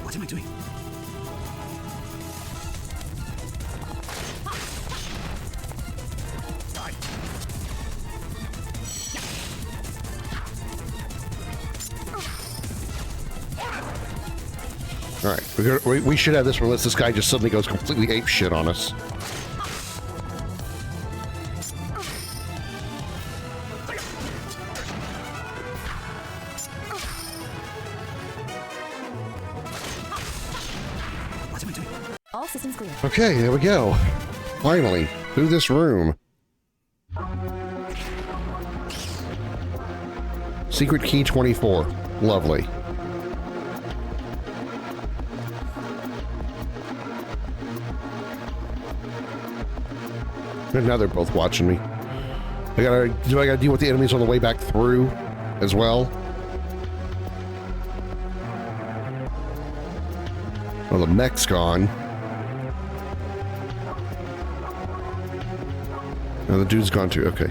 What am I doing?
All right. We should have this one unless this guy just suddenly goes completely ape shit on us.
What am I doing?
All systems clear.
Okay, there we go. Finally, through this room. Secret key 24. Lovely. And now they're both watching me. Do I gotta deal with the enemies on the way back through as well? Oh, the mech's gone. No, the dude's gone too. Okay.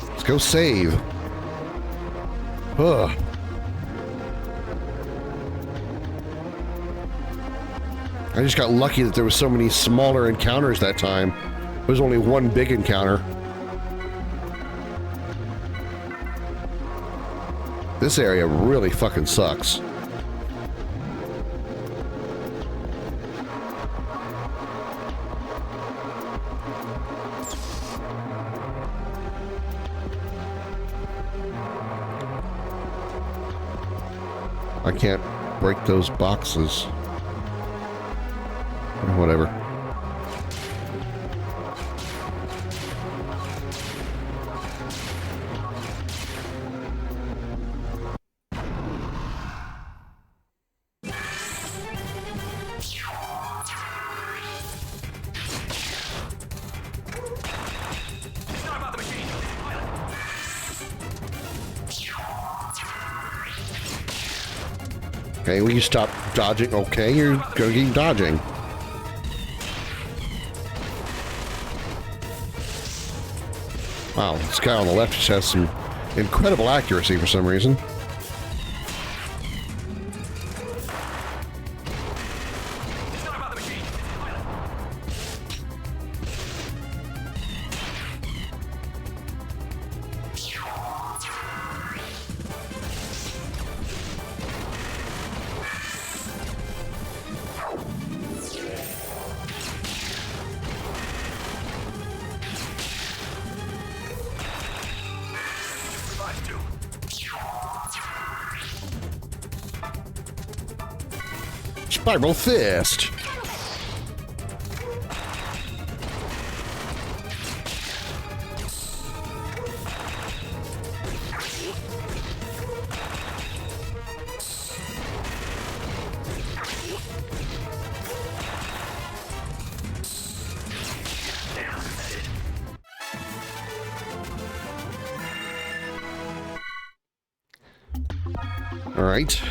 Let's go save. Ugh. I just got lucky that there was so many smaller encounters that time. There was only one big encounter. This area really fucking sucks. I can't break those boxes. Whatever. Okay, will you stop dodging? Okay, you're gonna keep dodging. Wow, this guy on the left just has some incredible accuracy for some reason. Spiral Fist. All right.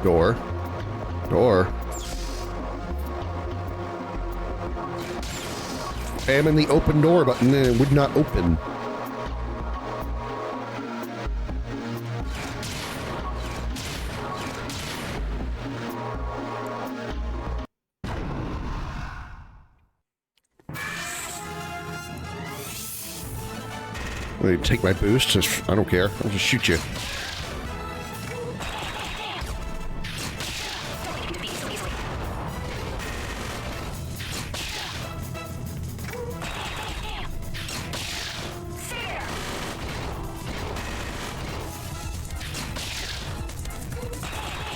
Door. spamming the open door button and it would not open. I'm gonna take my boost. I don't care. I'll just shoot you.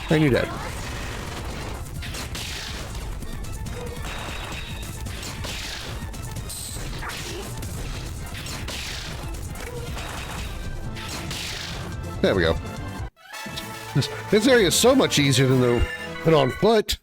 And you're dead. There we go. This area is so much easier than on foot.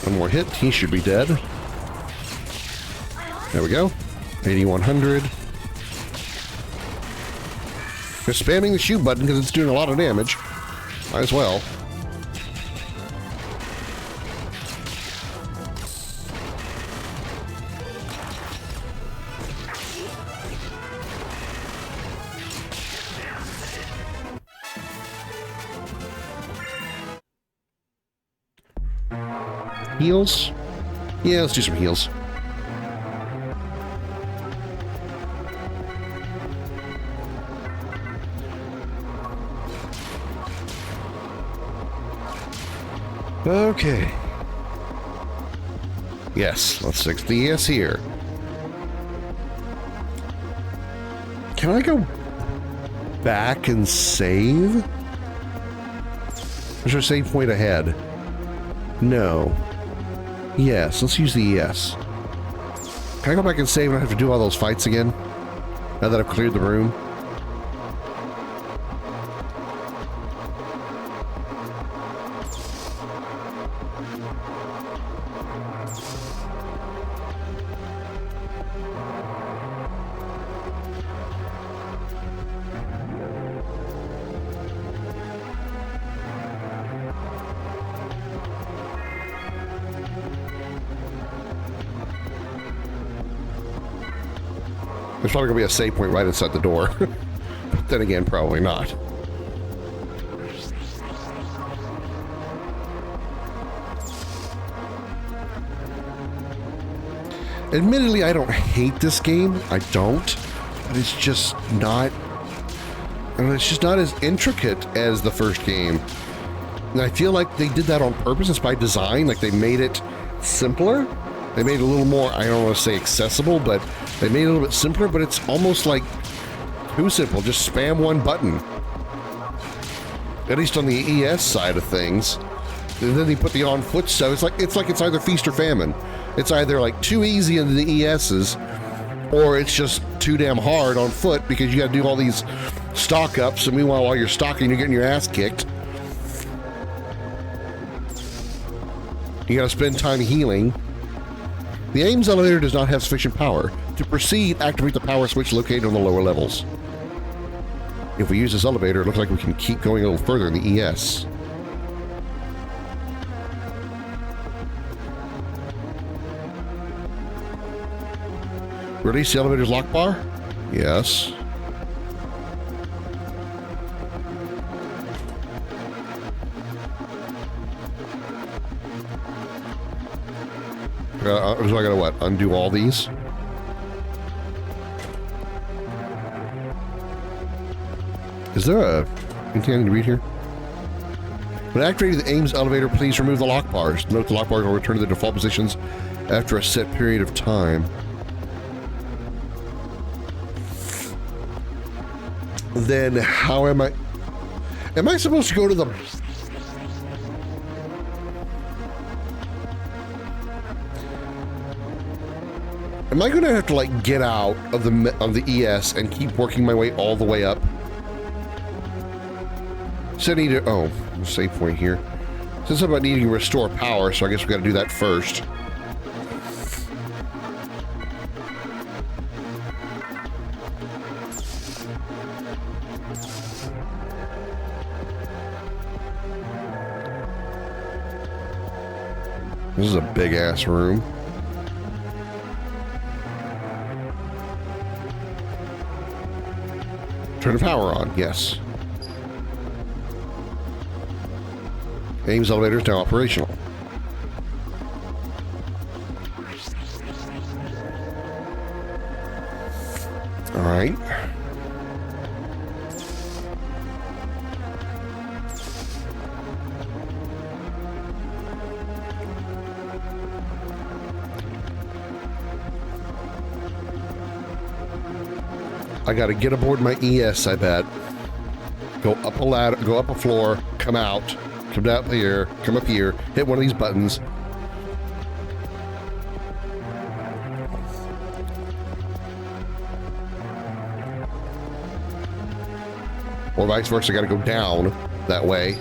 One more hit, he should be dead. There we go. 8100. They're spamming the shoot button because it's doing a lot of damage. Might as well. Heals? Yeah, let's do some heals. Okay. Yes, let's fix the yes here. Can I go back and save? Is there a save point ahead? No. Yes, let's use the yes. Can I go back and save and not have to do all those fights again? Now that I've cleared the room? There's probably going to be a save point right inside the door. But then again, probably not. Admittedly, I don't hate this game. I don't. But it's just not... I mean, it's just not as intricate as the first game. And I feel like they did that on purpose. It's by design. Like, they made it simpler. They made it a little more, I don't want to say accessible, but they made it a little bit simpler, but it's almost like too simple. Just spam one button. At least on the ES side of things. And then they put the on foot stuff. It's like it's either feast or famine. It's either like too easy in the ESs, or it's just too damn hard on foot because you got to do all these stock ups, and meanwhile while you're stocking, you're getting your ass kicked. You got to spend time healing. The Ames elevator does not have sufficient power. To proceed, activate the power switch located on the lower levels. If we use this elevator, it looks like we can keep going a little further in the ES. Release the elevator's lock bar? Yes. So I gotta what? Undo all these? Is there anything I need to read here? When activating the Ames elevator, please remove the lock bars. Note the lock bars will return to their default positions after a set period of time. Then how am I supposed to go to the Am I gonna have to like get out of the ES and keep working my way all the way up? So I need to, oh, save point here. Since I'm about needing to restore power, so I guess we gotta do that first. This is a big ass room. Turn the power on, yes. Ames elevator is now operational. All right. I gotta get aboard my ES, I bet. Go up a ladder, go up a floor, come out, come down here, come up here, hit one of these buttons. Or vice versa, I gotta go down that way.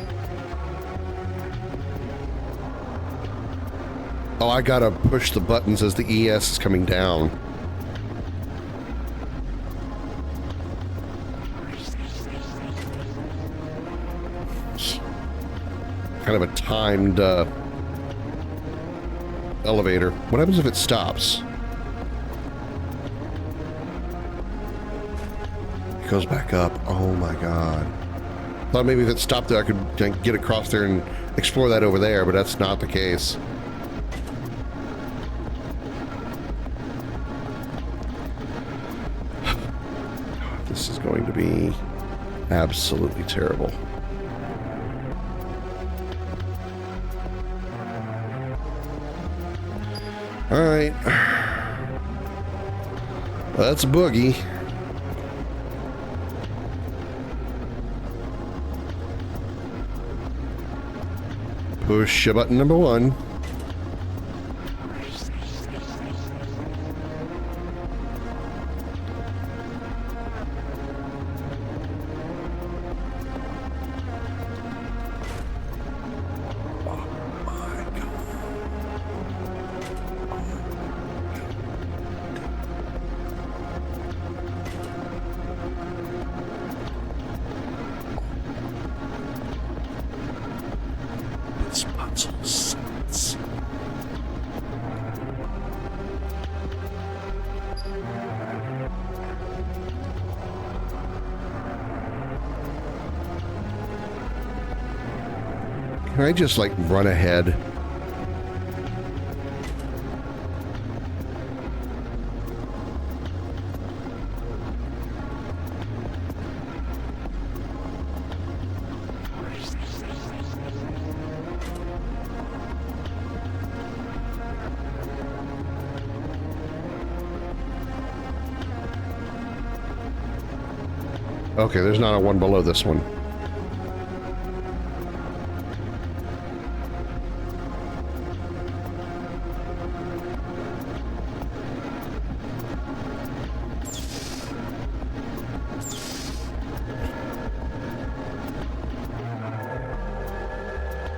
Oh, I gotta push the buttons as the ES is coming down. Kind of a timed elevator. What happens if it stops? It goes back up. Oh my god. Thought maybe if it stopped there I could get across there and explore that over there, but that's not the case. This is going to be absolutely terrible. All right, well, that's a boogie. Push button number 1. Can I just like run ahead? Okay, there's not a one below this one.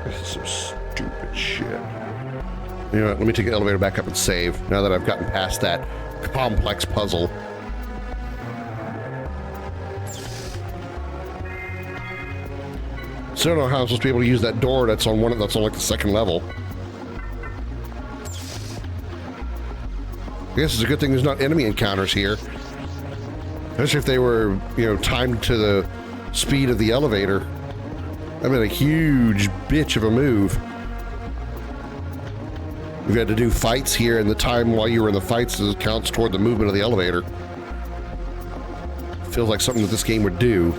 This is some stupid shit. You know what, let me take the elevator back up and save, now that I've gotten past that complex puzzle. So I don't know how I'm supposed to be able to use that door that's on like the second level. I guess it's a good thing there's not enemy encounters here. Especially if they were, you know, timed to the speed of the elevator. That'd been a huge bitch of a move. We've had to do fights here, and the time while you were in the fights counts toward the movement of the elevator. Feels like something that this game would do.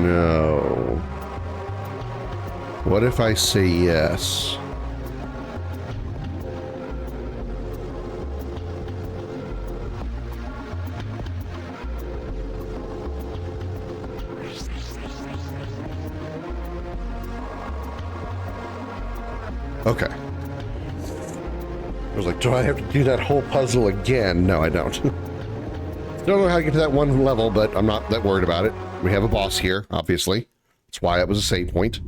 No. What if I say yes? Okay. I was like, do I have to do that whole puzzle again? No, I don't. Don't know how to get to that one level, but I'm not that worried about it. We have a boss here, obviously. That's why it was a save point.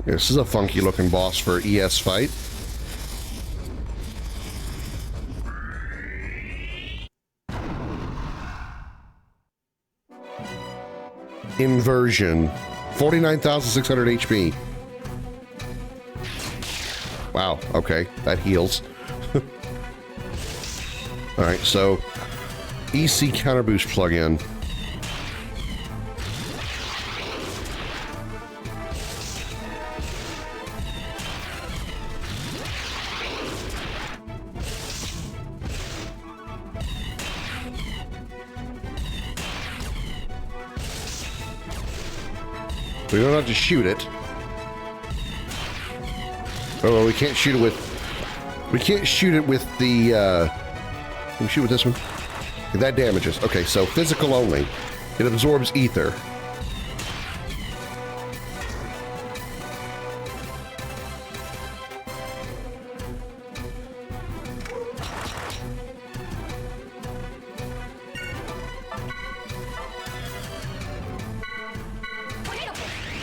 This is a funky looking boss for ES fight. Inversion. 49,600 HP. Wow, okay, that heals. Alright, so EC counter boost plug-in. We don't have to shoot it. Oh, we can't shoot it with... We can't shoot it with the... Can we shoot with this one? That damages. Okay, so physical only. It absorbs ether.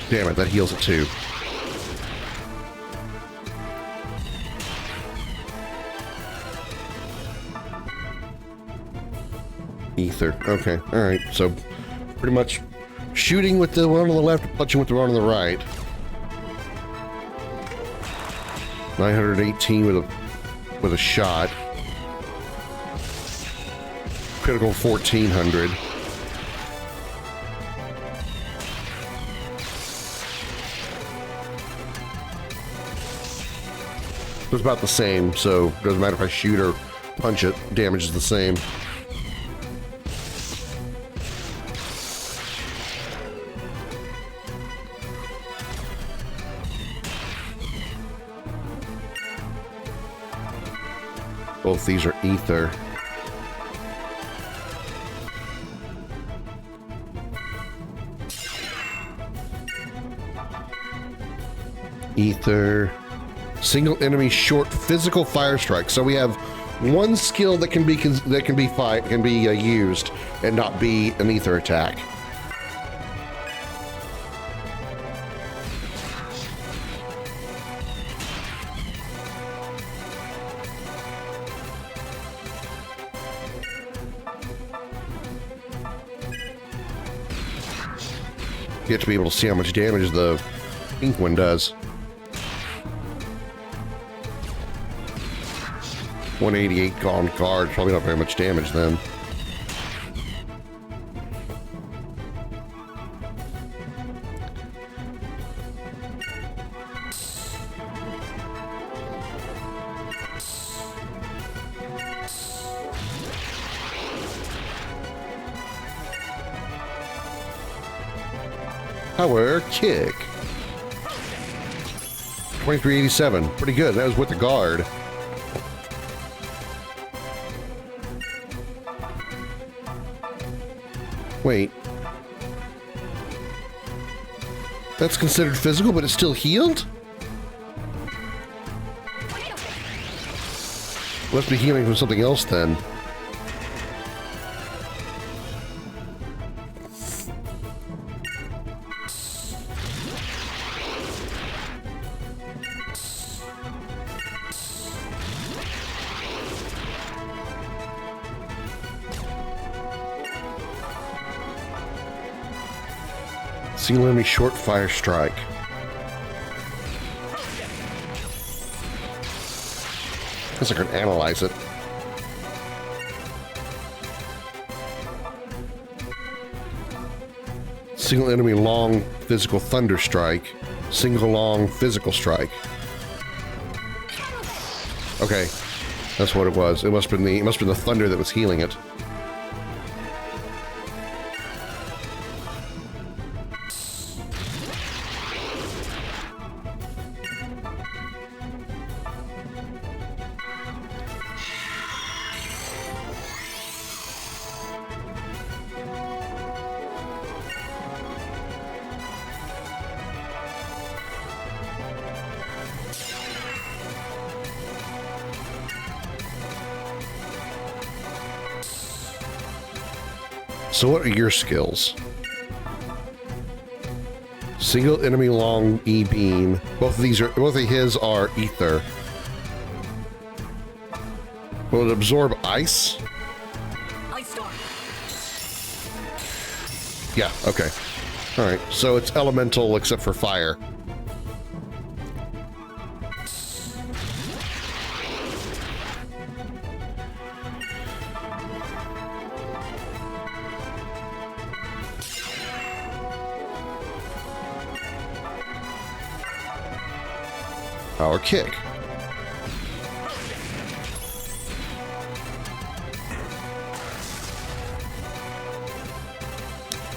Damn it, that heals it too. Ether. Okay, alright. So, pretty much shooting with the one on the left, punching with the one on the right. 918 with a shot. Critical 1400. It's about the same, so it doesn't matter if I shoot or punch it, damage is the same. Both these are ether. Ether. Single enemy short physical fire strike. So we have one skill that can be used and not be an ether attack. You have to be able to see how much damage the pink one does. 188 on guard, probably not very much damage then. Power kick. 2387, pretty good. That was with the guard. Wait. That's considered physical, but it's still healed? Must be healing from something else then. Single enemy short fire strike. Guess I can analyze it. Single enemy long physical thunder strike. Single long physical strike. Okay, that's what it was. It must have been the thunder that was healing it. So what are your skills? Single enemy long E-beam. Both of his are ether. Will it absorb ice?
Ice Storm.
Yeah, okay. Alright, so it's elemental except for fire. Power kick.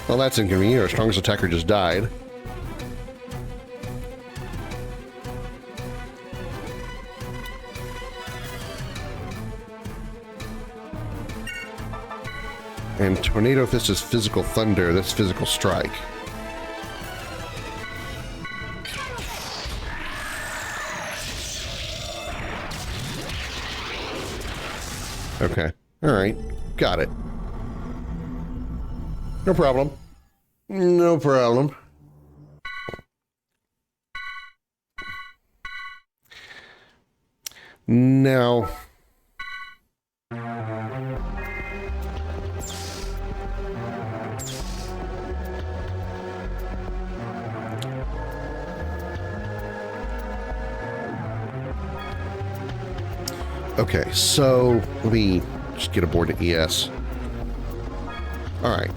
Well, that's inconvenient. Our strongest attacker just died. And Tornado Fist is physical thunder. That's physical strike. Okay. All right. Got it. No problem. No problem. Now... Okay, so let me just get aboard the ES. All right.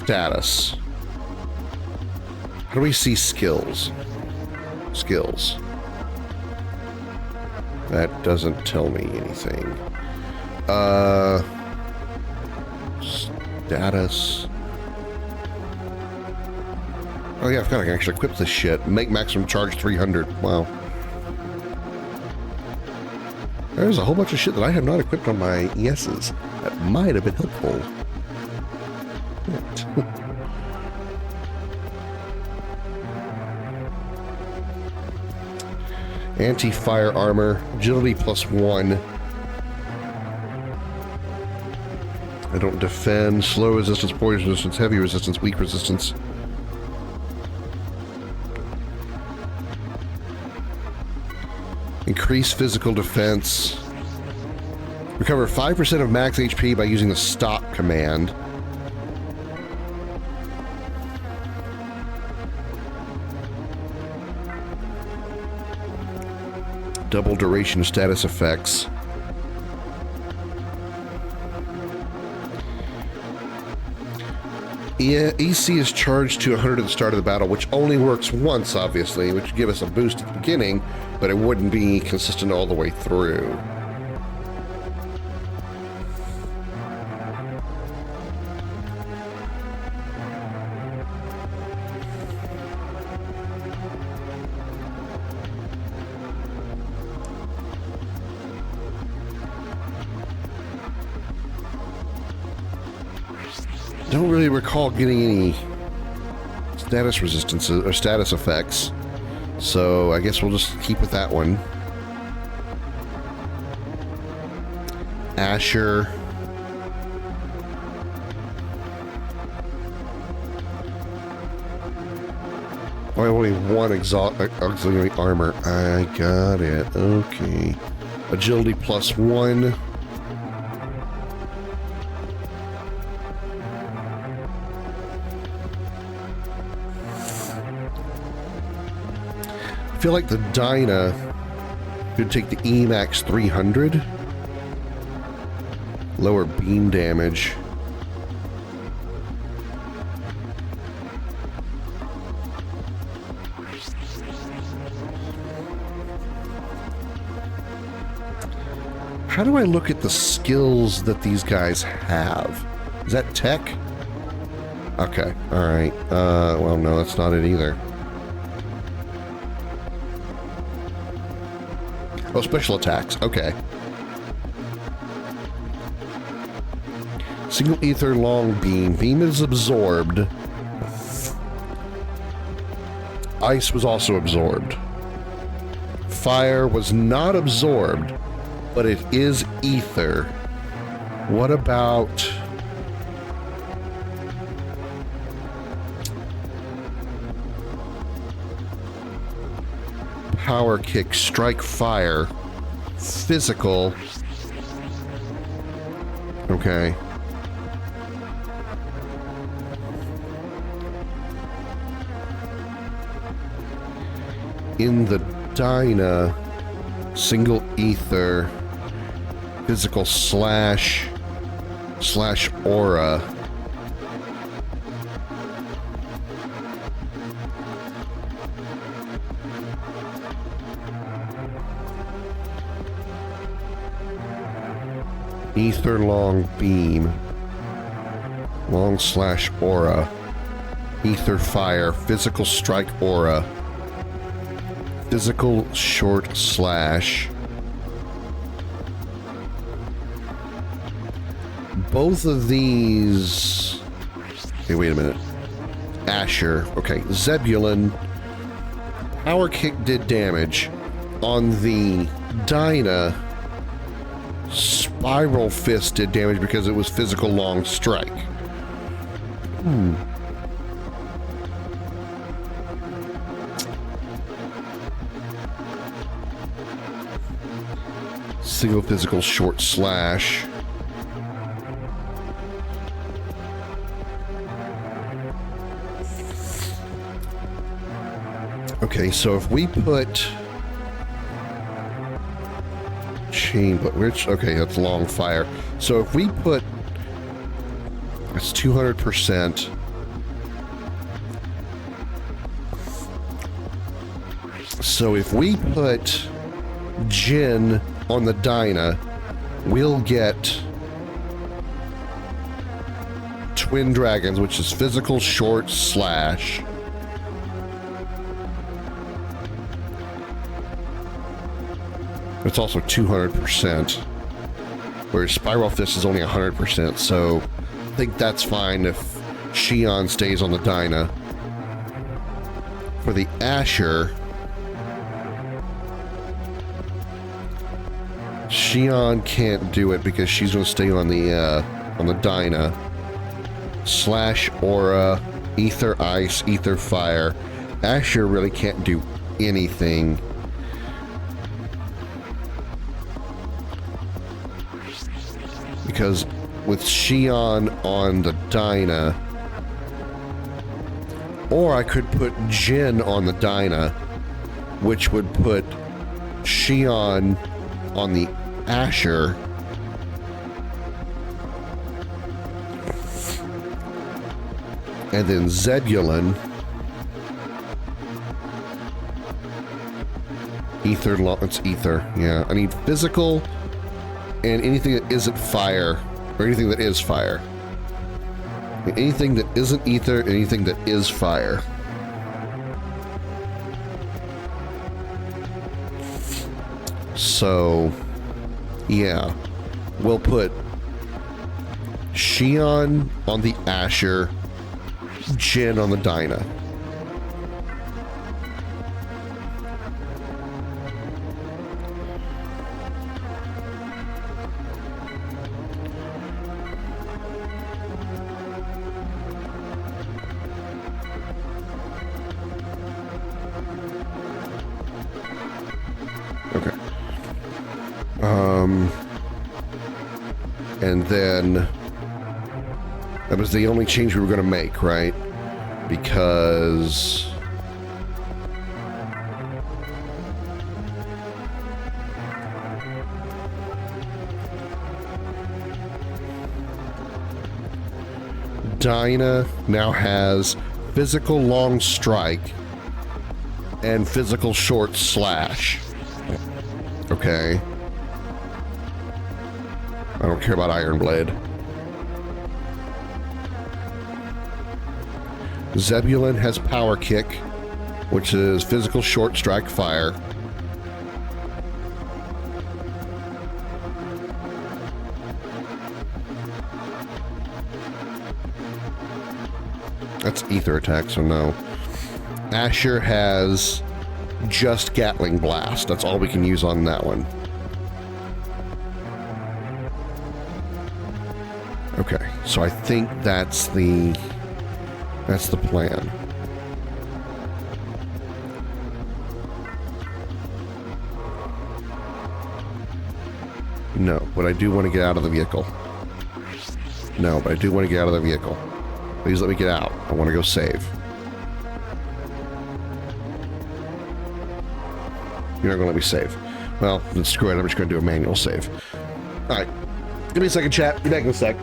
Status. How do we see skills? Skills. That doesn't tell me anything. Status. Oh yeah, I forgot I can actually equip this shit. Make maximum charge 300. Wow. There's a whole bunch of shit that I have not equipped on my ESs. That might have been helpful. Anti-fire armor, agility +1. I don't defend, slow resistance, poison resistance, heavy resistance, weak resistance. Increase physical defense. Recover 5% of max HP by using the stop command. Double duration status effects. EC is charged to 100 at the start of the battle, which only works once, obviously, which would give us a boost at the beginning, but it wouldn't be consistent all the way through. Don't really recall getting any status resistances or status effects, so I guess we'll just keep with that one. Asher. Oh, only one auxiliary armor. I got it. Okay. Agility +1. I feel like the Dyna could take the Emax 300. Lower beam damage. How do I look at the skills that these guys have? Is that tech? Okay, alright. Well, no, that's not it either. Oh, special attacks. Okay. Single ether long beam. Beam is absorbed. Ice was also absorbed. Fire was not absorbed, but it is ether. What about power kick, strike, fire, physical. Okay. In the Dyna, single ether, physical slash aura. Ether long beam, long slash aura, ether fire, physical strike aura, physical short slash. Both of these. Hey, wait a minute. Asher. Okay, Zebulon. Power kick did damage. On the Dyna, Spiral Fist did damage because it was physical long strike. Single physical short slash. Okay, so if we put chain, but which, okay, that's long fire. So if we put, that's 200%. So if we put Jin on the Dyna, we'll get Twin Dragons, which is physical short slash. It's also 200%, whereas Spiral Fist is only 100%, so I think that's fine if Xion stays on the Dyna. For the Asher, Xion can't do it because she's going to stay on the Dyna. Slash aura, ether ice, ether fire. Asher really can't do anything. Because with Xion on the Dyna, or I could put Jin on the Dyna, which would put Xion on the Asher. And then Zebulon. Ether, it's ether. Yeah, I need physical and anything that isn't fire, or anything that is fire. Anything that isn't ether, anything that is fire. So, yeah, we'll put Xion on the Asher, Jin on the Dyna. Okay. And then that was the only change we were going to make, right? Because Dyna now has physical long strike and physical short slash. Okay. I don't care about Iron Blade. Zebulon has power kick, which is physical short strike fire. That's ether attack, so no. Asher has just Gatling Blast. That's all we can use on that one. Okay, so I think that's the plan. No, but I do want to get out of the vehicle. No, but I do want to get out of the vehicle. Please let me get out. I want to go save. You're not going to let me save. Well, then screw it. I'm just going to do a manual save. Alright. Give me a second, chat. Be back in a sec.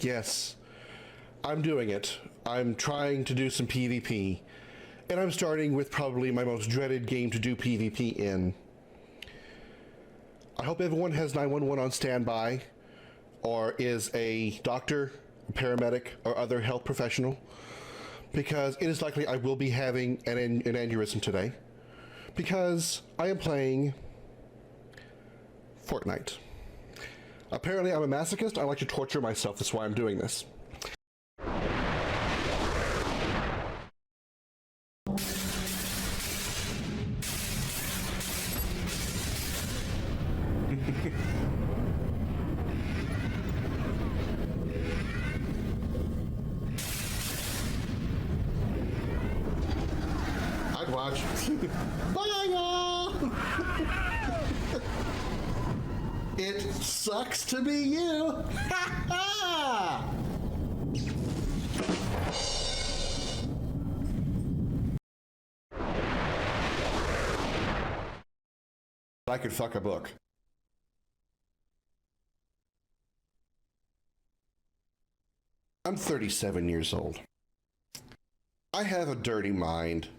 Yes, I'm doing it. I'm trying to do some PvP, and I'm starting with probably my most dreaded game to do PvP in. I hope everyone has 911 on standby, or is a doctor, a paramedic, or other health professional, because it is likely I will be having an aneurysm today, because I am playing Fortnite. Apparently, I'm a masochist. I like to torture myself. That's why I'm doing this. I'd watch. Bye, y'all! It sucks to be you. Ha ha! I could fuck a book. I'm 37 years old. I have a dirty mind.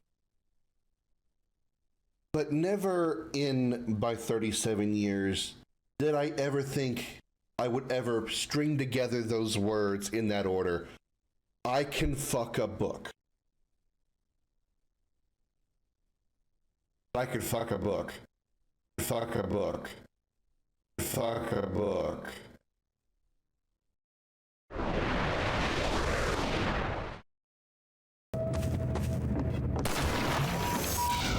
But never in my 37 years did I ever think I would ever string together those words in that order. I can fuck a book. I could fuck a book. Fuck a book. Fuck a book.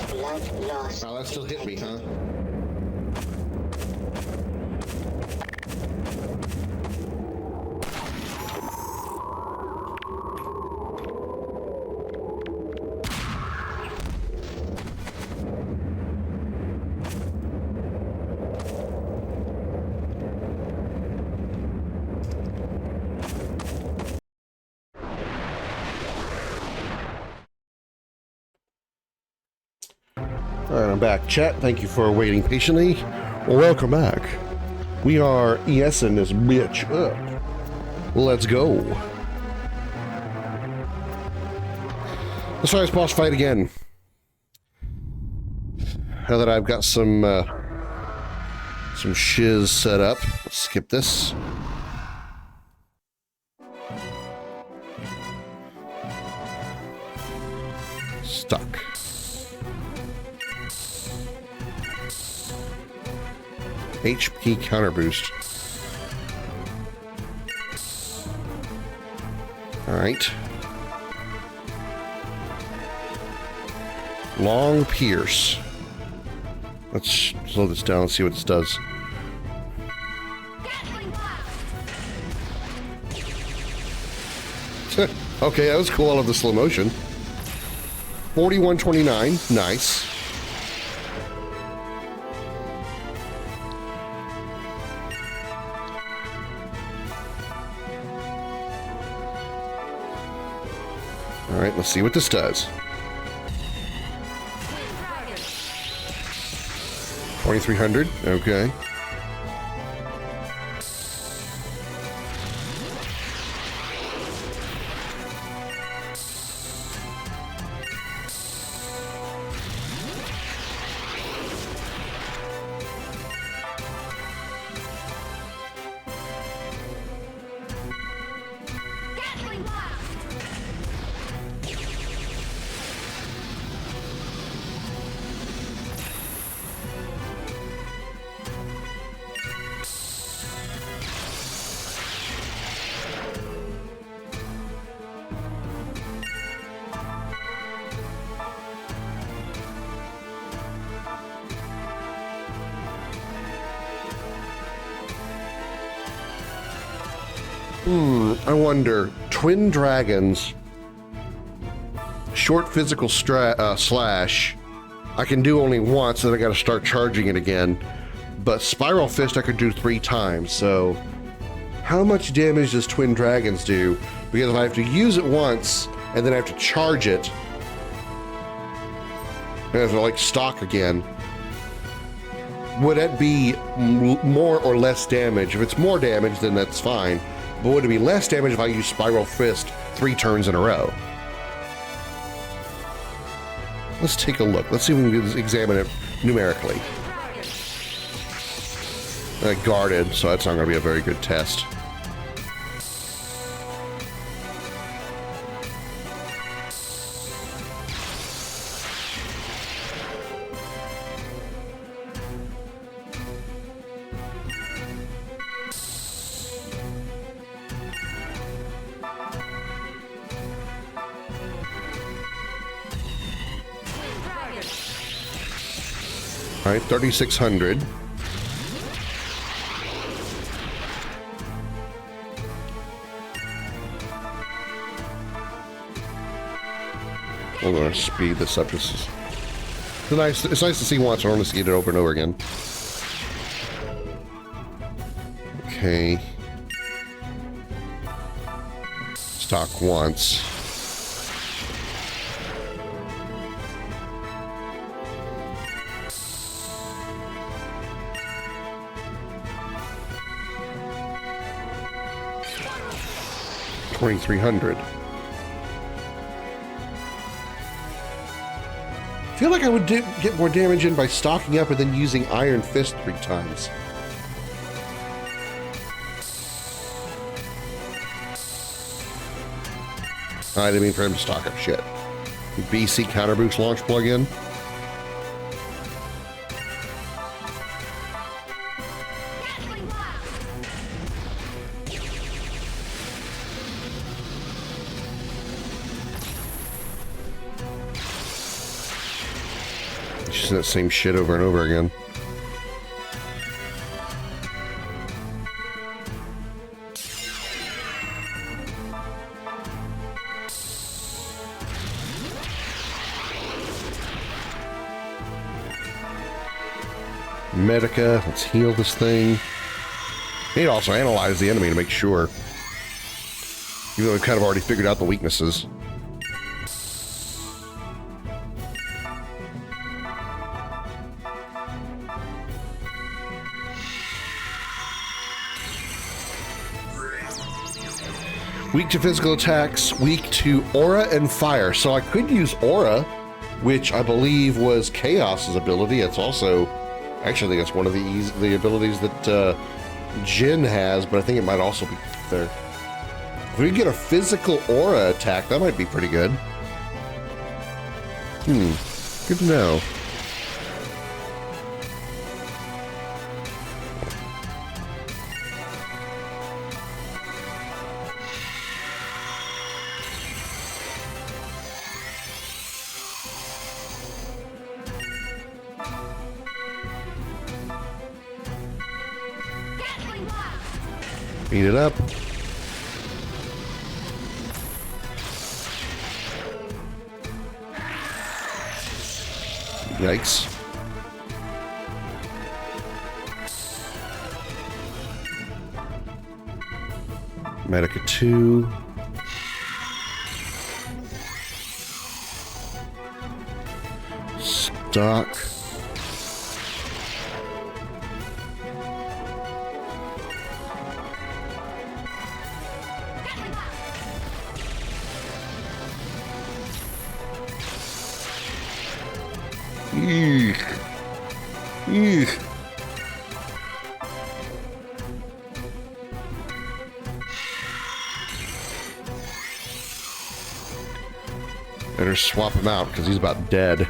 Blood lost.
Oh, that still hit me, huh? Alright, I'm back. Chat, thank you for waiting patiently. Welcome back. We are ESing this bitch up. Let's go. Let's try this boss fight again. Now that I've got some shiz set up. Let's skip this. Stuck. HP counter boost. Alright. Long pierce. Let's slow this down and see what this does. Okay, that was cool. I love the slow motion. 4129. Nice. Alright, let's see what this does. 2300, okay. I wonder, twin dragons, short physical slash, I can do only once, then I gotta start charging it again. But spiral fist I could do 3 times, so how much damage does twin dragons do? Because if I have to use it once, and then I have to charge it, and I have to like stock again, would it be more or less damage? If it's more damage, then that's fine. But would it be less damage if I use Spiral Fist 3 turns in a row? Let's take a look. Let's see if we can examine it numerically. Guarded, so that's not going to be a very good test. All right, 3,600. I'm going to speed this up. It's nice to see once. I want to see it over and over again. Okay. Stock once. $2,300. I feel like I would get more damage in by stocking up and then using Iron Fist 3 times. I didn't mean for him to stock up shit. BC counter boost launch plug-in. Just that same shit over and over again. Medica, let's heal this thing. Need to also analyze the enemy to make sure. Even though we've kind of already figured out the weaknesses. Weak to physical attacks, weak to aura and fire. So I could use aura, which I believe was Chaos's ability. It's also, actually I think it's one of the abilities that Jin has, but I think it might also be there. If we get a physical aura attack, that might be pretty good. Good to know. Beat it up. Yikes. Medica 2. Stock. Eek. Eek. Better swap him out because he's about dead.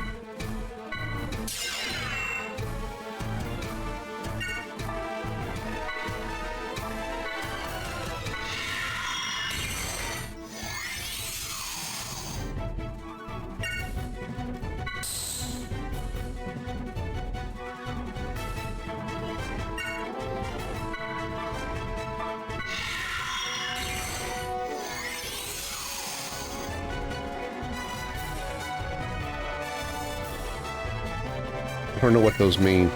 I don't know what those mean.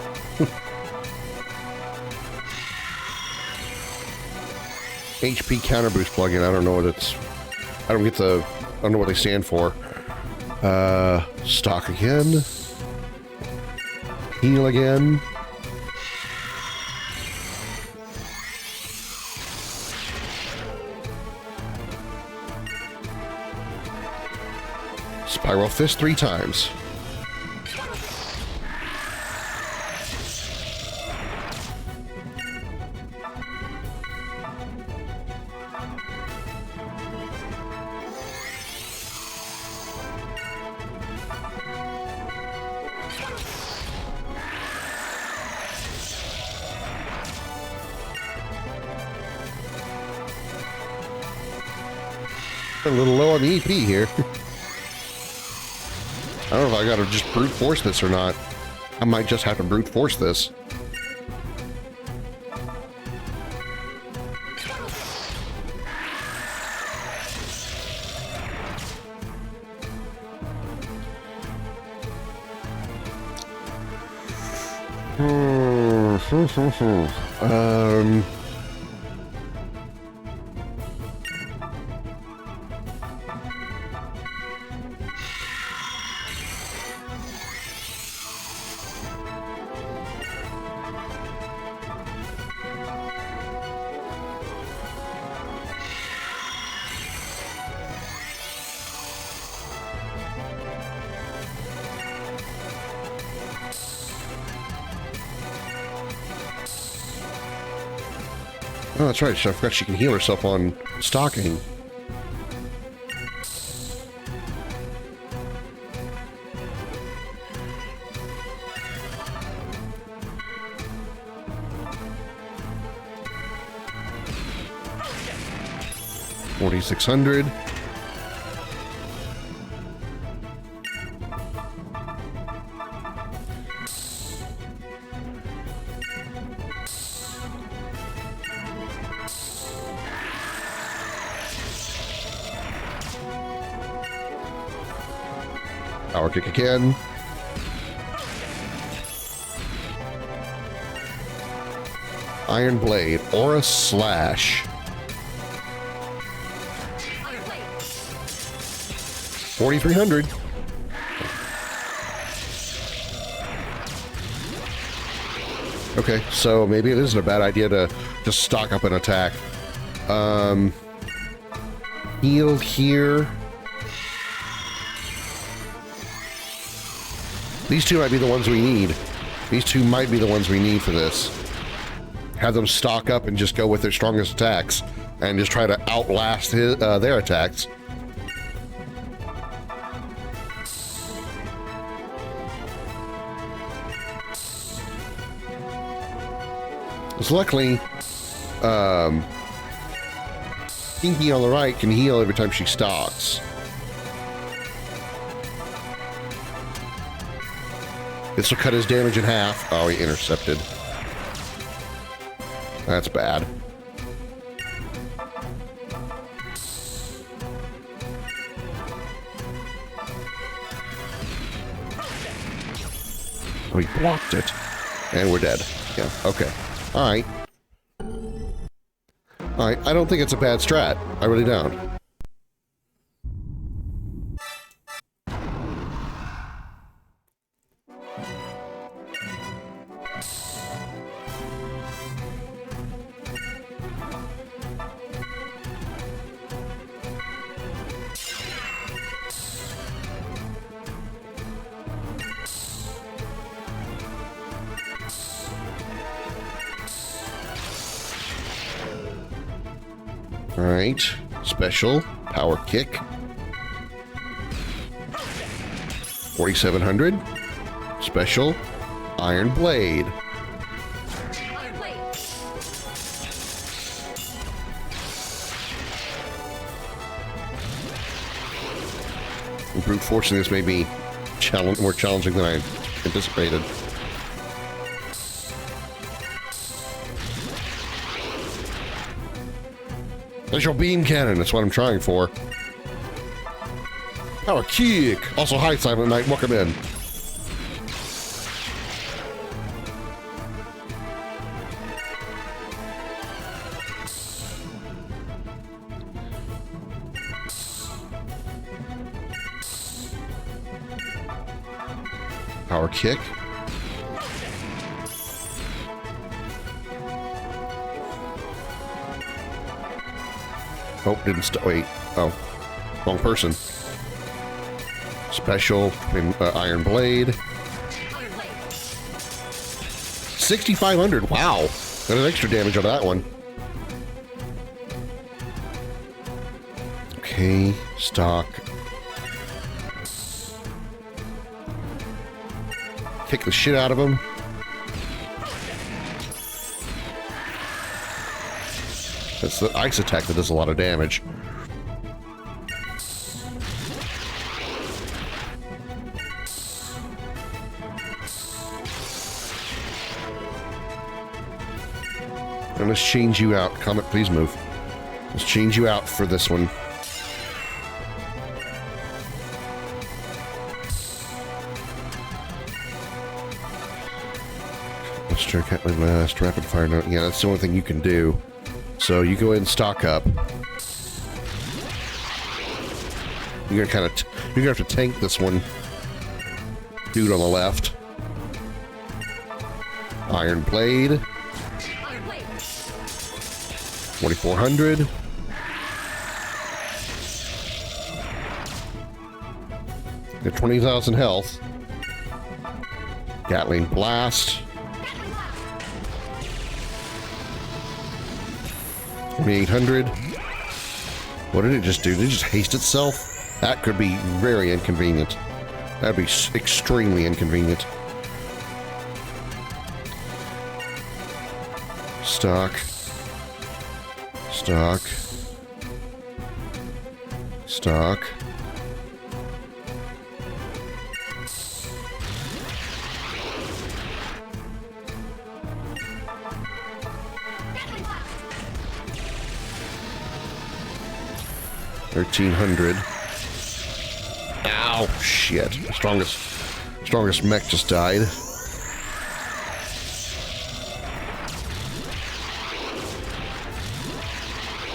HP counter boost plugin. I don't know what it's. I don't know what they stand for. Stock again. Heal again. Spiral Fist 3 times. A little low on the EP here. I don't know if I gotta just brute force this or not. I might just have to brute force this. Oh, that's right. I forgot she can heal herself on stalking. $4,600. Power kick again. Iron Blade, Aura Slash. 4,300. Okay, so maybe it isn't a bad idea to just stock up an attack. Heal here. These two might be the ones we need. These two might be the ones we need for this. Have them stock up and just go with their strongest attacks and just try to outlast their attacks. So luckily, Pinky on the right can heal every time she stalks. This will cut his damage in half. Oh, he intercepted. That's bad. Oh, he blocked it. And we're dead. Yeah, okay. Alright. Alright, I don't think it's a bad strat. I really don't. Alright, special, power kick. 4,700. Special, Iron Blade. Brute forcing this may be more challenging than I anticipated. There's your beam cannon. That's what I'm trying for. Power kick. Also, hi, Silent Knight. Welcome in. Power kick. Oh, didn't wait. Oh, wrong person. Special Iron Blade. 6,500. Wow. Got an extra damage on that one. Okay, stock. Kick the shit out of him. That's the ice attack that does a lot of damage. And let's change you out. Comet, please move. Let's change you out for this one. Last rapid fire note. Yeah, that's the only thing you can do. So you go ahead and stock up. You're gonna have to tank this one. Dude on the left. Iron Blade. 2,400. Got 20,000 health. Gatling Blast. 2,800. What did it just do? Did it just haste itself? That could be very inconvenient. That'd be extremely inconvenient. Stock. Stock. Stock. $1,300. Ow, shit. Strongest mech just died.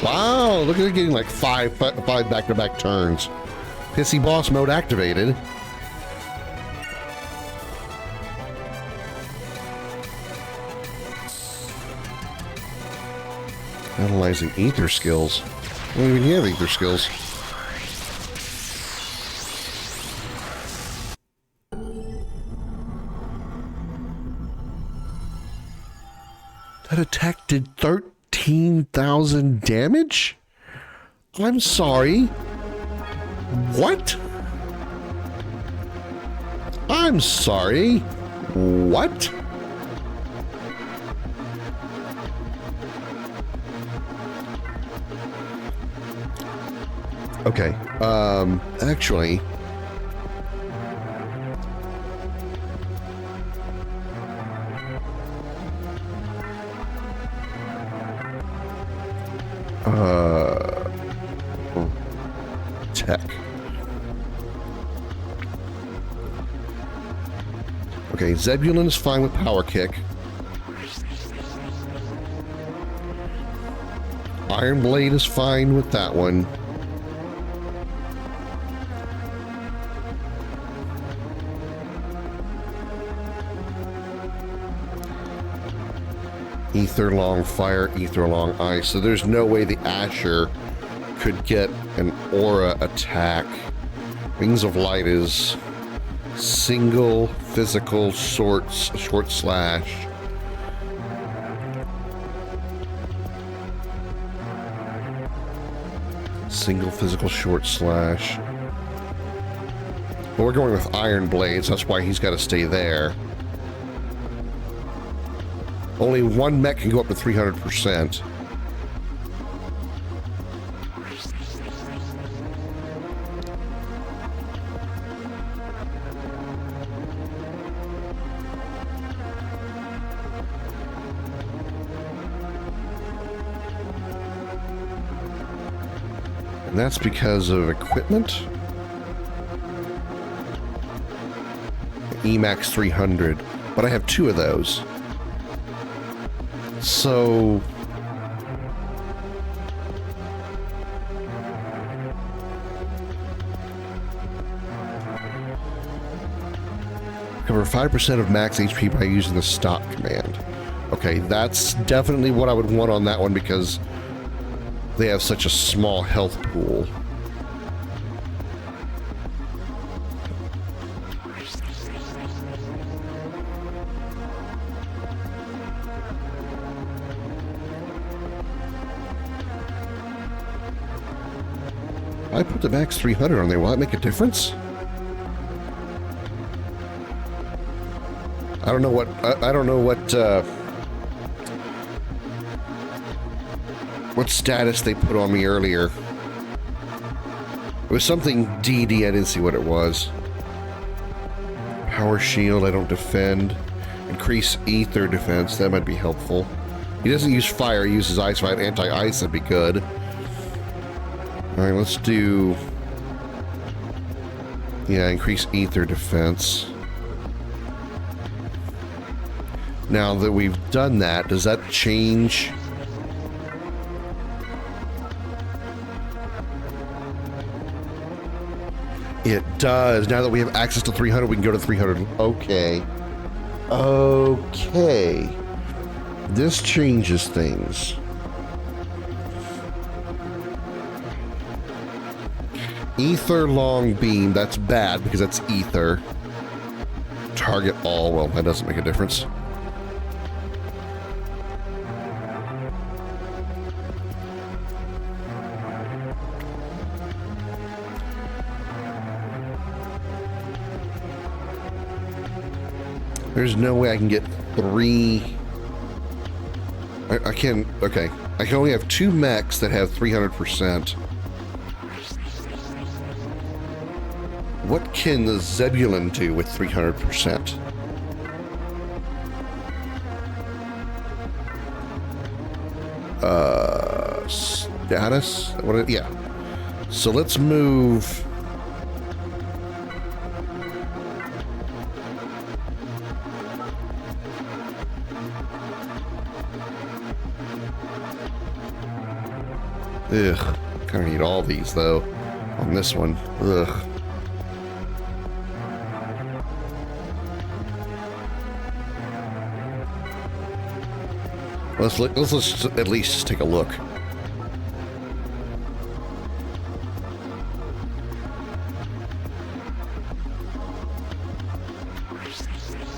Wow, look at it getting like five back-to-back turns. Pissy boss mode activated. Analyzing ether skills. I don't even have ether skills. That attack did 13,000 damage? I'm sorry. What? I'm sorry. What? Okay, actually... tech. Okay, Zebulon is fine with power kick. Iron Blade is fine with that one. Ether Long Fire, Ether Long Ice. So there's no way the Asher could get an aura attack. Wings of Light is single physical short slash. Single physical short slash. But we're going with Iron Blades, that's why he's got to stay there. Only one mech can go up to 300%. And that's because of equipment. Emax 300, but I have two of those. So Recover 5% of max HP by using the stop command. Okay, that's definitely what I would want on that one because they have such a small health pool. I put the max 300 on there. Will that make a difference? I don't know what what status they put on me earlier. It was something DD. I didn't see what it was. Power shield. I don't defend. Increase ether defense. That might be helpful. He doesn't use fire. He uses ice. If I had anti-ice, that'd be good. All right, let's do. Yeah, increase ether defense. Now that we've done that, does that change? It does. Now that we have access to 300, we can go to 300. Okay. Okay. This changes things. Ether long beam. That's bad because that's ether. Target all. Well, that doesn't make a difference. There's no way I can get 3. I can. Okay. I can only have 2 mechs that have 300%. What can the Zebulon do with 300%? Status? What? Yeah. So let's move. Ugh. Kind of need all these though on this one. Ugh. Let's at least just take a look.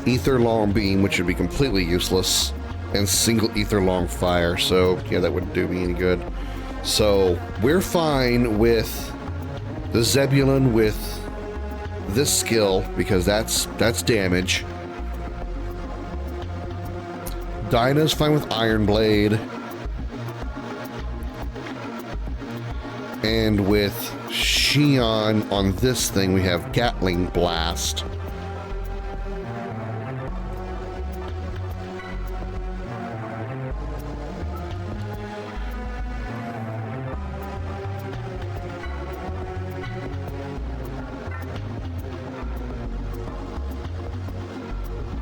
Ether long beam, which would be completely useless, and single ether long fire. So yeah, that wouldn't do me any good. So we're fine with the Zebulon with this skill because that's damage. Dinah's fine with Iron Blade. And with Xion on this thing, we have Gatling Blast.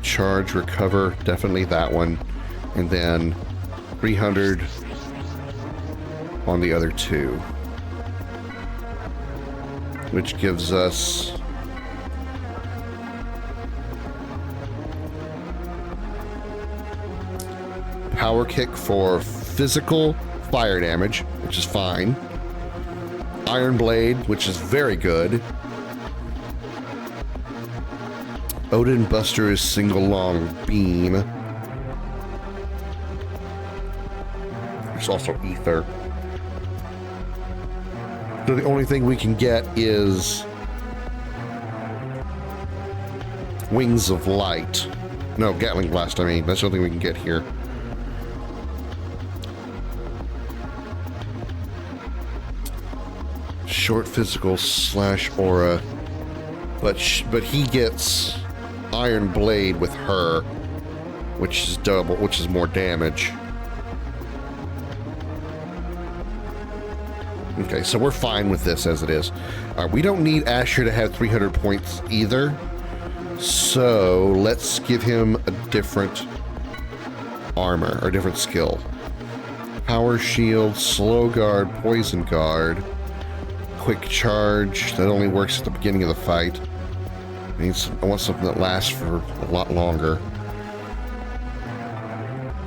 Charge, recover, definitely that one. And then 300 on the other 2. Which gives us power kick for physical fire damage, which is fine. Iron Blade, which is very good. Odin Buster is single long beam. There's also ether. So the only thing we can get is Wings of Light. No, Gatling Blast, I mean. That's the only thing we can get here. Short physical slash aura. But he gets Iron Blade with her, which is double, which is more damage. Okay, so we're fine with this as it is. We don't need Asher to have 300 points either. So let's give him a different armor or different skill. Power shield, slow guard, poison guard, quick charge. That only works at the beginning of the fight. I want something that lasts for a lot longer.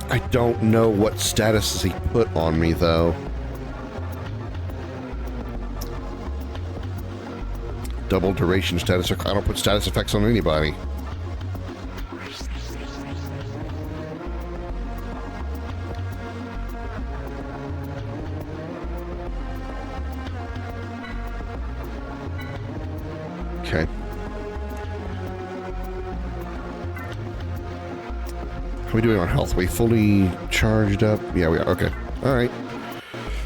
I don't know what statuses he put on me, though. Double duration status. I don't put status effects on anybody. Okay. How are we doing on health? Are we fully charged up? Yeah, we are. Okay. All right.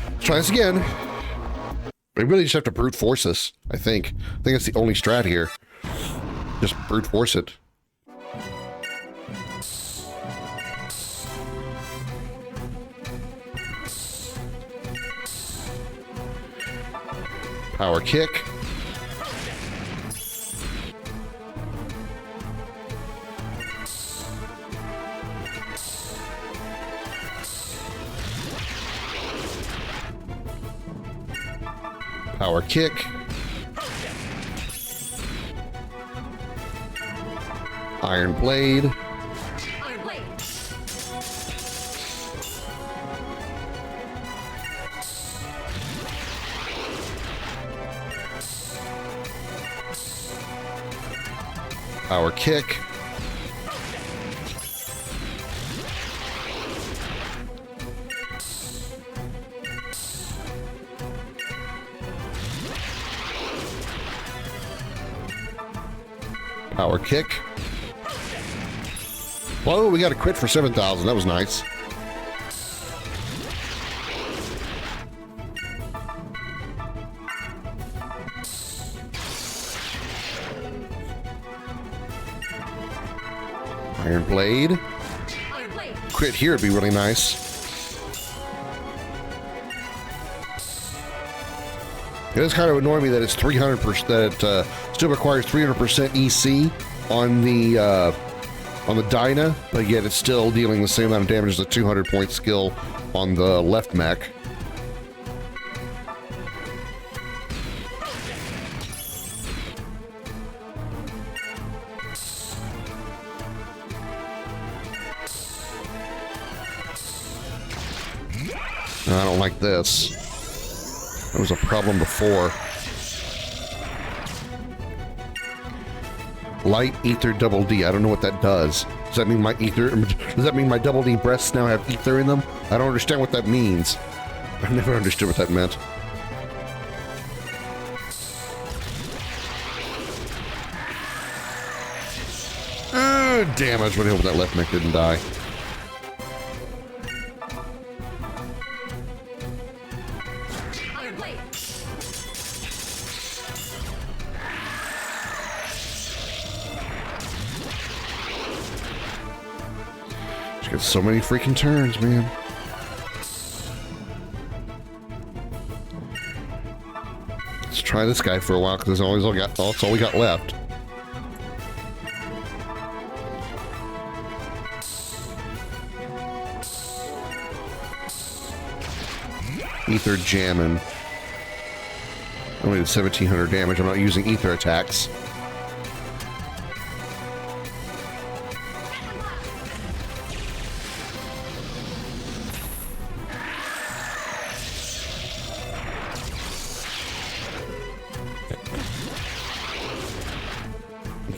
Let's try this again. We really just have to brute force this, I think. I think that's the only strat here. Just brute force it. Power kick. Power kick. Iron blade.
Iron blade.
Power kick. Power kick. Whoa, we got a crit for 7,000. That was nice. Iron blade.
Iron blade.
Crit here would be really nice. It is kind of annoying me that it's 300%. That it still requires 300% EC on the Dyna, but yet it's still dealing the same amount of damage as a 200-point skill on the left mech. I don't like this. That was a problem before. Light ether double D. I don't know what that does. Does that mean my ether? Does that mean my double D breasts now have ether in them? I don't understand what that means. I've never understood what that meant. Damn, I was really hoping that left mech didn't die.
Iron blade.
Just got so many freaking turns, man. Let's try this guy for a while because that's all we got left. Ether jamming. I only did 1,700 damage. I'm not using ether attacks.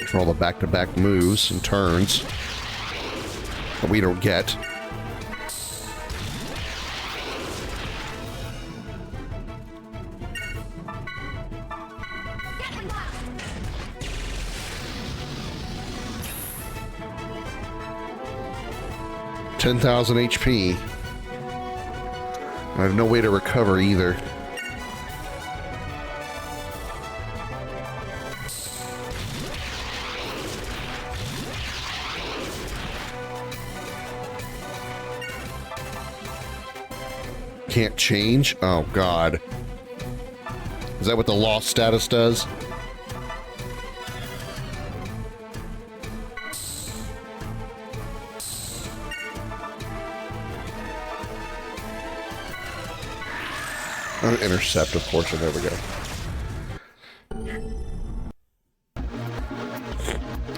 For all the back-to-back moves and turns that we don't get. $10,000 HP. I have no way to recover either. Can't change? Oh, God. Is that what the lost status does? Intercept, of course, and there we go.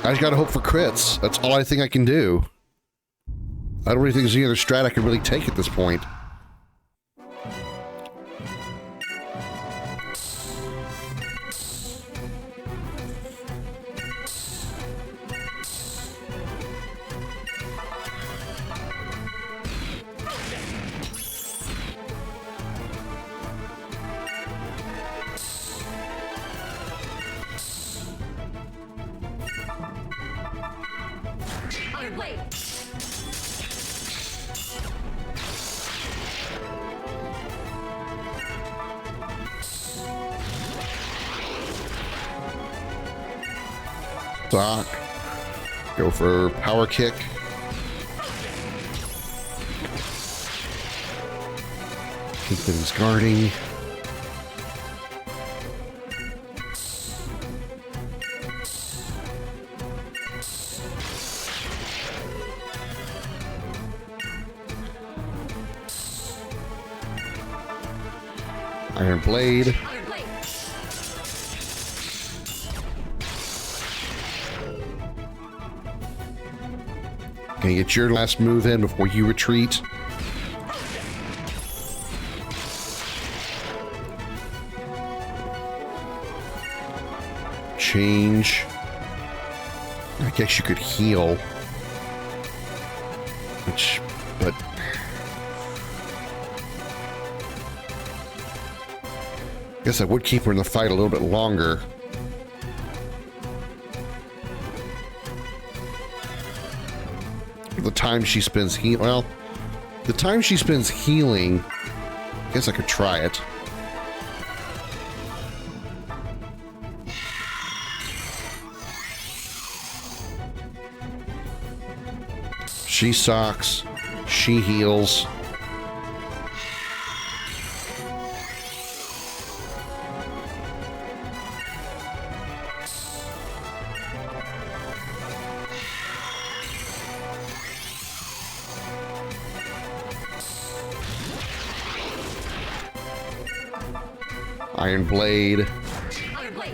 I just gotta hope for crits. That's all I think I can do. I don't really think there's any other strat I can really take at this point.
Iron Blade.
Stock. Go for power kick. Keep things guarding. Iron Blade.
Iron Blade.
Can you get your last move in before you retreat? Change. I guess you could heal. But I guess I would keep her in the fight a little bit longer. The time she spends healing, well, the time she spends healing, I guess I could try it. She socks, she heals. Iron Blade.
Iron Blade.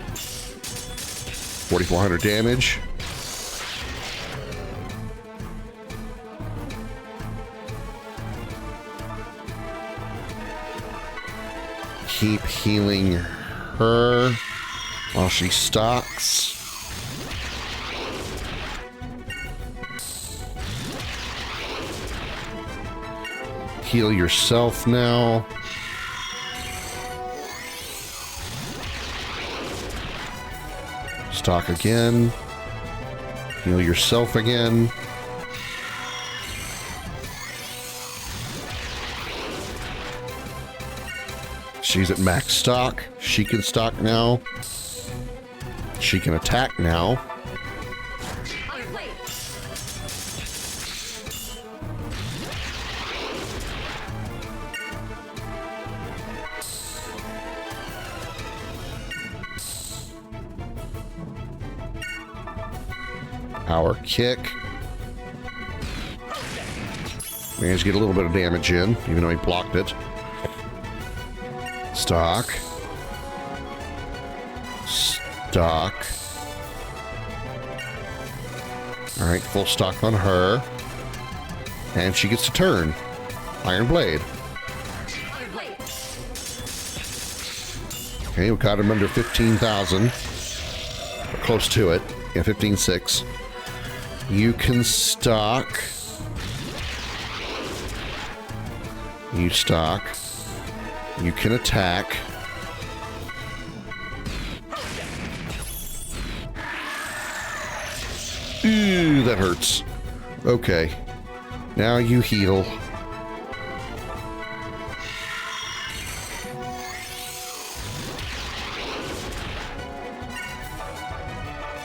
4,400 damage. Keep healing her while she stalks. Heal yourself now. Stalk again. Heal yourself again. She's at max stock. She can stock now. She can attack now.
Iron Blade.
Power kick. Managed to get a little bit of damage in, even though he blocked it. Stock. Stock. Alright, full stock on her. And she gets to turn. Iron Blade.
Iron Blade.
Okay, we got him under 15,000. Or close to it. Yeah, 15,600. You can stock. You stock. You can attack. Ooh, that hurts. Okay. Now you heal.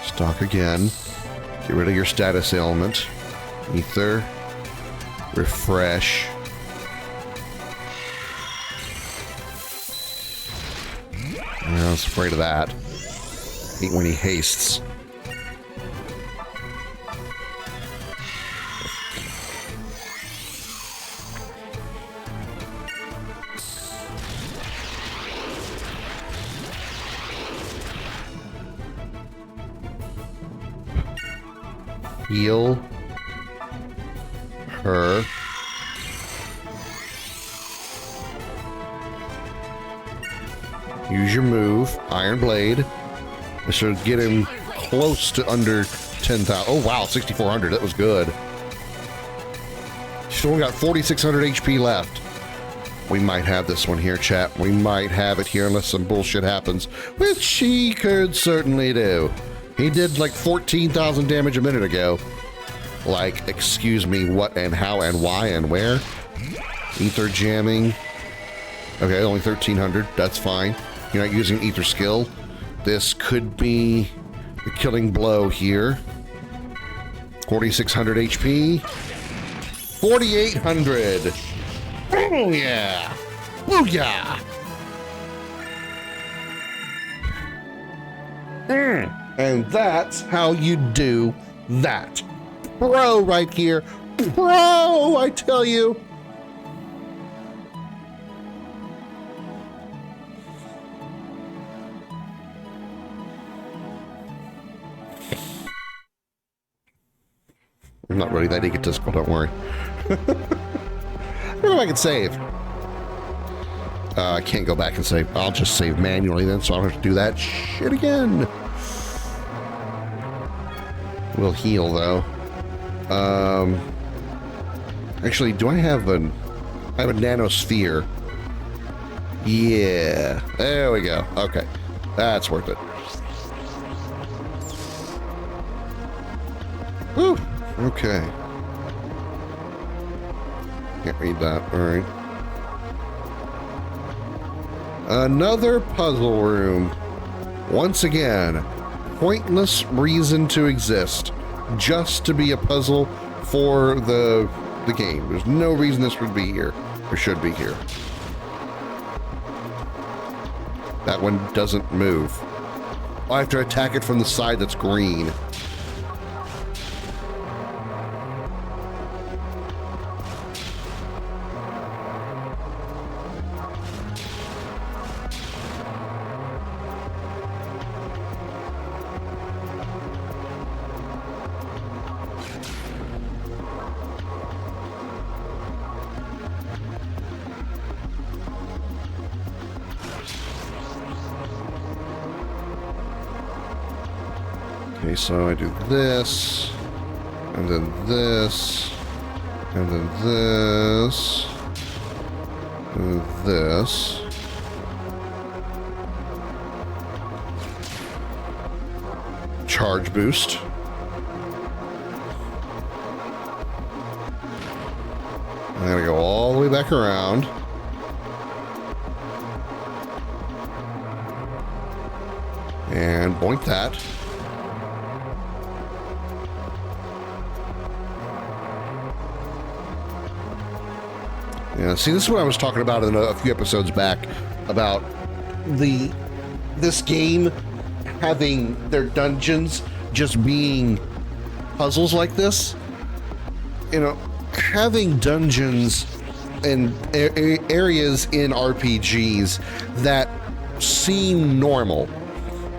Stock again. Get rid of your status ailment. Ether. Refresh. I was afraid of that. Hate when he hastes. Heal her. Use your move, Iron Blade. This should get him close to under 10,000. Oh wow, 6,400. That was good. She's only got 4,600 HP left. We might have this one here, chat. We might have it here unless some bullshit happens, which she could certainly do. He did like 14,000 damage a minute ago. Like, excuse me, what and how and why and where? Ether jamming. Okay, only 1,300. That's fine. You're not using ether skill. This could be the killing blow here. 4,600 HP. 4,800. Oh yeah. Oh yeah. And that's how you do that. Pro right here. Pro, I tell you. I'm not really that egotistical, don't worry. I don't know if I can save. I can't go back and save. I'll just save manually then, so I don't have to do that shit again. We'll heal, though. Actually, do I have a nanosphere? Yeah. There we go. Okay. That's worth it. Whew. Okay. Can't read that. All right. Another puzzle room. Once again, pointless reason to exist. Just to be a puzzle for the game. There's no reason this would be here. Or should be here. That one doesn't move. I have to attack it from the side that's green. Okay, so I do this, and then this, and then this, and then this. Charge boost. I'm gonna go all the way back around. And boink that. Yeah, see, this is what I was talking about in a few episodes back about this game having their dungeons just being puzzles like this. You know, having dungeons and areas in RPGs that seem normal.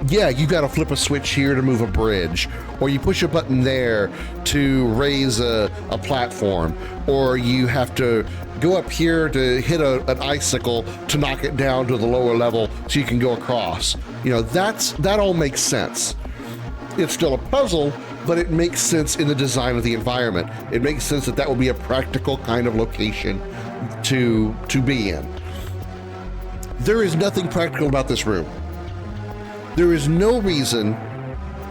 Yeah, you got to flip a switch here to move a bridge, or you push a button there to raise a platform, or you have to go up here to hit an icicle to knock it down to the lower level so you can go across. You know, that all makes sense. It's still a puzzle, but it makes sense in the design of the environment. It makes sense that will be a practical kind of location to be in. There is nothing practical about this room. There is no reason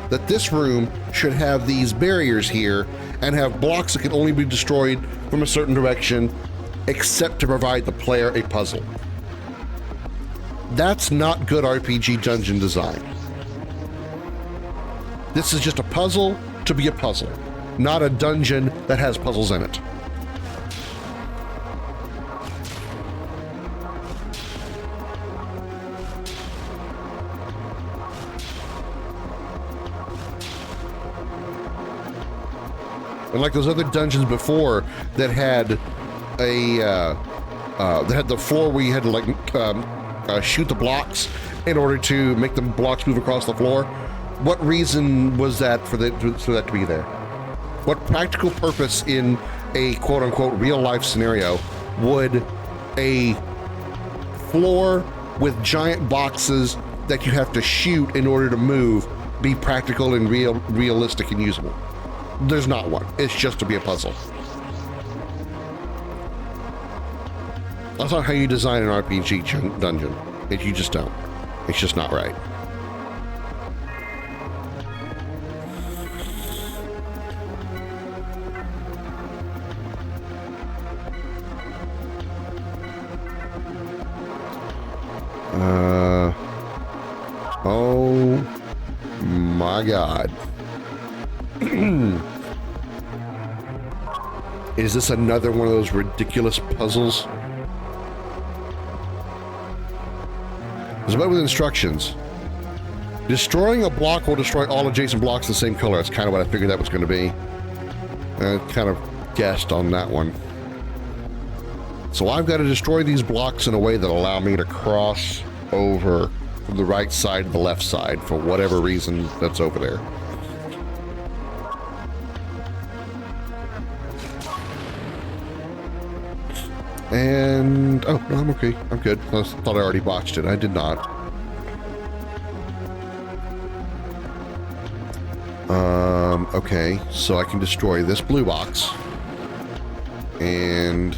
that this room should have these barriers here and have blocks that can only be destroyed from a certain direction, except to provide the player a puzzle. That's not good RPG dungeon design. This is just a puzzle to be a puzzle, not a dungeon that has puzzles in it. And like those other dungeons before that had the floor where you had to like shoot the blocks in order to make the blocks move across the floor. What reason was that for that to be there? What practical purpose in a quote-unquote real-life scenario would a floor with giant boxes that you have to shoot in order to move be practical and realistic and usable? There's not one. It's just to be a puzzle. That's not how you design an RPG dungeon. You just don't. It's just not right. Oh my God. Is this another one of those ridiculous puzzles? There's a bit with instructions. Destroying a block will destroy all adjacent blocks the same color. That's kind of what I figured that was going to be. I kind of guessed on that one. So I've got to destroy these blocks in a way that allow me to cross over from the right side to the left side for whatever reason that's over there. And, oh, no, I'm okay. I'm good. I thought I already botched it. I did not. Okay, so I can destroy this blue box. And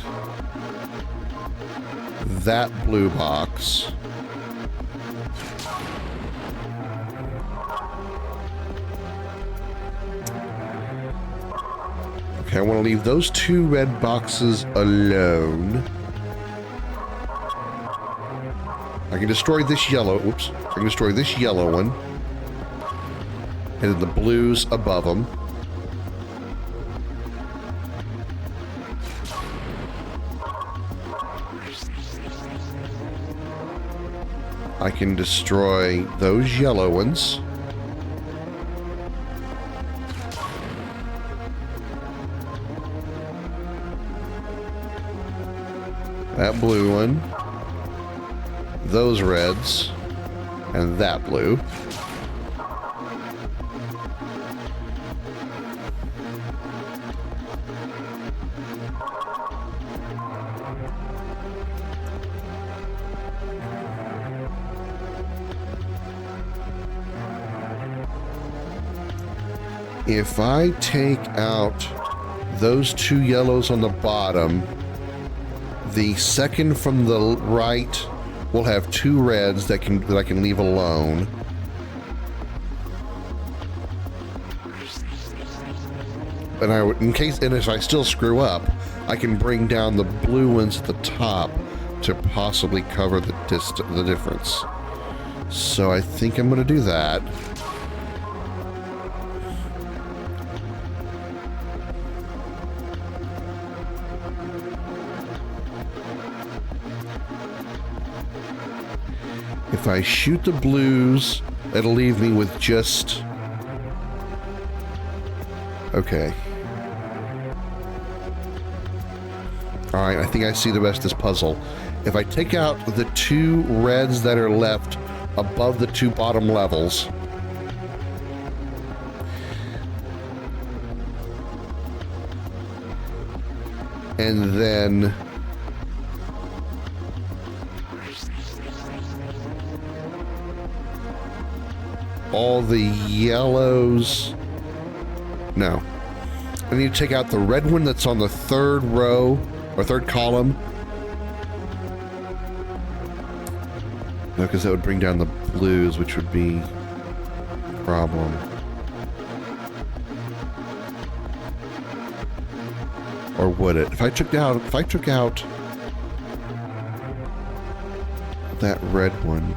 that blue box. Okay, I want to leave those two red boxes alone. I can destroy this yellow, whoops. I can destroy this yellow one. And then the blues above them. I can destroy those yellow ones. That blue one. Those reds. And that blue. If I take out those two yellows on the bottom, the second from the right will have two reds that I can leave alone. And if I still screw up, I can bring down the blue ones at the top to possibly cover the difference. So I think I'm going to do that. If I shoot the blues, it'll leave me with just... Okay. Alright, I think I see the rest of this puzzle. If I take out the two reds that are left above the two bottom levels... And then... all the yellows. No. I need to take out the red one that's on the third row or third column. No, because that would bring down the blues, which would be a problem. Or would it? If I took out that red one.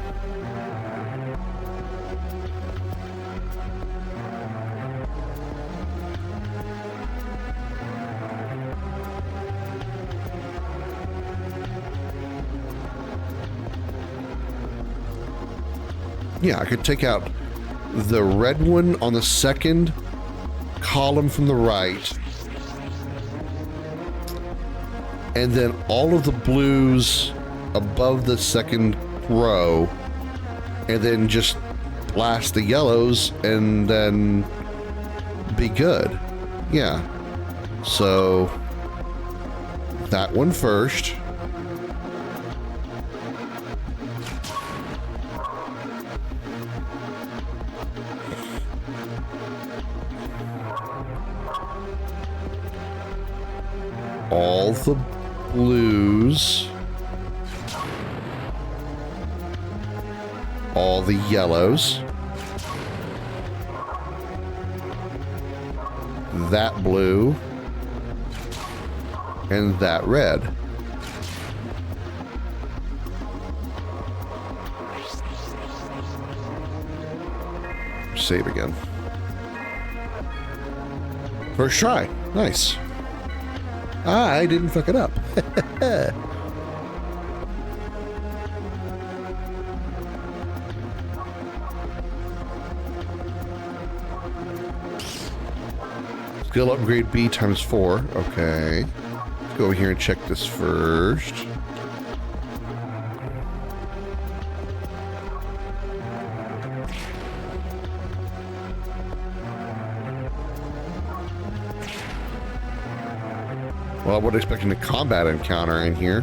Yeah, I could take out the red one on the second column from the right, and then all of the blues above the second row, and then just blast the yellows and then be good. Yeah. So that one first. All the blues. All the yellows. That blue. And that red. Save again. First try. Nice. I didn't fuck it up. Skill upgrade B times 4. Okay. Let's go over here and check this first. Well, I wasn't expecting a combat encounter in here.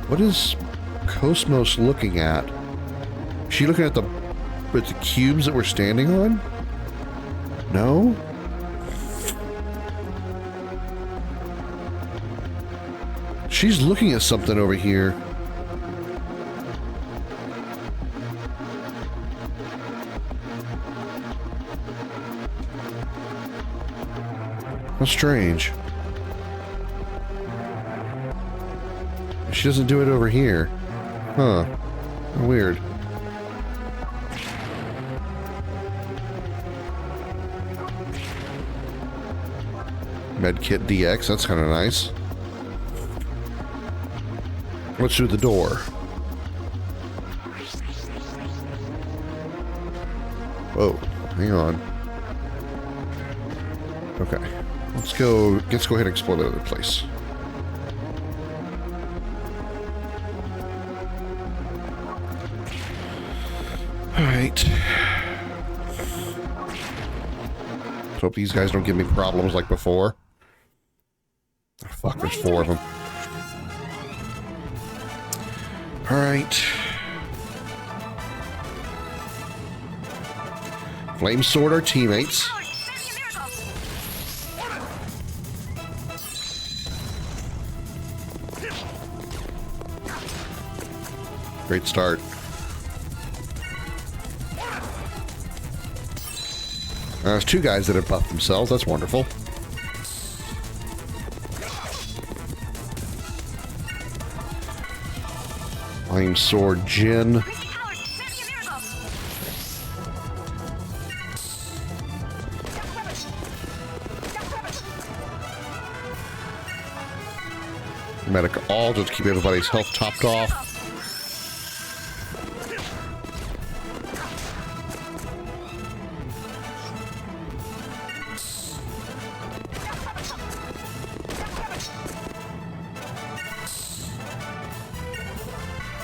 What is Cosmos looking at? Is she looking at the cubes that we're standing on? No? She's looking at something over here. How strange. She doesn't do it over here. Huh. Weird. Medkit DX, that's kind of nice. Let's do the door. Whoa, hang on. Okay. Let's go ahead and explore the other place. Alright. Let's hope these guys don't give me problems like before. Oh, fuck, there's 4 of them. Alright. Flame Sword our teammates. Great start. There's 2 guys that have buffed themselves. That's wonderful. Flame Sword Jin. Medic all just keep everybody's health topped off.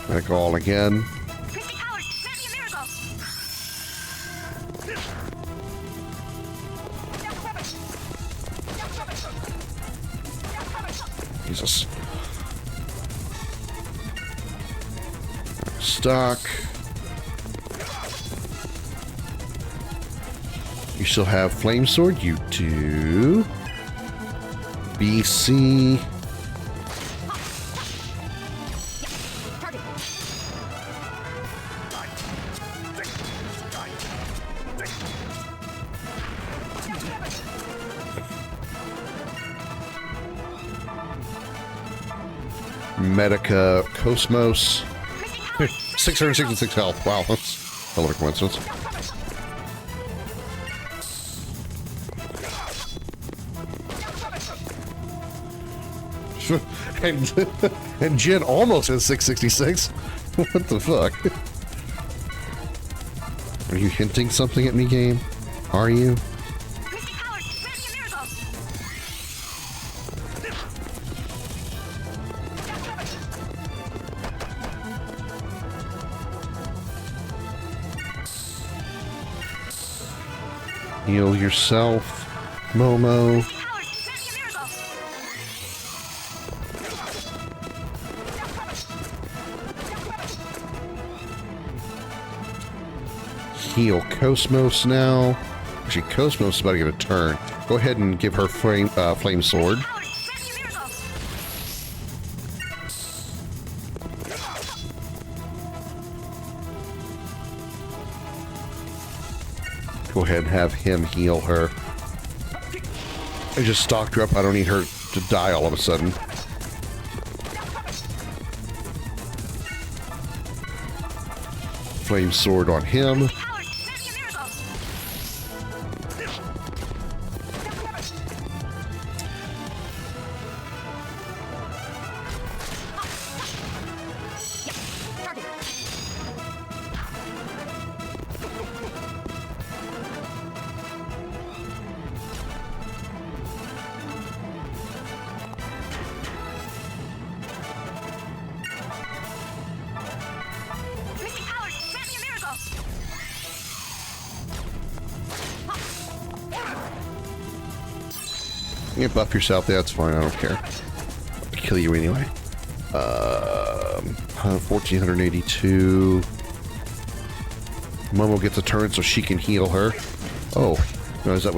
Medic all again. Jesus. Stock. You still have Flame Sword? You do. BC. Medica Cosmos. 666 health. Wow, that's a lot of coincidence. and Jin almost has 666. What the fuck? Are you hinting something at me, game? Are you? Heal yourself, Momo. Heal Cosmos now. Actually, Cosmos is about to get a turn. Go ahead and give her flame sword. Go ahead and have him heal her. I just stocked her up. I don't need her to die all of a sudden. Flame sword on him. You can buff yourself, that's fine, I don't care. I'll kill you anyway. 1482. Momo gets a turn so she can heal her. Oh, I realized that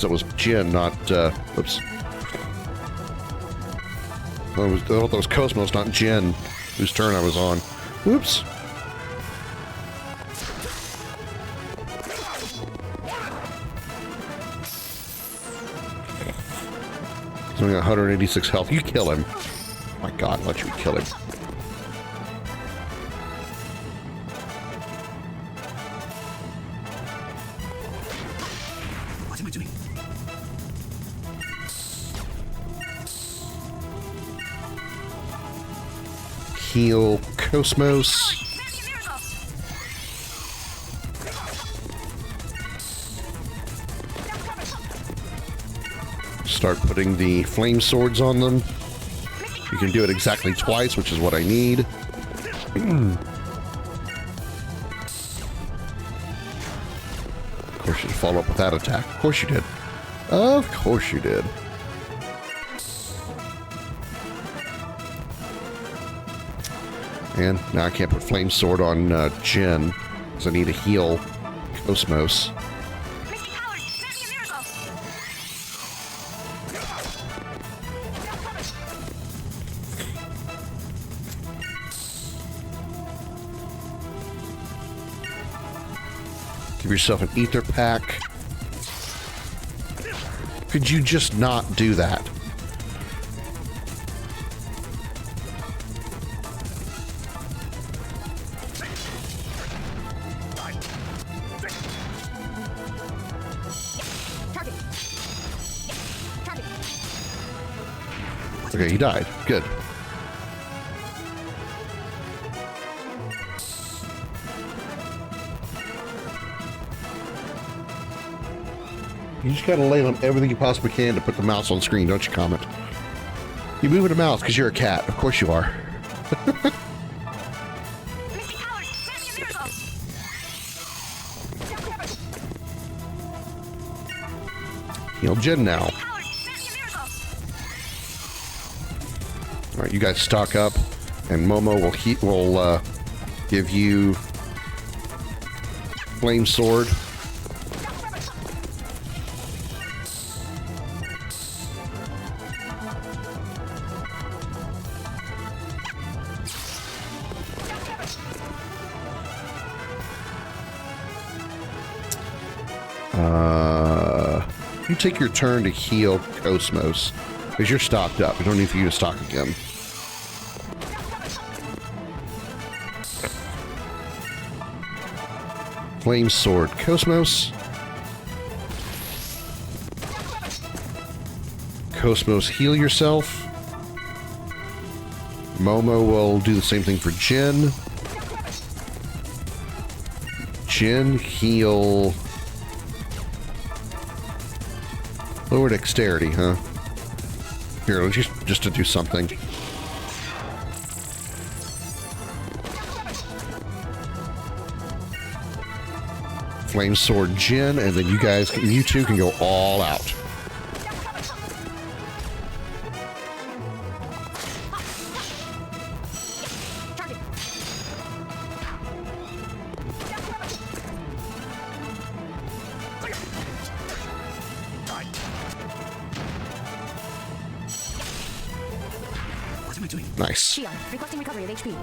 was Jin, not, oops. I thought that was Cosmos, not Jin, whose turn I was on. Whoops. He's only got 186 health. You kill him. Oh my god, let you kill him.
What am I doing?
Heal Cosmos. Start putting the flame swords on them. You can do it exactly twice, which is what I need. Of course you follow up with that attack. Of course you did. Of course you did. And now I can't put flame sword on Jin, because I need to heal Cosmos. Give yourself an ether pack. Could you just not do that? Okay, he died. Good. You just gotta lay on everything you possibly can to put the mouse on screen, don't you, Comet? You moving the mouse because you're a cat. Of course you are. Heal Jin now. Alright, you guys stock up, and Momo will give you Flame Sword. You take your turn to heal Cosmos, because you're stocked up. We don't need for you to stock again. Flame Sword Cosmos. Cosmos, heal yourself. Momo will do the same thing for Jin. Jin, heal... Lower dexterity, huh? Here, let's just to do something. Flame Sword Jin, and then you two can go all out. Nice.
Requesting recovery of HP.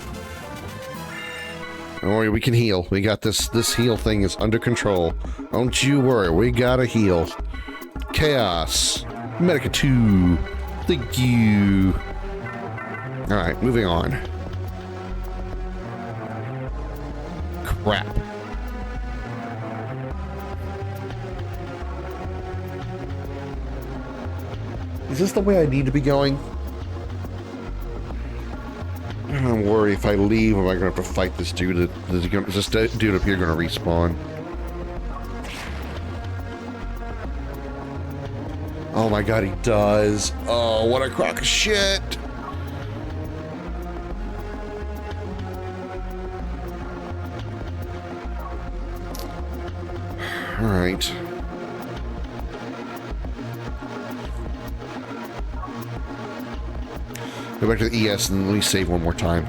Don't worry, we can heal. We got this. This heal thing is under control. Don't you worry, we gotta heal. Chaos. Medica 2. Thank you. Alright, moving on. Crap. Is this the way I need to be going? I'm worried if I leave, am I going to have to fight this dude? Is this dude up here going to respawn? Oh my god, he does. Oh, what a crock of shit. Alright. Go back to the ES and let me save one more time.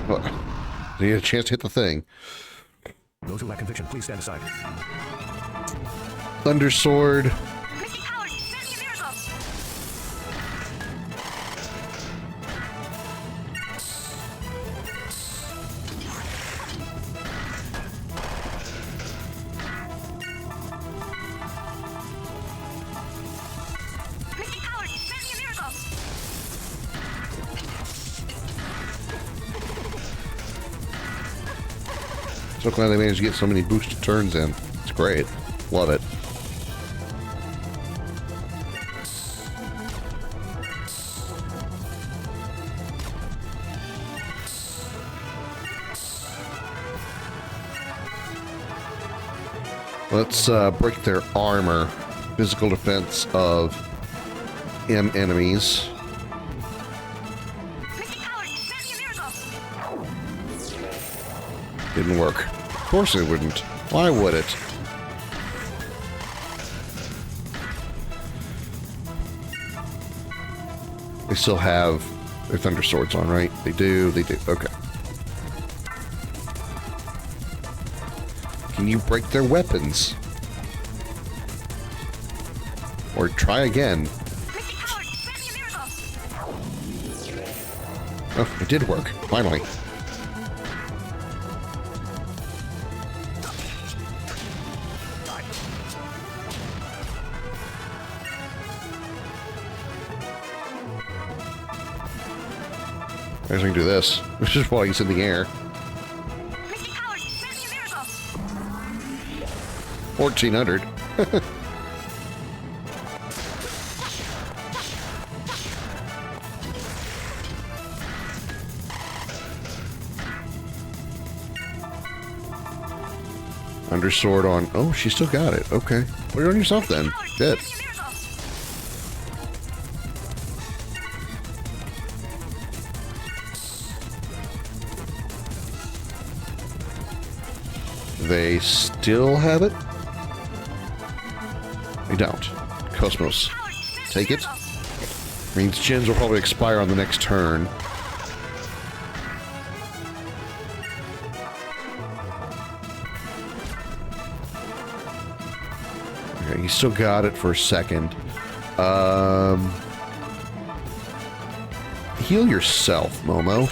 Well, did you get a chance to hit the thing?
Those who lack conviction, please stand aside.
Thunder Sword.
Mystic powers, send me a miracle. Mystic powers, send me a miracle.
So glad they managed to get so many boosted turns in. It's great. Love it. Let's break their armor. Physical defense of M enemies.
Mystic powers, send me a miracle.
Didn't work. Of course it wouldn't. Why would it? They still have their Thunder Swords on, right? They do, they do. Okay. Can you break their weapons? Or try again.
Mystic powers, send me a miracle.
Oh, it did work. Finally. I guess we can do this. This is while he's in the air.
Mystic powers, send me a miracle.
1400. Undersword on. Oh, she still got it. Okay. Put it on yourself then. Good. They still have it? They don't. Cosmos. Take it. Means gens will probably expire on the next turn. Okay, you still got it for a second. Heal yourself, Momo.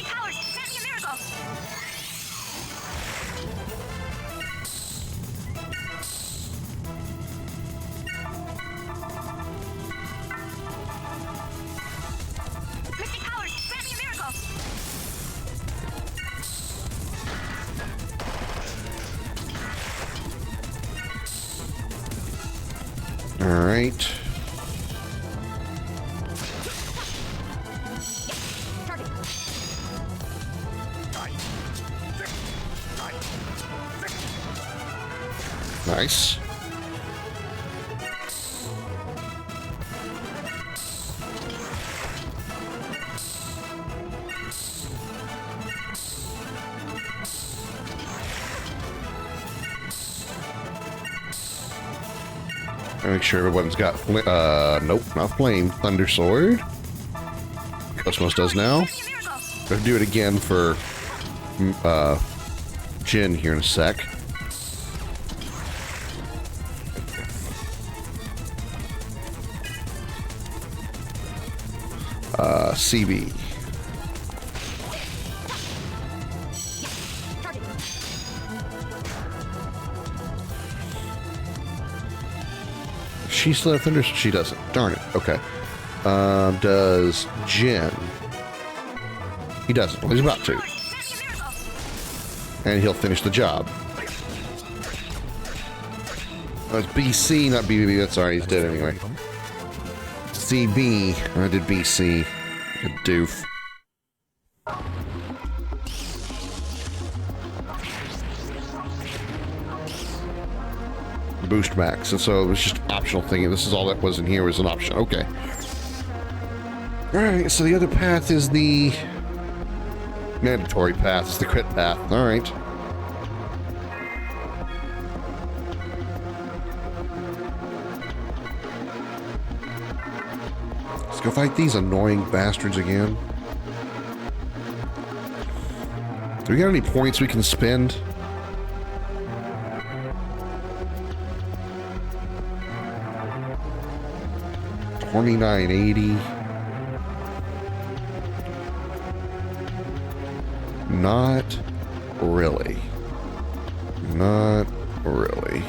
Alright. Nice. Make sure everyone's got nope, not flame. Thunder sword. Cosmos does now. Gonna do it again for Jin here in a sec. CB. She still have thunder? She doesn't. Darn it. Okay. Does Jin? He doesn't. Well, he's about to. And he'll finish the job. Oh, it's BC, not BBB. That's alright. He's dead anyway. CB. I did BC. A doof. Boost max, and so it was just an optional thing, and this is all that was in here was an option. Okay. Alright, so the other path is the mandatory path, it's the crit path. Alright. Let's go fight these annoying bastards again. Do we got any points we can spend? $29.80. Not really. Not really.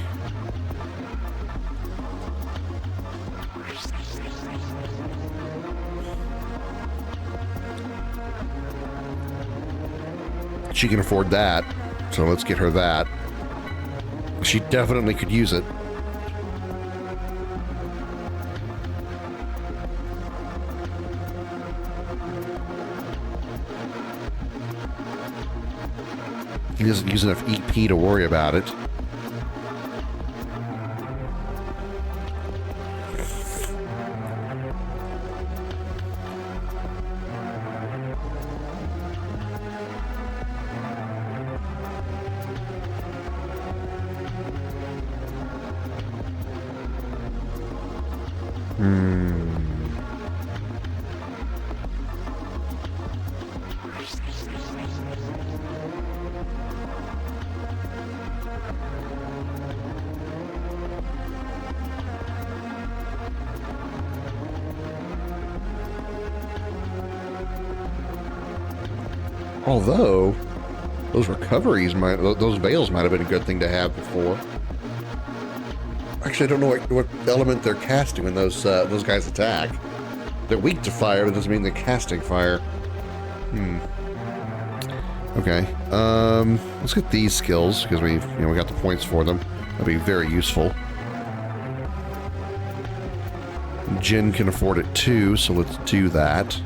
She can afford that, so let's get her that. She definitely could use it. He doesn't use enough EP to worry about it. Although, those recoveries those veils might have been a good thing to have before. Actually, I don't know what element they're casting when those guys attack. They're weak to fire, but it doesn't mean they're casting fire. Okay. Let's get these skills because we got the points for them. That'll be very useful. Jin can afford it too, so let's do that.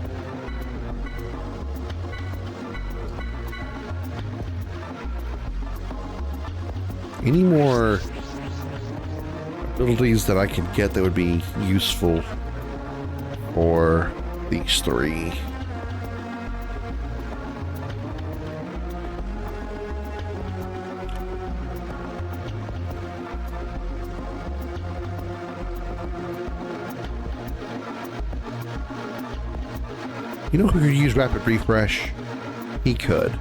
Any more abilities that I could get that would be useful for these three? You know who could use rapid refresh? He could.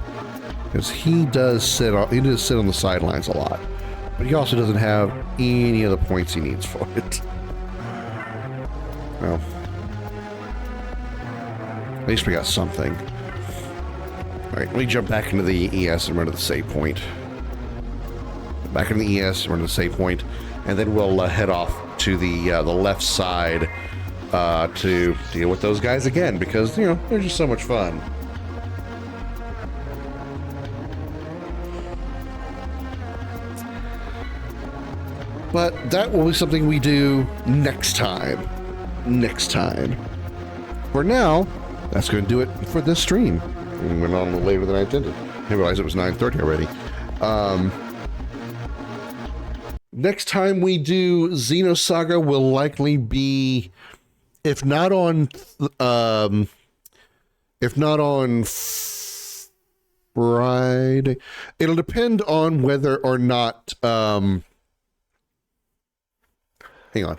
Because he does sit on the sidelines a lot. But he also doesn't have any of the points he needs for it. Well, at least we got something. Alright, let me jump back into the ES and run to the save point. Back into the ES, run to the save point, and then we'll head off to the left side to deal with those guys again, because, they're just so much fun. But that will be something we do next time. For now, that's going to do it for this stream. We went on a little later than I intended. I realized it was 9:30 already. next time we do Xenosaga will likely be, if not on Friday, it'll depend on whether or not, hang on.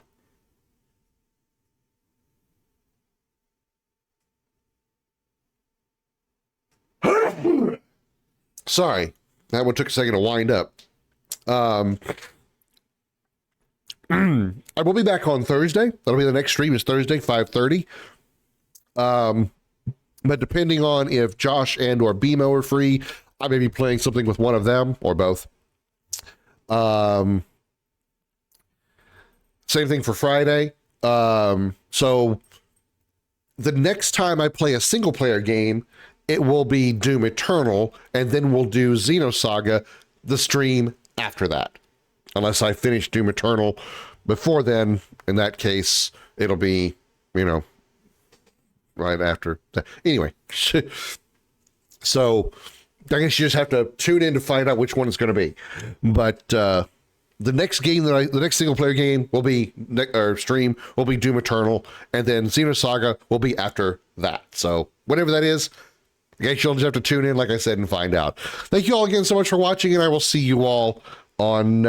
Sorry, that one took a second to wind up. I will be back on Thursday. That'll be the next stream is Thursday, 5:30. But depending on if Josh and or BMO are free, I may be playing something with one of them or both. Same thing for Friday. So the next time I play a single player game, it will be Doom Eternal, and then we'll do Xenosaga, the stream after that. Unless I finish Doom Eternal before then, in that case, it'll be, right after that. Anyway, so I guess you just have to tune in to find out which one it's going to be. But the next game the next single player game will be, or stream will be Doom Eternal, and then Xenosaga will be after that. So whatever that is, I guess you'll just have to tune in, like I said, and find out. Thank you all again so much for watching, and I will see you all on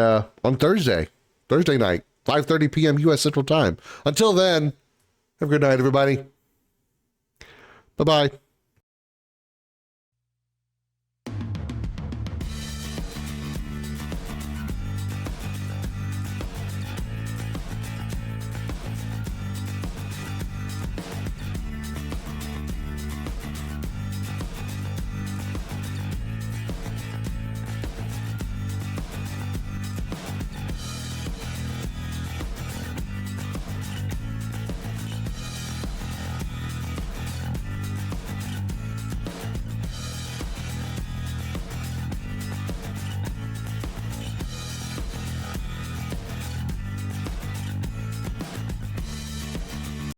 Thursday night, 5:30 p.m. U.S. Central Time. Until then, have a good night, everybody. Bye-bye.